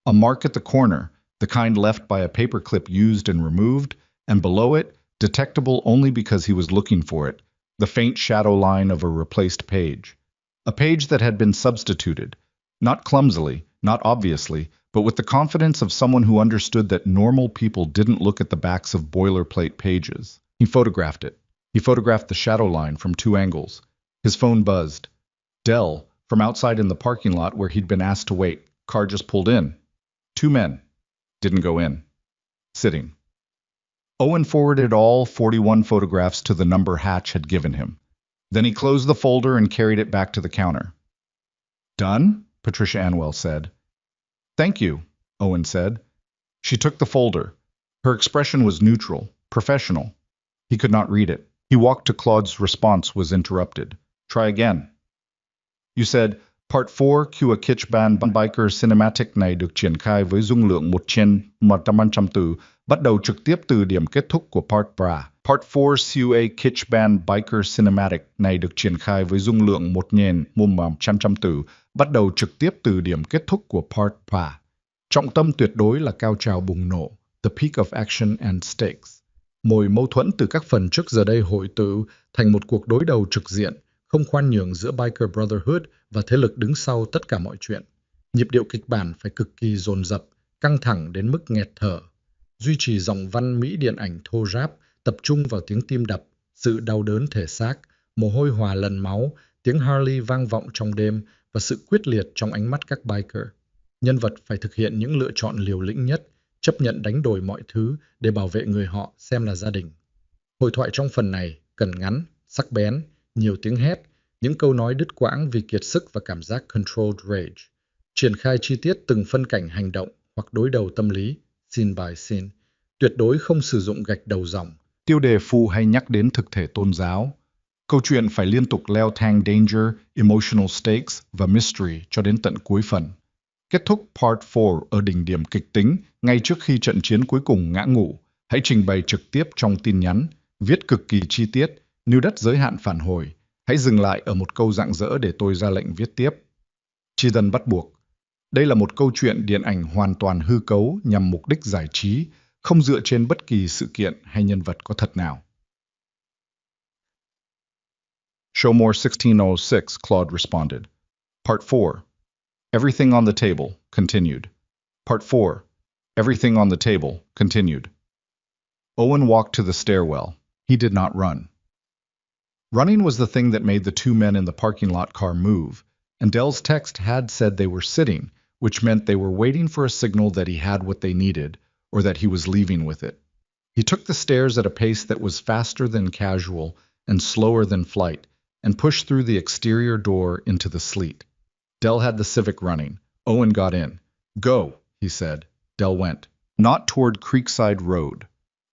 [SPEAKER 1] A mark at the corner, the kind left by a paperclip used and removed, and below it, detectable only because he was looking for it, the faint shadow line of a replaced page. A page that had been substituted, not clumsily, not obviously, but with the confidence of someone who understood that normal people didn't look at the backs of boilerplate pages. He photographed it. He photographed the shadow line from 2 angles. His phone buzzed. Dell, from outside in the parking lot where he'd been asked to wait. Car just pulled in. 2 men. Didn't go in. Sitting. Owen forwarded all 41 photographs to the number Hatch had given him. Then he closed the folder and carried it back to the counter. "Done?" Patricia Anwell said. "Thank you," Owen said. She took the folder. Her expression was neutral, professional. He could not read it. He walked to Claude's response was interrupted. "Try again." "You said, Part 4 của kịch bản biker cinematic này được triển khai với dung lượng 1/100 từ, bắt đầu trực tiếp từ điểm kết thúc của Part 3. Part 4 của kịch bản biker cinematic này được triển khai với dung lượng 1/100 từ, bắt đầu trực tiếp từ điểm kết thúc của Part 3. Trọng tâm tuyệt đối là cao trào bùng nổ, the peak of action and stakes. Mọi mâu thuẫn từ các phần trước giờ đây hội tụ thành một cuộc đối đầu trực diện, không khoan nhượng giữa biker brotherhood và thế lực đứng sau tất cả mọi chuyện. Nhịp điệu kịch bản phải cực kỳ dồn dập, căng thẳng đến mức nghẹt thở. Duy trì giọng văn mỹ điện ảnh thô ráp, tập trung vào tiếng tim đập, sự đau đớn thể xác, mồ hôi hòa lần máu, tiếng Harley vang vọng trong đêm và sự quyết liệt trong ánh mắt các biker. Nhân vật phải thực hiện những lựa chọn liều lĩnh nhất, chấp nhận đánh đổi mọi thứ để bảo vệ người họ xem là gia đình. Hội thoại trong phần này cần ngắn, sắc bén, nhiều tiếng hét, những câu nói đứt quãng vì kiệt sức và cảm giác controlled rage.
[SPEAKER 2] Triển khai chi tiết từng phân cảnh hành động hoặc đối đầu tâm lý, scene by scene. Tuyệt đối không sử dụng gạch đầu dòng.
[SPEAKER 1] Tiêu đề phụ hay nhắc đến thực thể tôn giáo. Câu chuyện phải liên tục leo thang danger, emotional stakes và mystery cho đến tận cuối phần. Kết thúc Part 4 ở đỉnh điểm kịch tính, ngay trước khi trận chiến cuối cùng ngã ngũ. Hãy trình bày trực tiếp trong tin nhắn, viết cực kỳ chi tiết, nêu đất giới hạn phản hồi. Hãy dừng lại ở một câu rạng rỡ để tôi ra lệnh viết tiếp. Tri dân bắt buộc. Đây là một câu chuyện điện ảnh hoàn toàn hư cấu nhằm mục đích giải trí, không dựa trên bất kỳ sự kiện hay nhân vật có thật nào. Showmore 1606, Claude responded. Part 4. Everything on the table, continued. Part 4. Everything on the table, continued. Owen walked to the stairwell. He did not run. Running was the thing that made the two men in the parking lot car move, and Dell's text had said they were sitting, which meant they were waiting for a signal that he had what they needed, or that he was leaving with it. He took the stairs at a pace that was faster than casual and slower than flight, and pushed through the exterior door into the sleet. Dell had the Civic running. Owen got in. Go, he said. Dell went. Not toward Creekside Road.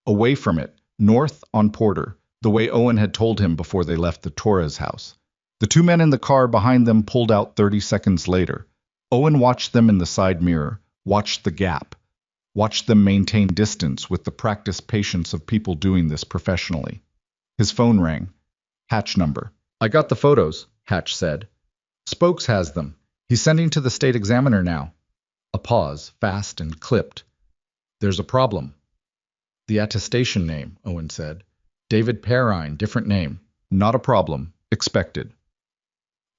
[SPEAKER 1] Away from it, north on Porter, the way Owen had told him before they left the Torres house. The two men in the car behind them pulled out 30 seconds later. Owen watched them in the side mirror, watched the gap, watched them maintain distance with the practiced patience of people doing this professionally. His phone rang. Hatch number. I got the photos, Hatch said. Spokes has them. He's sending to the state examiner now. A pause, fast and clipped. There's a problem. The attestation name, Owen said. David Perrine, different name. Not a problem. Expected.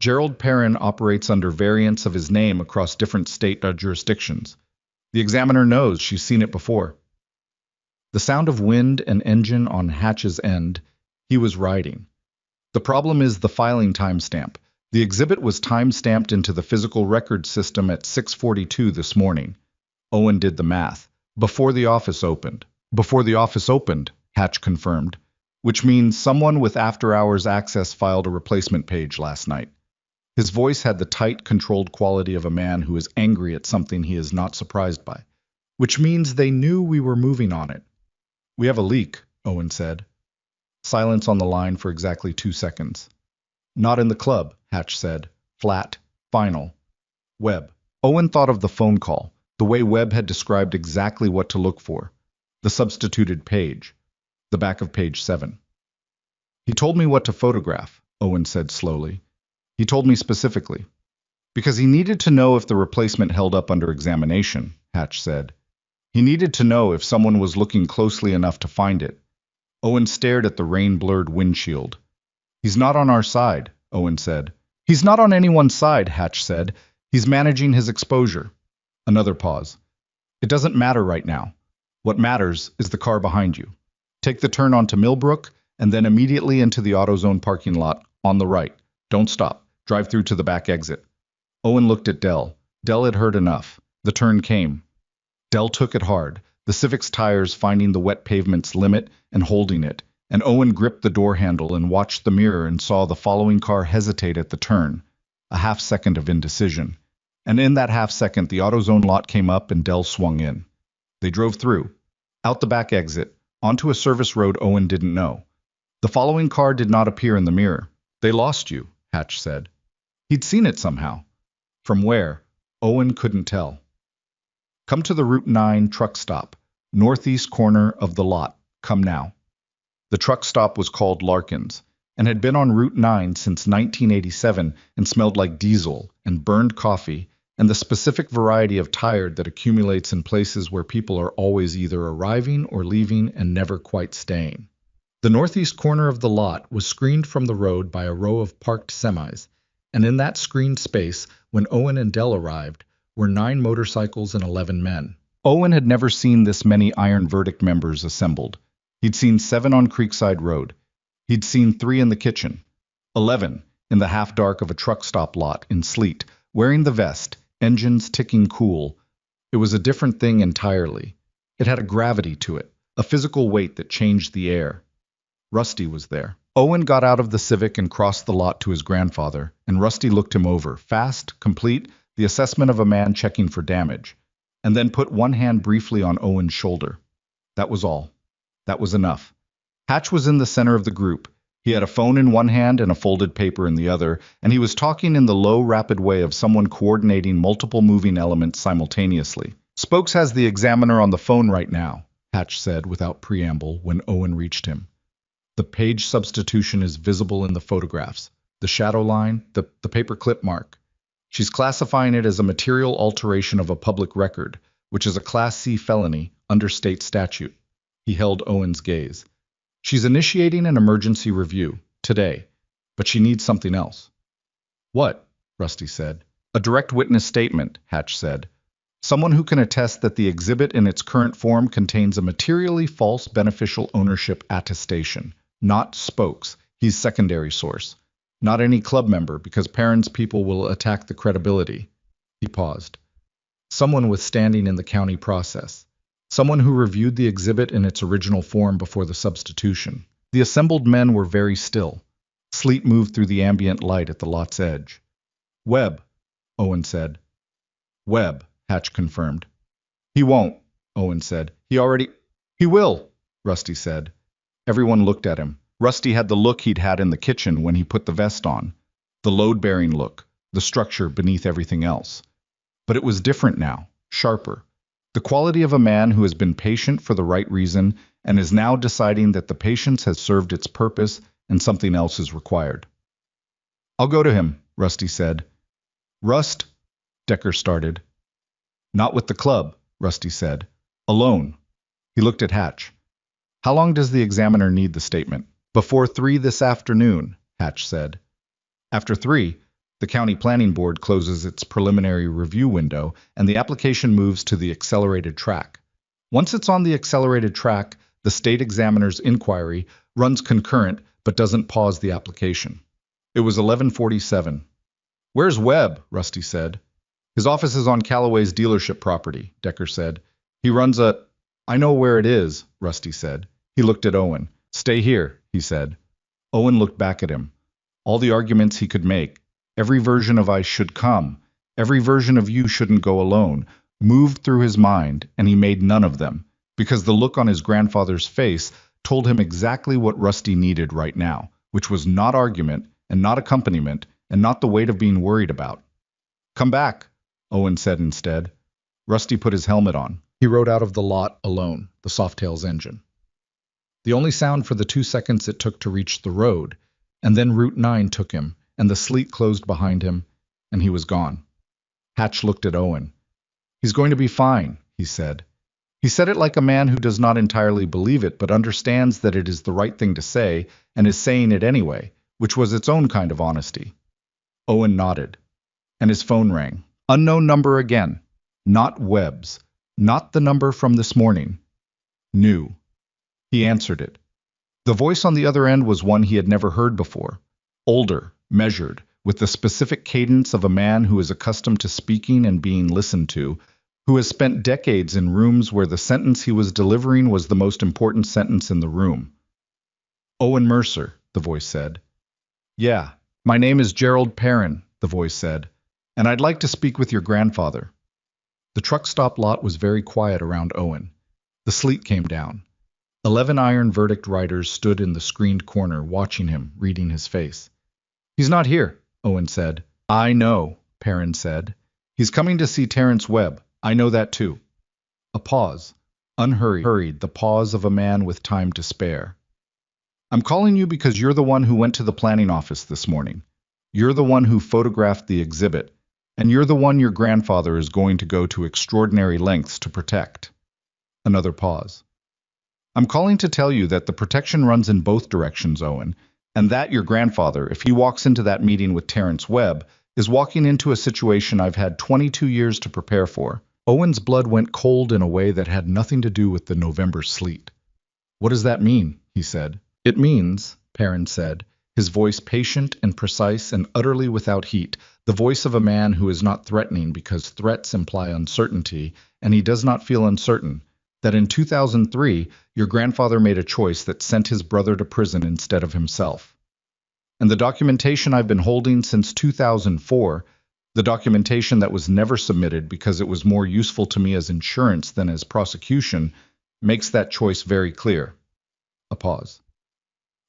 [SPEAKER 1] Gerald Perrin operates under variants of his name across different state jurisdictions. The examiner knows she's seen it before. The sound of wind and engine on Hatch's end. He was riding. The problem is the filing timestamp. The exhibit was time-stamped into the physical record system at 6:42 this morning. Owen did the math. Before the office opened. Before the office opened, Hatch confirmed, which means someone with after-hours access filed a replacement page last night. His voice had the tight, controlled quality of a man who is angry at something he is not surprised by, which means they knew we were moving on it. We have a leak, Owen said. Silence on the line for exactly 2 seconds. Not in the club, Hatch said. Flat, final. Webb. Owen thought of the phone call, the way Webb had described exactly what to look for. The substituted page. The back of page 7. He told me what to photograph, Owen said slowly. He told me specifically. Because he needed to know if the replacement held up under examination, Hatch said. He needed to know if someone was looking closely enough to find it. Owen stared at the rain-blurred windshield. He's not on our side, Owen said. He's not on anyone's side, Hatch said. He's managing his exposure. Another pause. It doesn't matter right now. What matters is the car behind you. Take the turn onto Millbrook, and then immediately into the AutoZone parking lot, on the right. Don't stop. Drive through to the back exit. Owen looked at Dell. Dell had heard enough. The turn came. Dell took it hard, the Civic's tires finding the wet pavement's limit and holding it, and Owen gripped the door handle and watched the mirror and saw the following car hesitate at the turn. A half-second of indecision. And in that half-second, the AutoZone lot came up and Dell swung in. They drove through. Out the back exit, onto a service road Owen didn't know. The following car did not appear in the mirror. They lost you, Hatch said. He'd seen it somehow. From where? Owen couldn't tell. Come to the Route 9 truck stop, northeast corner of the lot. Come now. The truck stop was called Larkin's, and had been on Route 9 since 1987 and smelled like diesel and burned coffee and the specific variety of tired that accumulates in places where people are always either arriving or leaving and never quite staying. The northeast corner of the lot was screened from the road by a row of parked semis, and in that screened space, when Owen and Dell arrived, were 9 motorcycles and 11 men. Owen had never seen this many Iron Verdict members assembled. He'd seen 7 on Creekside Road. He'd seen 3 in the kitchen. 11 in the half-dark of a truck stop lot in sleet, wearing the vest, engines ticking cool. It was a different thing entirely. It had a gravity to it, a physical weight that changed the air. Rusty was there. Owen got out of the Civic and crossed the lot to his grandfather, and Rusty looked him over, fast, complete, the assessment of a man checking for damage, and then put one hand briefly on Owen's shoulder. That was all. That was enough. Hatch was in the center of the group. He had a phone in one hand and a folded paper in the other, and he was talking in the low, rapid way of someone coordinating multiple moving elements simultaneously. Spokes has the examiner on the phone right now, Hatch said without preamble when Owen reached him. The page substitution is visible in the photographs. The shadow line, the paper clip mark. She's classifying it as a material alteration of a public record, which is a Class C felony under state statute. He held Owen's gaze. She's initiating an emergency review, today, but she needs something else. What? Rusty said. A direct witness statement, Hatch said. Someone who can attest that the exhibit in its current form contains a materially false beneficial ownership attestation. Not Spokes, he's secondary source. Not any club member, because parents' people will attack the credibility. He paused. Someone with standing in the county process. Someone who reviewed the exhibit in its original form before the substitution. The assembled men were very still. Sleet moved through the ambient light at the lot's edge. Webb, Owen said. Webb, Hatch confirmed. He won't, Owen said. He will, Rusty said. Everyone looked at him. Rusty had the look he'd had in the kitchen when he put the vest on. The load-bearing look, the structure beneath everything else. But it was different now, sharper. The quality of a man who has been patient for the right reason and is now deciding that the patience has served its purpose and something else is required. I'll go to him, Rusty said. Rust, Decker started. Not with the club, Rusty said. Alone. He looked at Hatch. How long does the examiner need the statement? Before 3 this afternoon, Hatch said. After 3, the county planning board closes its preliminary review window and the application moves to the accelerated track. Once it's on the accelerated track, the state examiner's inquiry runs concurrent but doesn't pause the application. It was 11:47. Where's Webb? Rusty said. His office is on Callaway's dealership property, Decker said. He runs a... I know where it is, Rusty said. He looked at Owen. Stay here, he said. Owen looked back at him. All the arguments he could make, every version of I should come, every version of you shouldn't go alone, moved through his mind, and he made none of them, because the look on his grandfather's face told him exactly what Rusty needed right now, which was not argument, and not accompaniment, and not the weight of being worried about. Come back, Owen said instead. Rusty put his helmet on. He rode out of the lot alone, the Softail's engine. The only sound for the 2 seconds it took to reach the road, and then Route 9 took him, and the sleet closed behind him, and he was gone. Hatch looked at Owen. He's going to be fine, he said. He said it like a man who does not entirely believe it, but understands that it is the right thing to say, and is saying it anyway, which was its own kind of honesty. Owen nodded, and his phone rang. Unknown number again. Not Webb's. Not the number from this morning. New. He answered it. The voice on the other end was one he had never heard before. Older, measured, with the specific cadence of a man who is accustomed to speaking and being listened to, who has spent decades in rooms where the sentence he was delivering was the most important sentence in the room. Owen Mercer, the voice said. Yeah, my name is Gerald Perrin, the voice said, and I'd like to speak with your grandfather. The truck stop lot was very quiet around Owen. The sleet came down. 11 iron verdict writers stood in the screened corner watching him, reading his face. He's not here, Owen said. I know, Perrin said. He's coming to see Terrence Webb. I know that too. A pause. Unhurried, the pause of a man with time to spare. I'm calling you because you're the one who went to the planning office this morning. You're the one who photographed the exhibit, and you're the one your grandfather is going to go to extraordinary lengths to protect. Another pause. I'm calling to tell you that the protection runs in both directions, Owen, and that your grandfather, if he walks into that meeting with Terrence Webb, is walking into a situation I've had 22 years to prepare for. Owen's blood went cold in a way that had nothing to do with the November sleet. What does that mean? He said. It means, Perrin said, his voice patient and precise and utterly without heat, the voice of a man who is not threatening because threats imply uncertainty, and he does not feel uncertain, that in 2003, your grandfather made a choice that sent his brother to prison instead of himself. And the documentation I've been holding since 2004, The documentation that was never submitted because it was more useful to me as insurance than as prosecution makes that choice very clear. A pause.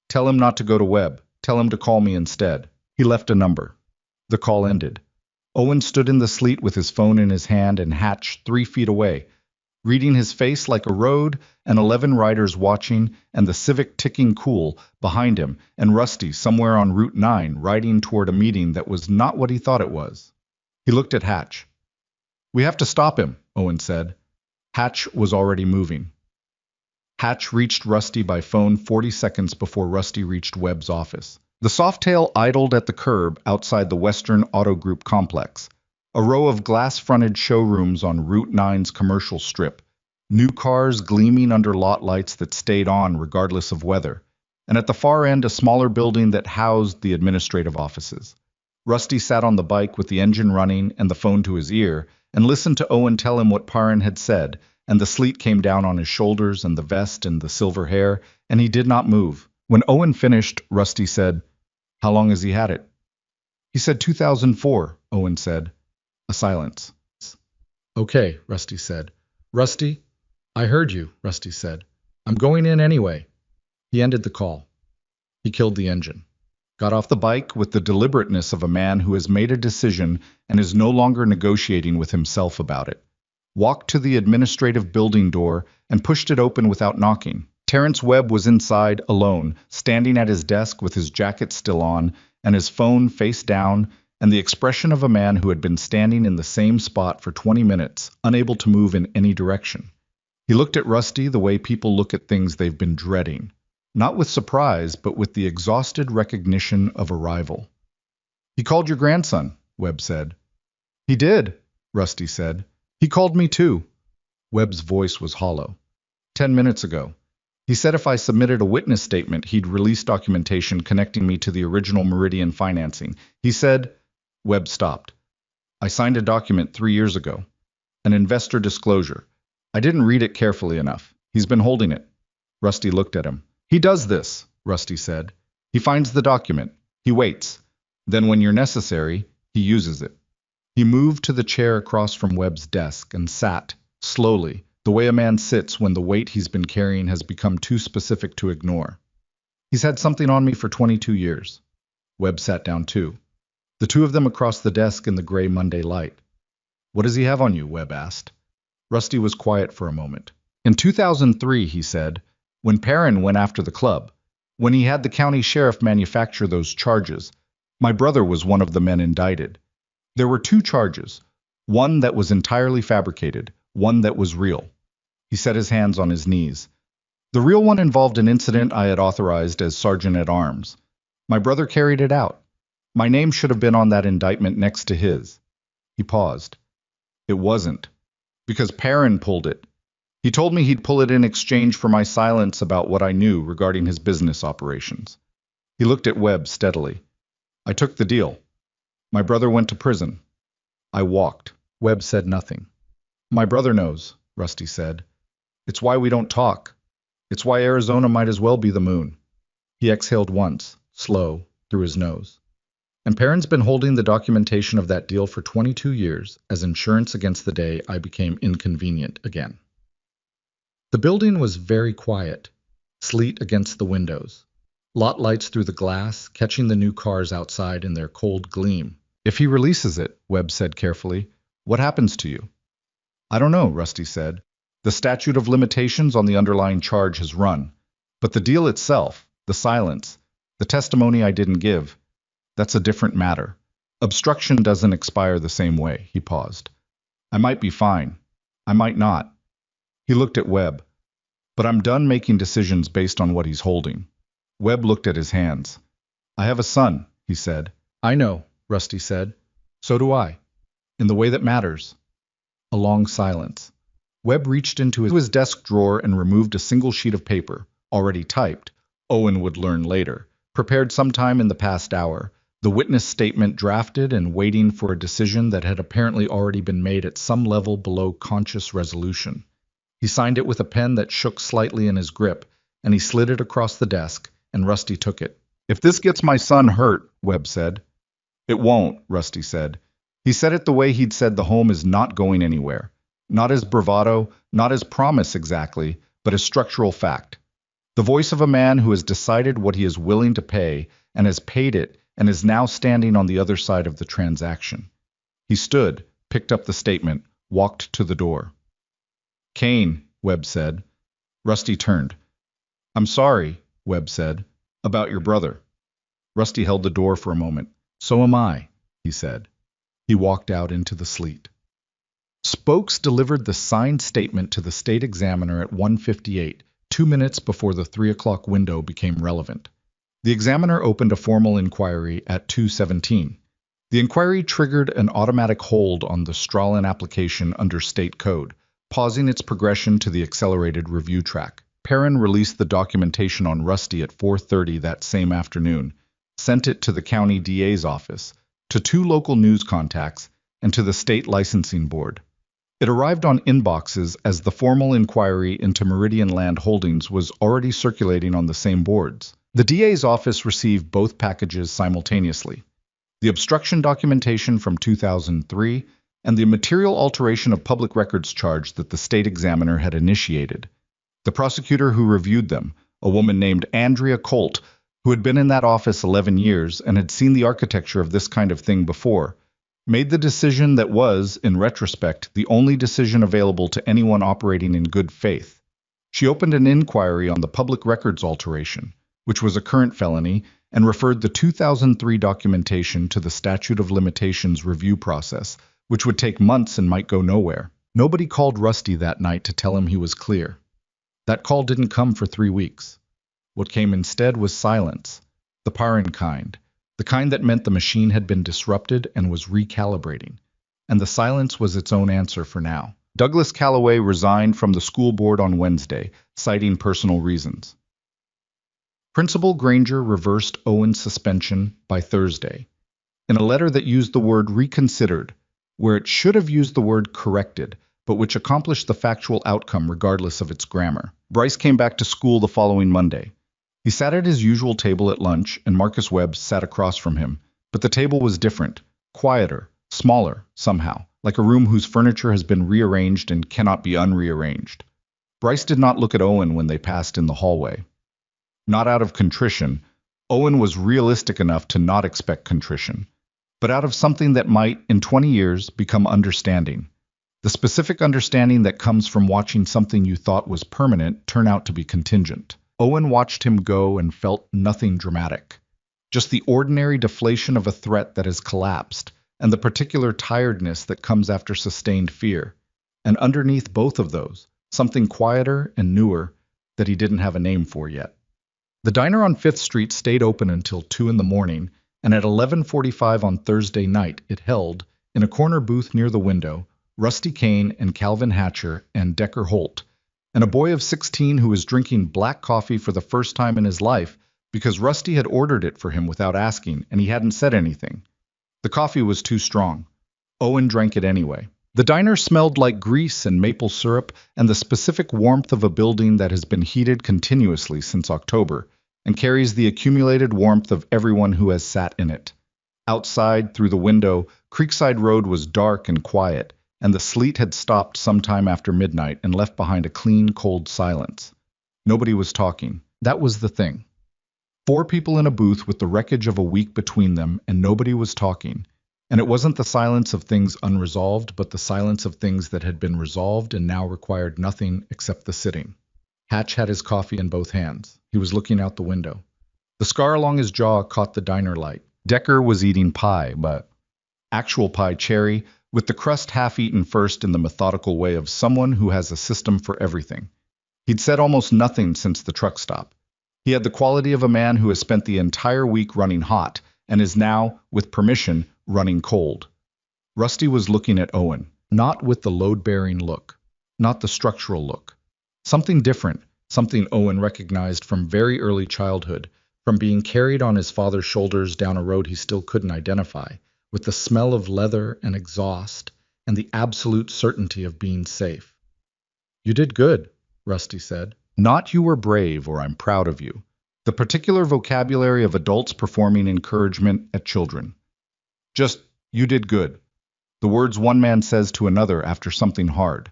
[SPEAKER 1] Tell him not to go to Webb. Tell him to call me instead. He left a number. The call ended. Owen stood in the sleet with his phone in his hand and Hatch 3 feet away, reading his face like a road, and 11 riders watching, and the Civic ticking cool behind him, and Rusty somewhere on Route 9 riding toward a meeting that was not what he thought it was. He looked at Hatch. "We have to stop him," Owen said. Hatch was already moving. Hatch reached Rusty by phone 40 seconds before Rusty reached Webb's office. The Softail idled at the curb outside the Western Auto Group complex, a row of glass-fronted showrooms on Route 9's commercial strip, new cars gleaming under lot lights that stayed on regardless of weather, and at the far end a smaller building that housed the administrative offices. Rusty sat on the bike with the engine running and the phone to his ear, and listened to Owen tell him what Perrin had said, and the sleet came down on his shoulders and the vest and the silver hair, and he did not move. When Owen finished, Rusty said, "How long has he had it?" "He said 2004, Owen said. A silence.
[SPEAKER 2] "Okay," Rusty said. "Rusty, I heard you," Rusty said. "I'm going in anyway." He ended the call. He killed the engine.
[SPEAKER 1] Got off the bike with the deliberateness of a man who has made a decision and is no longer negotiating with himself about it. Walked to the administrative building door and pushed it open without knocking. Terrence Webb was inside, alone, standing at his desk with his jacket still on and his phone face down, and the expression of a man who had been standing in the same spot for 20 minutes, unable to move in any direction. He looked at Rusty the way people look at things they've been dreading, not with surprise, but with the exhausted recognition of arrival. "He called your grandson," Webb said. "He did," Rusty said. "He called me too." Webb's voice was hollow. 10 minutes ago. He said if I submitted a witness statement, he'd release documentation connecting me to the original Meridian financing. He said, Webb stopped. "I signed a document 3 years ago. An investor disclosure. I didn't read it carefully enough. He's been holding it." Rusty looked at him. "He does this," Rusty said. "He finds the document. He waits. Then when you're necessary, he uses it." He moved to the chair across from Webb's desk and sat, slowly, the way a man sits when the weight he's been carrying has become too specific to ignore. "He's had something on me for 22 years. Webb sat down too. The two of them across the desk in the gray Monday light. "What does he have on you?" Webb asked. Rusty was quiet for a moment. "In 2003, he said, when Perrin went after the club, when he had the county sheriff manufacture those charges, my brother was one of the men indicted. There were 2 charges, one that was entirely fabricated, one that was real." He set his hands on his knees. "The real one involved an incident I had authorized as sergeant-at-arms. My brother carried it out. My name should have been on that indictment next to his." He paused. "It wasn't. Because Perrin pulled it. He told me he'd pull it in exchange for my silence about what I knew regarding his business operations." He looked at Webb steadily. "I took the deal. My brother went to prison. I walked." Webb said nothing. "My brother knows," Rusty said. "It's why we don't talk. It's why Arizona might as well be the moon." He exhaled once, slow, through his nose. "And Perrin's been holding the documentation of that deal for 22 years as insurance against the day I became inconvenient again." The building was very quiet, sleet against the windows, lot lights through the glass, catching the new cars outside in their cold gleam. "If he releases it," Webb said carefully, "what happens to you?" "I don't know," Rusty said. "The statute of limitations on the underlying charge has run. But the deal itself, the silence, the testimony I didn't give, that's a different matter. Obstruction doesn't expire the same way." He paused. "I might be fine. I might not." He looked at Webb. "But I'm done making decisions based on what he's holding." Webb looked at his hands. "I have a son," he said. "I know," Rusty said. "So do I. In the way that matters." A long silence. Webb reached into his desk drawer and removed a single sheet of paper, already typed, Owen would learn later, prepared sometime in the past hour, the witness statement drafted and waiting for a decision that had apparently already been made at some level below conscious resolution. He signed it with a pen that shook slightly in his grip, and he slid it across the desk, and Rusty took it. "If this gets my son hurt," Webb said. "It won't," Rusty said. He said it the way he'd said the home is not going anywhere. Not as bravado, not as promise exactly, but as structural fact. The voice of a man who has decided what he is willing to pay and has paid it and is now standing on the other side of the transaction. He stood, picked up the statement, walked to the door. Kane, Webb said. Rusty turned. I'm sorry, Webb said, about your brother. Rusty held the door for a moment. So am I, he said. He walked out into the sleet. Spokes delivered the signed statement to the state examiner at 1:58, 2 minutes before the 3 o'clock window became relevant. The examiner opened a formal inquiry at 2:17. The inquiry triggered an automatic hold on the Stralin application under state code, pausing its progression to the accelerated review track. Perrin released the documentation on Rusty at 4:30 that same afternoon, sent it to the county DA's office, to 2 local news contacts, and to the state licensing board. It arrived on inboxes as the formal inquiry into Meridian Land Holdings was already circulating on the same boards. The DA's office received both packages simultaneously. The obstruction documentation from 2003 and the material alteration of public records charge that the state examiner had initiated. The prosecutor who reviewed them, a woman named Andrea Colt, who had been in that office 11 years and had seen the architecture of this kind of thing before, made the decision that was, in retrospect, the only decision available to anyone operating in good faith. She opened an inquiry on the public records alteration, which was a current felony, and referred the 2003 documentation to the statute of limitations review process, which would take months and might go nowhere. Nobody called Rusty that night to tell him he was clear. That call didn't come for 3 weeks. What came instead was silence, the Perrin kind, the kind that meant the machine had been disrupted and was recalibrating, and the silence was its own answer for now. Douglas Calloway resigned from the school board on Wednesday, citing personal reasons. Principal Granger reversed Owen's suspension by Thursday, in a letter that used the word reconsidered, where it should have used the word corrected, but which accomplished the factual outcome regardless of its grammar. Bryce came back to school the following Monday. He sat at his usual table at lunch, and Marcus Webb sat across from him, but the table was different, quieter, smaller, somehow, like a room whose furniture has been rearranged and cannot be unrearranged. Bryce did not look at Owen when they passed in the hallway. Not out of contrition. Owen was realistic enough to not expect contrition, but out of something that might, in 20 years, become understanding. The specific understanding that comes from watching something you thought was permanent turn out to be contingent. Owen watched him go and felt nothing dramatic. Just the ordinary deflation of a threat that has collapsed, and the particular tiredness that comes after sustained fear. And underneath both of those, something quieter and newer that he didn't have a name for yet. The diner on 5th Street stayed open until 2 in the morning, and at 11:45 on Thursday night it held, in a corner booth near the window, Rusty Kane and Calvin Hatcher and Decker Holt, and a boy of 16 who was drinking black coffee for the first time in his life because Rusty had ordered it for him without asking, and he hadn't said anything. The coffee was too strong. Owen drank it anyway. The diner smelled like grease and maple syrup and the specific warmth of a building that has been heated continuously since October and carries the accumulated warmth of everyone who has sat in it. Outside, through the window, Creekside Road was dark and quiet, and the sleet had stopped sometime after midnight and left behind a clean, cold silence. Nobody was talking. That was the thing. 4 people in a booth with the wreckage of a week between them, and nobody was talking. And it wasn't the silence of things unresolved, but the silence of things that had been resolved and now required nothing except the sitting. Hatch had his coffee in both hands. He was looking out the window. The scar along his jaw caught the diner light. Decker was eating pie, but actual pie cherry, with the crust half-eaten first in the methodical way of someone who has a system for everything. He'd said almost nothing since the truck stop. He had the quality of a man who has spent the entire week running hot and is now, with permission, running cold. Rusty was looking at Owen, not with the load-bearing look, not the structural look. Something different, something Owen recognized from very early childhood, from being carried on his father's shoulders down a road he still couldn't identify, with the smell of leather and exhaust, and the absolute certainty of being safe. "You did good," Rusty said. "Not you were brave or I'm proud of you." The particular vocabulary of adults performing encouragement at children. Just, you did good. The words one man says to another after something hard.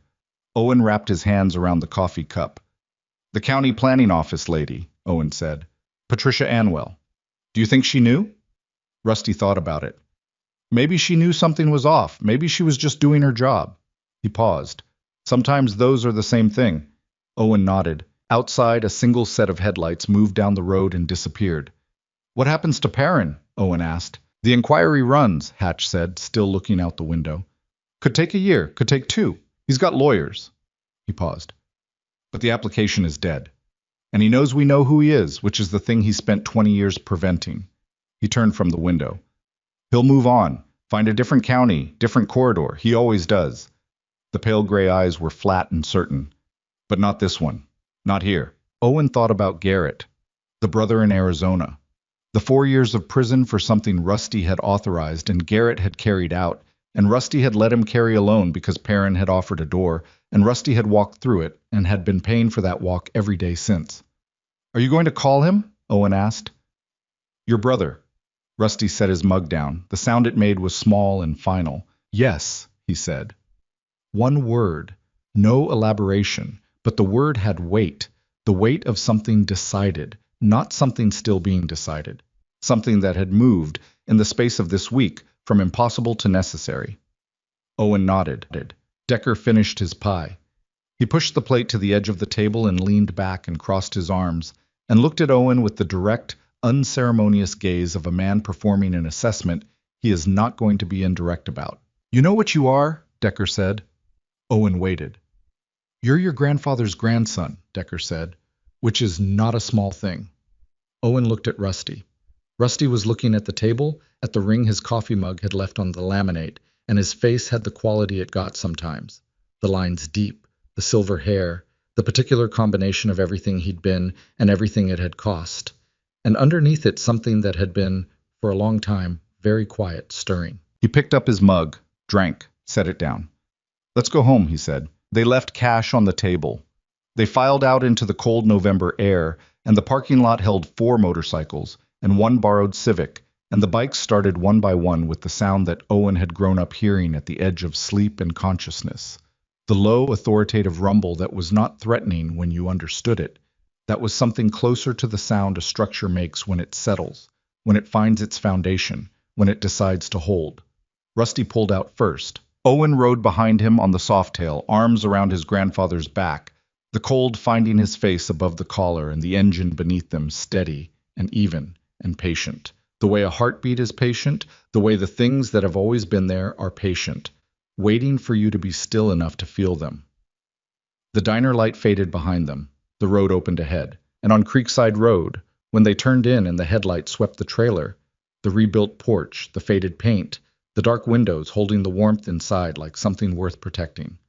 [SPEAKER 1] Owen wrapped his hands around the coffee cup. The county planning office lady, Owen said. Patricia Anwell. Do you think she knew? Rusty thought about it. Maybe she knew something was off. Maybe she was just doing her job. He paused. Sometimes those are the same thing. Owen nodded. Outside, a single set of headlights moved down the road and disappeared. What happens to Perrin? Owen asked. The inquiry runs, Hatch said, still looking out the window. Could take a year, could take 2. He's got lawyers. He paused. But the application is dead. And he knows we know who he is, which is the thing he spent 20 years preventing. He turned from the window. He'll move on, find a different county, different corridor. He always does. The pale gray eyes were flat and certain. But not this one. Not here. Owen thought about Garrett, the brother in Arizona. The 4 years of prison for something Rusty had authorized and Garrett had carried out, and Rusty had let him carry alone because Perrin had offered a door, and Rusty had walked through it and had been paying for that walk every day since. Are you going to call him? Owen asked. Your brother. Rusty set his mug down. The sound it made was small and final. Yes, he said. One word. No elaboration. But the word had weight. The weight of something decided, not something still being decided. Something that had moved, in the space of this week, from impossible to necessary. Owen nodded. Decker finished his pie. He pushed the plate to the edge of the table and leaned back and crossed his arms, and looked at Owen with the direct, unceremonious gaze of a man performing an assessment he is not going to be indirect about. You know what you are? Decker said. Owen waited. You're your grandfather's grandson, Decker said, which is not a small thing. Owen looked at Rusty. Rusty was looking at the table, at the ring his coffee mug had left on the laminate, and his face had the quality it got sometimes. The lines deep, the silver hair, the particular combination of everything he'd been and everything it had cost. And underneath it something that had been, for a long time, very quiet, stirring. He picked up his mug, drank, set it down. Let's go home, he said. They left cash on the table. They filed out into the cold November air, and the parking lot held 4 motorcycles and 1 borrowed Civic, and the bikes started one by one with the sound that Owen had grown up hearing at the edge of sleep and consciousness. The low, authoritative rumble that was not threatening when you understood it. That was something closer to the sound a structure makes when it settles, when it finds its foundation, when it decides to hold. Rusty pulled out first. Owen rode behind him on the softail, arms around his grandfather's back, the cold finding his face above the collar and the engine beneath them steady and even and patient. The way a heartbeat is patient, the way the things that have always been there are patient, waiting for you to be still enough to feel them. The diner light faded behind them. The road opened ahead, and on Creekside Road, when they turned in and the headlight swept the trailer, the rebuilt porch, the faded paint, the dark windows holding the warmth inside like something worth protecting.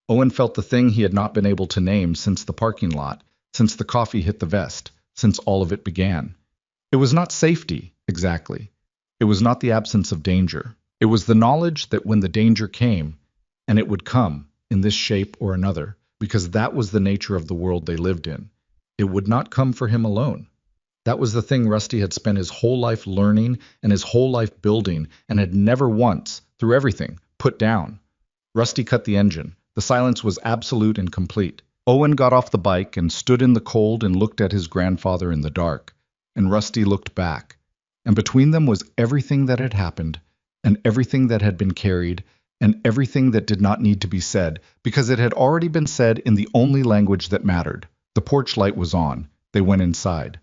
[SPEAKER 1] Owen felt the thing he had not been able to name since the parking lot, since the coffee hit the vest, since all of it began. It was not safety, exactly. It was not the absence of danger. It was the knowledge that when the danger came, and it would come, in this shape or another, because that was the nature of the world they lived in, it would not come for him alone. That was the thing Rusty had spent his whole life learning and his whole life building and had never once, through everything, put down. Rusty cut the engine. The silence was absolute and complete. Owen got off the bike and stood in the cold and looked at his grandfather in the dark. And Rusty looked back. And between them was everything that had happened, and everything that had been carried, and everything that did not need to be said, because it had already been said in the only language that mattered. The porch light was on. They went inside.